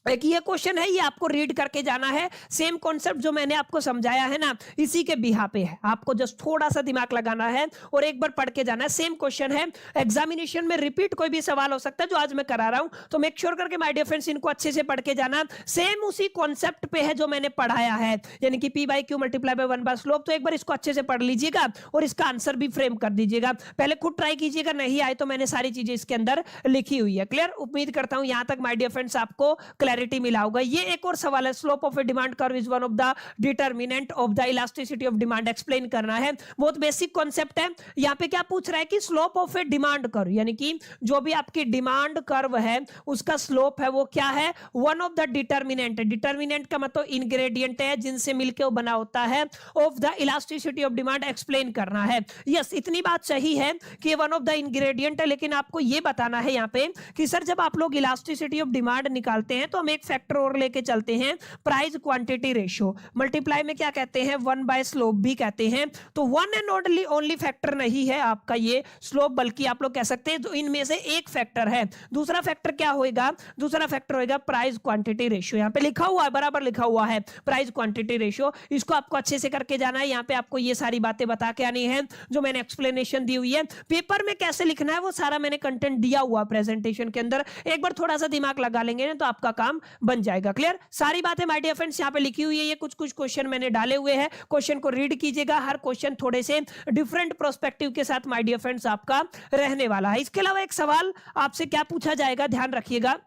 एक ये क्वेश्चन है, ये आपको रीड करके जाना है। सेम कॉन्सेप्ट जो मैंने आपको समझाया है ना, इसी के बिहा पे है, आपको जस्ट थोड़ा सा दिमाग लगाना है और एक बार पढ़ के जाना है। सेम क्वेश्चन है, एग्जामिनेशन में रिपीट कोई भी सवाल हो सकता है जो आज मैं करा रहा हूं, तो मेक श्योर करके माय डियर फ्रेंड्स इनको अच्छे से पढ़ के जाना। सेम उसी कॉन्सेप्ट पे है जो मैंने पढ़ाया है, यानी कि P by Q multiply by 1 by slope. तो एक बार इसको अच्छे से पढ़ लीजिएगा और इसका आंसर भी फ्रेम कर दीजिएगा, पहले खुद ट्राई कीजिएगा, नहीं आए तो मैंने सारी चीजें इसके अंदर लिखी हुई है। क्लियर? उम्मीद करता हूं यहां तक माय डियर फ्रेंड्स आपको क्लैरिटी मिला होगा। ये एक और सवाल है, slope of a demand curve is one of the determinant of the elasticity of demand, explain करना है। बहुत बेसिक कॉन्सेप्ट है। यहां पे क्या पूछ रहा है कि slope of a demand curve, यानी कि जो भी आपकी डिमांड कर्व है उसका स्लोप है वो क्या है, वन ऑफ द डिटरमिनेंट है। डिटरमिनेंट का मतलब इंग्रेडिएंट है जिनसे मिलकर वो बना होता है, of the elasticity of demand explain करना है। यस, इतनी बात सही है कि वन ऑफ द इंग्रेडिएंट है, लेकिन आपको ये बताना है यहां पे कि सर जब आप लोग इलास्टिसिटी ऑफ डिमांड निकालते हैं तो हम एक फैक्टर और लेके चलते हैं, प्राइस क्वांटिटी रेशियो, मल्टीप्लाई में क्या कहते हैं, 1 बाय स्लोप भी कहते हैं। तो वन एंड ओनली फैक्टर नहीं है आपका ये स्लोप, बल्कि आप लोग कह सकते हैं तो इनमें से एक फैक्टर है। दूसरा फैक्टर क्या होएगा, दूसरा फैक्टर होएगा प्राइस क्वांटिटी रेशियो। यहां पे लिखा हुआ है, बराबर लिखा हुआ है प्राइस क्वांटिटी रेशियो, इसको आपको अच्छे से करके जाना है। यहां पे आपको ये सारी बातें बता के आनी है जो मैंने एक्सप्लेनेशन दी हुई है। पेपर में कैसे लिखना है वो सारा मैंने कंटेंट दिया हुआ प्रेजेंटेशन के अंदर, एक बार थोड़ा सा दिमाग लगा लेंगे ना तो आपका काम बन जाएगा। क्लियर? सारी बातें माय डियर फ्रेंड्स यहां पे लिखी हुई है, ये कुछ कुछ क्वेश्चन मैंने डाले हुए हैं, क्वेश्चन को रीड कीजिएगा। हर क्वेश्चन थोड़े से डिफरेंट प्रोस्पेक्टिव के साथ माय डियर फ्रेंड्स आपका रहने वाला है। इसके अलावा एक सवाल आपसे क्या पूछा जाएगा, ध्यान रखिएगा,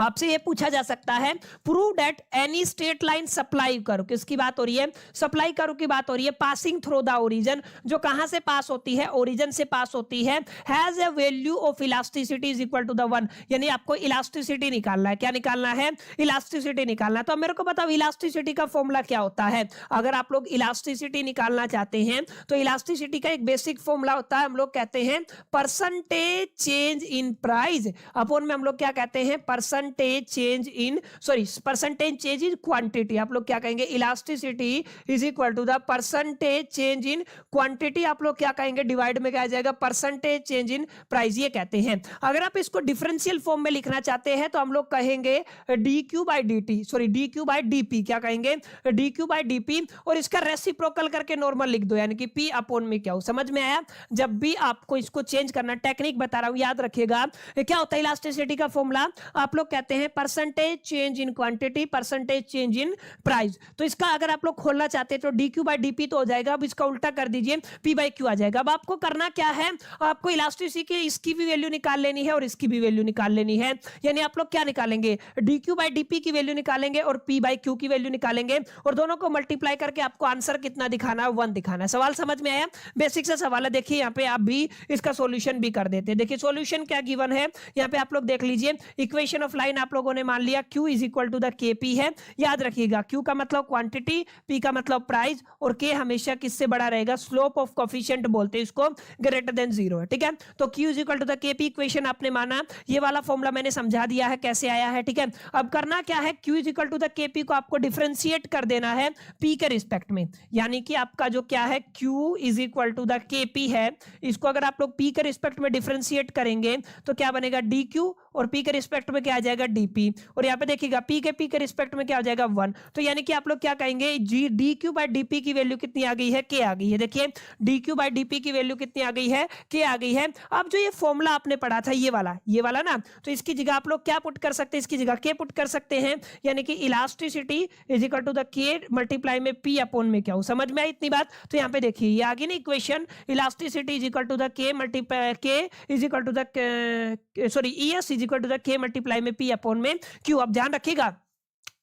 आपसे ये पूछा जा सकता है, prove that any straight line supply curve, किसकी बात हो रही है, सप्लाई कर्व की बात हो रही है, पासिंग थ्रू द ओरिजिन, जो कहां से पास होती है, ओरिजिन से पास होती है, has a value of elasticity is equal to the 1, यानी आपको इलास्टिसिटी निकालना है। क्या निकालना है, इलास्टिसिटी निकालना है। तो मेरे को बताओ इलास्टिसिटी का फॉर्मूला क्या होता है। अगर आप लोग इलास्टिसिटी निकालना चाहते हैं तो इलास्टिसिटी का एक बेसिक फॉर्मूला होता है, हम लोग कहते हैं percentage change in price upon में हम लोग क्या कहते हैं, परसेंटेज चेंज इन क्वांटिटी। आप लोग क्या कहेंगे, elasticity is equal to the percentage change in quantity, आप लोग क्या कहेंगे, डिवाइड में क्या आ जाएगा, परसेंटेज चेंज इन प्राइस, ये कहते हैं। अगर आप इसको डिफरेंशियल फॉर्म में लिखना चाहते हैं तो हम लोग कहेंगे dq by dt, sorry dq by dp, क्या कहेंगे, dq बाई dp, और इसका रेसिप्रोकल करके नॉर्मल लिख दो, यानी कि p अपॉन में क्या हो। समझ में आया? जब भी आपको इसको चेंज करना, टेक्निक बता रहा हूं, याद रखिएगा। क्या होता है इलास्टिसिटी का फॉर्मूला, आप लोग कहते हैं percentage change in quantity, percentage change in price. तो इसका अगर आप लोग खोलना चाहते हैं तो dq बाई dp तो हो जाएगा, अब इसका उल्टा कर दीजिए, p बाई q आ जाएगा। अब आपको करना क्या है, आपको इलास्टिसिटी की इसकी भी वैल्यू निकाल लेनी है और इसकी भी वैल्यू निकाल लेनी है। यानी आप लोग क्या निकालेंगे, dq बाई dp की वैल्यू निकालेंगे और p बाई q की वैल्यू निकालेंगे, और दोनों को मल्टीप्लाई करके आपको आंसर कितना दिखाना है, 1 दिखाना है। सवाल समझ में आया? बेसिक सा सवाल है। देखिए यहाँ पे आप भी इसका सॉल्यूशन भी कर देते हैं। देखिए सॉल्यूशन क्या गिवन है, यहाँ पे आप लोग देख लीजिए, इक्वेशन ऑफ लाइन आप लोगों ने मान लिया Q is equal to the KP है। याद रखिएगा Q का मतलब क्वांटिटी, P का मतलब प्राइस, और K हमेशा किससे बड़ा रहेगा, स्लोप ऑफ कोफिशिएंट बोलते हैं इसको, ग्रेटर देन 0 है। ठीक है, तो Q is equal to the KP equation आपने माना, ये वाला फॉर्मूला मैंने समझा दिया है कैसे आया है। ठीक है, अब करना क्या है, Q is equal to the KP को आपको डिफरेंशिएट कर देना है P के रिस्पेक्ट में, यानी कि आपका जो क्या है, Q is equal to the KP है, इसको अगर आप लोग P के रिस्पेक्ट में डिफरेंशिएट करेंगे तो क्या बनेगा, DQ, और P के रिस्पेक्ट में क्या आ जाएगा, DP, और यहाँ पे देखिएगा P के रिस्पेक्ट में क्या हो जाएगा, 1। तो यानी कि आप लोग क्या कहेंगे, DQ बाई DP की वैल्यू कितनी आ गई है, K आ गई है। देखिए DQ बाई DP की वैल्यू कितनी आ गई है, K आ गई है। अब जो ये फॉर्मूला आपने पढ़ा था, ये वाला ना, तो इसकी जगह आप लोग क्या पुट कर सकते हैं, इसकी जगह K पुट कर सकते हैं, यानी कि elasticity is equal to the K multiply में P अपॉन में क्या हो। समझ में आई इतनी बात? तो यहाँ पे देखिए ये आ गई ना equation, elasticity is equal to the K multiply K is equal to the sorry ES is equal to the K multiply में P अपॉन में Q। अब ध्यान रखिएगा,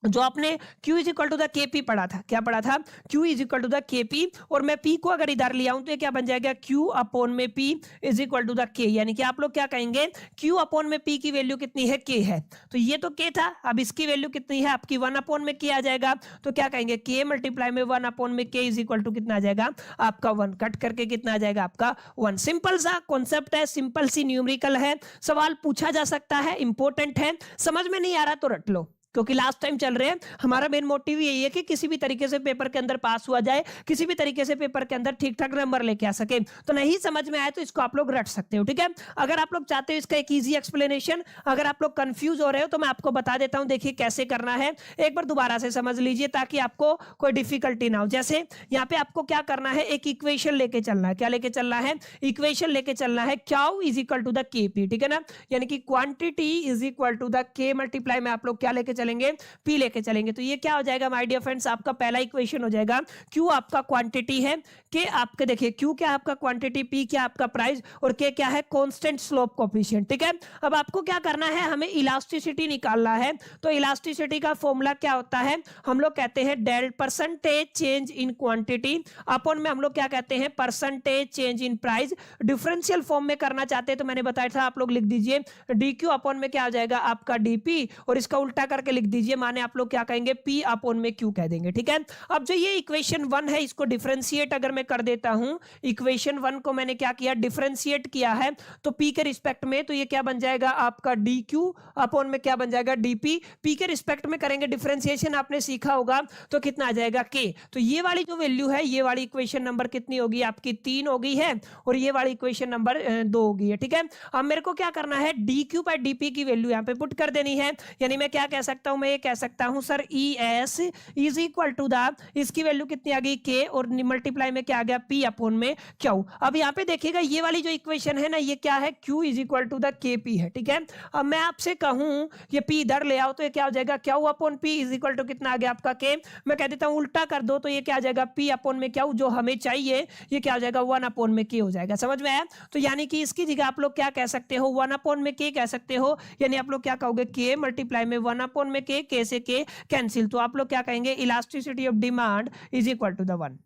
जो आपने Q is equal to the KP पढ़ा था, क्या पढ़ा था? Q is equal to the KP, और मैं P को अगर इधर ले आऊं तो ये क्या बन जाएगा? Q अपॉन में P is equal to the K, यानी कि आप लोग क्या कहेंगे? Q अपॉन में P की वैल्यू कितनी है? K है। तो ये तो K था, अब इसकी वैल्यू कितनी है आपकी? 1 अपॉन में K आ जाएगा। तो क्या कहेंगे? K मल्टीप्लाई में 1 अपॉन में K इज इक्वल टू कितना आ जाएगा आपका? 1। कट करके कितना आ जाएगा आपका? 1। सिंपल सा कॉन्सेप्ट है, सिंपल सी न्यूमेरिकल है, सवाल पूछा जा सकता है, इंपॉर्टेंट है। समझ में नहीं आ रहा तो रट लो, क्योंकि लास्ट टाइम चल रहे हैं। हमारा मेन मोटिव यही है कि किसी भी तरीके से पेपर के अंदर पास हुआ जाए, किसी भी तरीके से पेपर के अंदर ठीक ठाक नंबर लेके आ सके। तो नहीं समझ में आए तो इसको आप लोग रट सकते हो, ठीक है। अगर आप लोग चाहते हो इसका एक इजी एक्सप्लेनेशन, अगर आप लोग कंफ्यूज हो रहे हो तो मैं आपको बता देता हूं, देखिए कैसे करना है। एक बार दोबारा से समझ लीजिए ताकि आपको कोई डिफिकल्टी ना हो। जैसे यहाँ पे आपको क्या करना है, एक इक्वेशन लेके चलना है। क्या लेके चलना है? इक्वेशन लेके चलना है। Q is equal to the KP, ठीक है ना, यानी कि quantity is equal to the K multiply में आप लोग क्या लेके चलेंगे? P लेके चलेंगे। तो ये क्या हो जाएगा माय डियर फ्रेंड्स? आपका पहला इक्वेशन हो जाएगा। Q आपका क्वांटिटी है, K आपके देखिए Q क्या आपका क्वांटिटी, P क्या आपका प्राइस, और K क्या है? कांस्टेंट स्लोप कोएफिशिएंट, ठीक है। अब आपको क्या करना है? हमें इलास्टिसिटी निकालना है। तो इलास्टिसिटी का फॉर्मूला क्या होता है? हम लोग कहते हैं del percentage change in quantity upon में हम लोग क्या कहते हैं? Percentage change in price. Differential form में करना चाहते हैं तो मैंने बताया था, आप लोग लिख दीजिए DQ अपॉन में क्या आ जाएगा आपका DP, और इसका उल्टा करके लिख दीजिए, माने आप लोग क्या कहेंगे? P अपॉन में Q कह देंगे, ठीक है। अब जो ये इक्वेशन 1 है इसको डिफरेंशिएट अगर मैं कर देता हूं, इक्वेशन 1 को मैंने क्या किया? डिफरेंशिएट किया है। तो P के रिस्पेक्ट में तो ये क्या बन जाएगा आपका? DQ अपॉन में क्या बन जाएगा? DP। P के रिस्पेक्ट में करेंगे डिफरेंशिएशन, आपने सीखा होगा, तो कितना आ जाएगा? K। तो ये वाली जो वैल्यू है, ये वाली इक्वेशन नंबर कितनी होगी आपकी? 3 हो गई है, और ये वाली इक्वेशन नंबर 2 हो गई है, ठीक है। अब मेरे को क्या करना है? DQ बाय DP की वैल्यू यहाँ पे पुट कर देनी है। यानी मैं क्या कह सकता हूं? मैं ये कह सकता हूं sir ES is equal to the, इसकी वैल्यू कितनी आ गई? K, और मल्टीप्लाई में क्या आ गया? P अपॉन में Q। अब यहाँ पे देखिएगा ये वाली जो इक्वेशन है ना, ये क्या है? Q is equal to the KP है, ठीक है। अब मैं आपसे कहूं ये P इधर ले आओ तो ये क्या हो जाएगा? Q upon P is equal to कितना आ गया आपका? K। मैं कह देता हूं उल्टा कर दो तो ये क्या आ जाएगा? P अपॉन में Q, जो हमें चाहिए ये क्या हो जाएगा? 1 अपॉन में K हो जाएगा। समझ में आया? तो यानी कि इसकी जगह आप लोग क्या कह सकते हो? 1 अपॉन में K कह सकते हो, यानी आप लोग क्या कहोगे? K मल्टीप्लाई में 1 अपॉन में K, K से K कैंसिल, तो आप लोग क्या कहेंगे? Elasticity of demand is equal to the 1,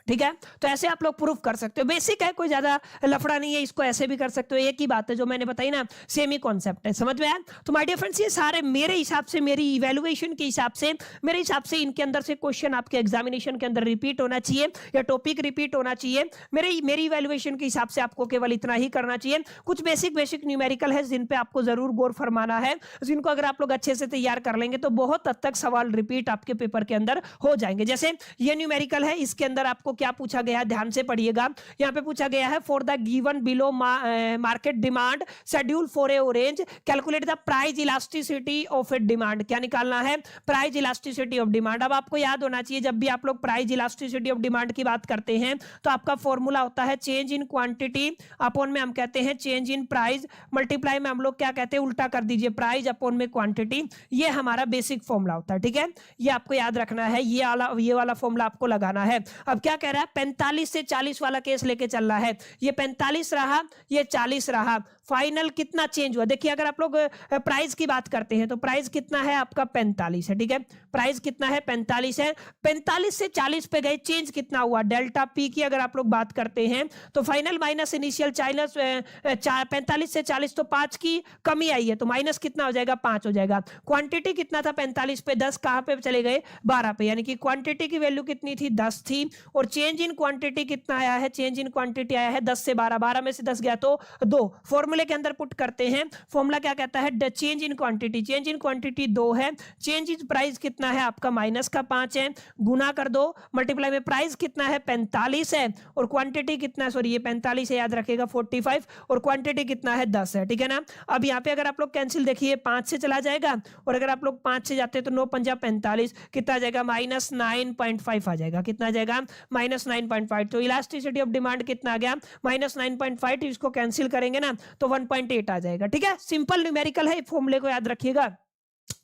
ठीक है। तो ऐसे आप लोग प्रूफ कर सकते हो, बेसिक है, कोई ज्यादा लफड़ा नहीं है, इसको ऐसे भी कर सकते हो। एक ही बात है जो मैंने बताई ना, सेम ही कॉन्सेप्ट है, समझ में आया? तो माय डियर फ्रेंड्स, ये सारे मेरे हिसाब से, मेरी इवैल्यूएशन के हिसाब से, मेरे हिसाब से इनके अंदर से क्वेश्चन आपके एग्जामिनेशन के अंदर रिपीट होना चाहिए, या टॉपिक रिपीट होना चाहिए। मेरी इवैल्यूएशन के हिसाब से आपको केवल इतना ही करना चाहिए। कुछ बेसिक न्यूमेरिकल है जिन पे आपको जरूर गौर फरमाना है, जिनको अगर आप लोग अच्छे से तैयार कर लेंगे तो बहुत हद तक सवाल रिपीट आपके पेपर के अंदर हो जाएंगे। जैसे ये न्यूमेरिकल है, इसके अंदर आपको क्या पूछा गया है? ध्यान से पढ़िएगा। यहां पे पूछा गया है for the given below market demand schedule for a orange calculate the price elasticity of a demand. क्या निकालना है? Price elasticity of demand. अब आपको याद होना चाहिए, जब भी आप लोग प्राइस इलास्टिसिटी ऑफ डिमांड की बात करते हैं तो आपका फॉर्मूला होता है चेंज इन क्वांटिटी अपॉन में हम कहते हैं चेंज इन प्राइस, मल्टीप्लाई में हम लोग क्या कहते हैं? उल्टा कर दीजिए, प्राइस अपॉन में क्वांटिटी। ये हमारा बेसिक फॉर्मूला होता है, ठीक है। ये आपको याद रखना है, ये वाला फॉर्मूला आपको लगाना है। अब क्या कह रहा है? 45 से 40 वाला केस लेके चलना है। ये 45 रहा, ये 40 रहा, फाइनल कितना चेंज हुआ? देखिए अगर आप लोग प्राइस की बात करते हैं तो प्राइस कितना है आपका? 45 है, ठीक है। प्राइस कितना है? 45 है। 45 से 40 पे गए, चेंज कितना हुआ? डेल्टा पी की अगर आप लोग बात करते हैं तो फाइनल माइनस इनिशियल 45 से 40 तो 5 की कमी आई है, तो माइनस कितना हो जाएगा? 5 हो जाएगा। क्वांटिटी कितना था? 45 पे 10 कहां पे चले गए? 12 पे, यानी कि क्वांटिटी की वैल्यू कितनी थी? 10 थी, और चेंज इन क्वांटिटी कितना आया है? चेंज इन क्वांटिटी आया है 10 से 12, 12 में से 10 गया तो 2। फॉर्मूले के अंदर पुट करते हैं, फॉर्मूला क्या कहता है? Change in quantity, change in quantity 2 है, चेंज इन प्राइस कितना है आपका? माइनस का 5 है, गुना कर दो, मल्टीप्लाई में प्राइस कितना है? 45 है, और क्वांटिटी कितना है? सॉरी ये 45 है, याद रखिएगा 45, और क्वांटिटी कितना है? 10 है, ठीक है ना। अब यहाँ पे अगर आप लोग कैंसिल देखिए 5 से चला जाएगा, और अगर आप लोग 5 से जाते हैं तो 9 पंजा 45, कितना आ जाएगा? माइनस 9.5 आ जाएगा। कितना आ जाएगा? माइनस 9.5। तो इलास्टिसिटी ऑफ डिमांड कितना आ गया? माइनस 9.5। इसको कैंसिल करेंगे ना तो 1.8 आ जाएगा, ठीक है। सिंपल न्यूमेरिकल है, फॉर्मूले को याद रखिएगा।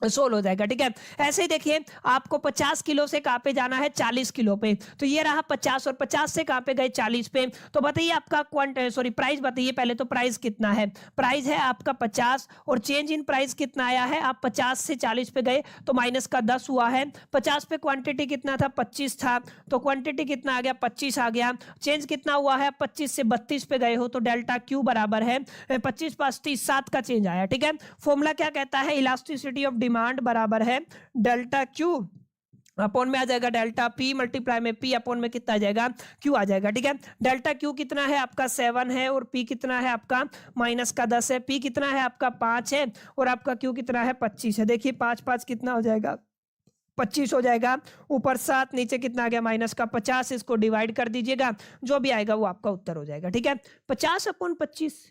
सोल्व हो जाएगा। ठीक है, ऐसे ही देखिए आपको 50 किलो से कहाँ पे जाना है, 40 किलो पे। तो ये रहा 50 और 50 से कहाँ पे गए, 40 पे। तो बताइए आपका प्राइस बताइए पहले। तो प्राइस कितना है, प्राइस है आपका 50 और चेंज इन प्राइस कितना आया है, आप 50 से 40 पे गए तो माइनस का 10 हुआ है। 50 पे क्वांटिटी कितना था, 25 था, तो क्वांटिटी कितना आ गया, 25 आ गया। चेंज कितना हुआ है, 25 से 32 पे गए हो तो डेल्टा क्यू बराबर है 25 + 30 7 का चेंज आया। ठीक है, फॉर्मूला क्या कहता है, इलास्टिसिटी ऑफ डिमांड बराबर है डेल्टा क्यू अपॉन में आ जाएगा डेल्टा पी मल्टीप्लाई में पी अपॉन में कितना आ जाएगा, क्यू आ जाएगा। ठीक है, डेल्टा क्यू कितना है आपका 7 है और पी कितना है आपका माइनस का 10 है। पी कितना है आपका 5 है और आपका क्यू कितना है 25 है। देखिए 5 5 कितना हो जाएगा, 25 हो जाएगा। ऊपर 7 नीचे कितना आ गया माइनस का 50, इसको डिवाइड कर दीजिएगा, जो भी आएगा वो आपका उत्तर हो जाएगा। ठीक है, 50/25।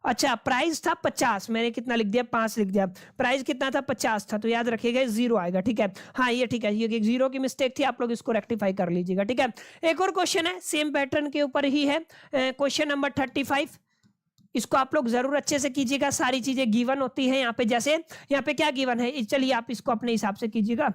अच्छा, प्राइस था 50, मैंने कितना लिख दिया, 5 लिख दिया। प्राइस कितना था, 50 था, तो याद रखिएगा 0 आएगा। ठीक है, हाँ ये ठीक है, ये 0 की मिस्टेक थी, आप लोग इसको रेक्टिफाई कर लीजिएगा। ठीक है, एक और क्वेश्चन है सेम पैटर्न के ऊपर ही है, क्वेश्चन नंबर 35। इसको आप लोग जरूर अच्छे से कीजिएगा, सारी चीजें गिवन होती हैं यहाँ पे। जैसे यहाँ पे क्या गिवन है, चलिए आप इसको अपने हिसाब से कीजिएगा।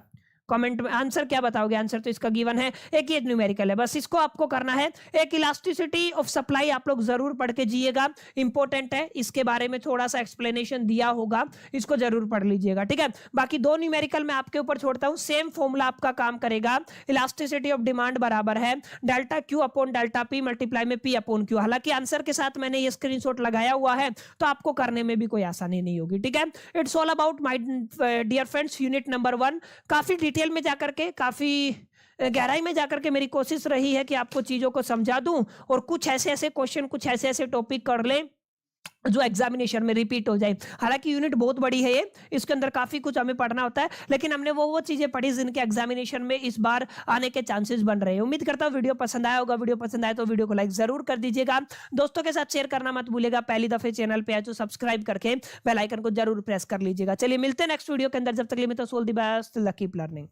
कमेंट में आंसर क्या बताओगे, आंसर तो इसका गिवन है, एक ही न्यूमेरिकल है, बस इसको आपको करना है। एक इलास्टिसिटी ऑफ सप्लाई आप लोग जरूर पढ़ के जाइएगा, इंपॉर्टेंट है, इसके बारे में थोड़ा सा एक्सप्लेनेशन दिया होगा, इसको जरूर पढ़ लीजिएगा। ठीक है, बाकी 2 न्यूमेरिकल मैं आपके ऊपर छोड़ता हूं, सेम फॉर्मूला आपका काम करेगा। इलास्टिसिटी ऑफ डिमांड बराबर है delta Q upon delta P multiply में पी अपॉन क्यू। हालांकि आंसर के साथ मैंने ये स्क्रीनशॉट लगाया हुआ है, तो आपको करने में भी कोई आसानी नहीं होगी। ठीक है, it's all about my dear friends unit number 1। काफी डिटेल में जाकर के, काफी गहराई में जाकर के मेरी कोशिश रही है कि आपको चीजों को समझा दूं और कुछ ऐसे ऐसे क्वेश्चन, कुछ ऐसे ऐसे टॉपिक कर लें जो एग्जामिनेशन में रिपीट हो जाए। हालांकि यूनिट बहुत बड़ी है ये, इसके अंदर काफी कुछ हमें पढ़ना होता है, लेकिन हमने वो चीजें पढ़ी जिनके एग्जामिनेशन में इस बार आने के चांसेस बन रहे हैं। उम्मीद करता हूँ वीडियो पसंद आया होगा। वीडियो पसंद आए तो वीडियो को लाइक जरूर कर दीजिएगा, दोस्तों के साथ शेयर करना मत भूलिएगा। पहली दफे चैनल पे आए तो सब्सक्राइब करके बेल आइकन को जरूर प्रेस कर लीजिएगा। चलिए मिलते हैं नेक्स्ट वीडियो के अंदर, जब तक के लिए मैं तो soul the best, lucky learning.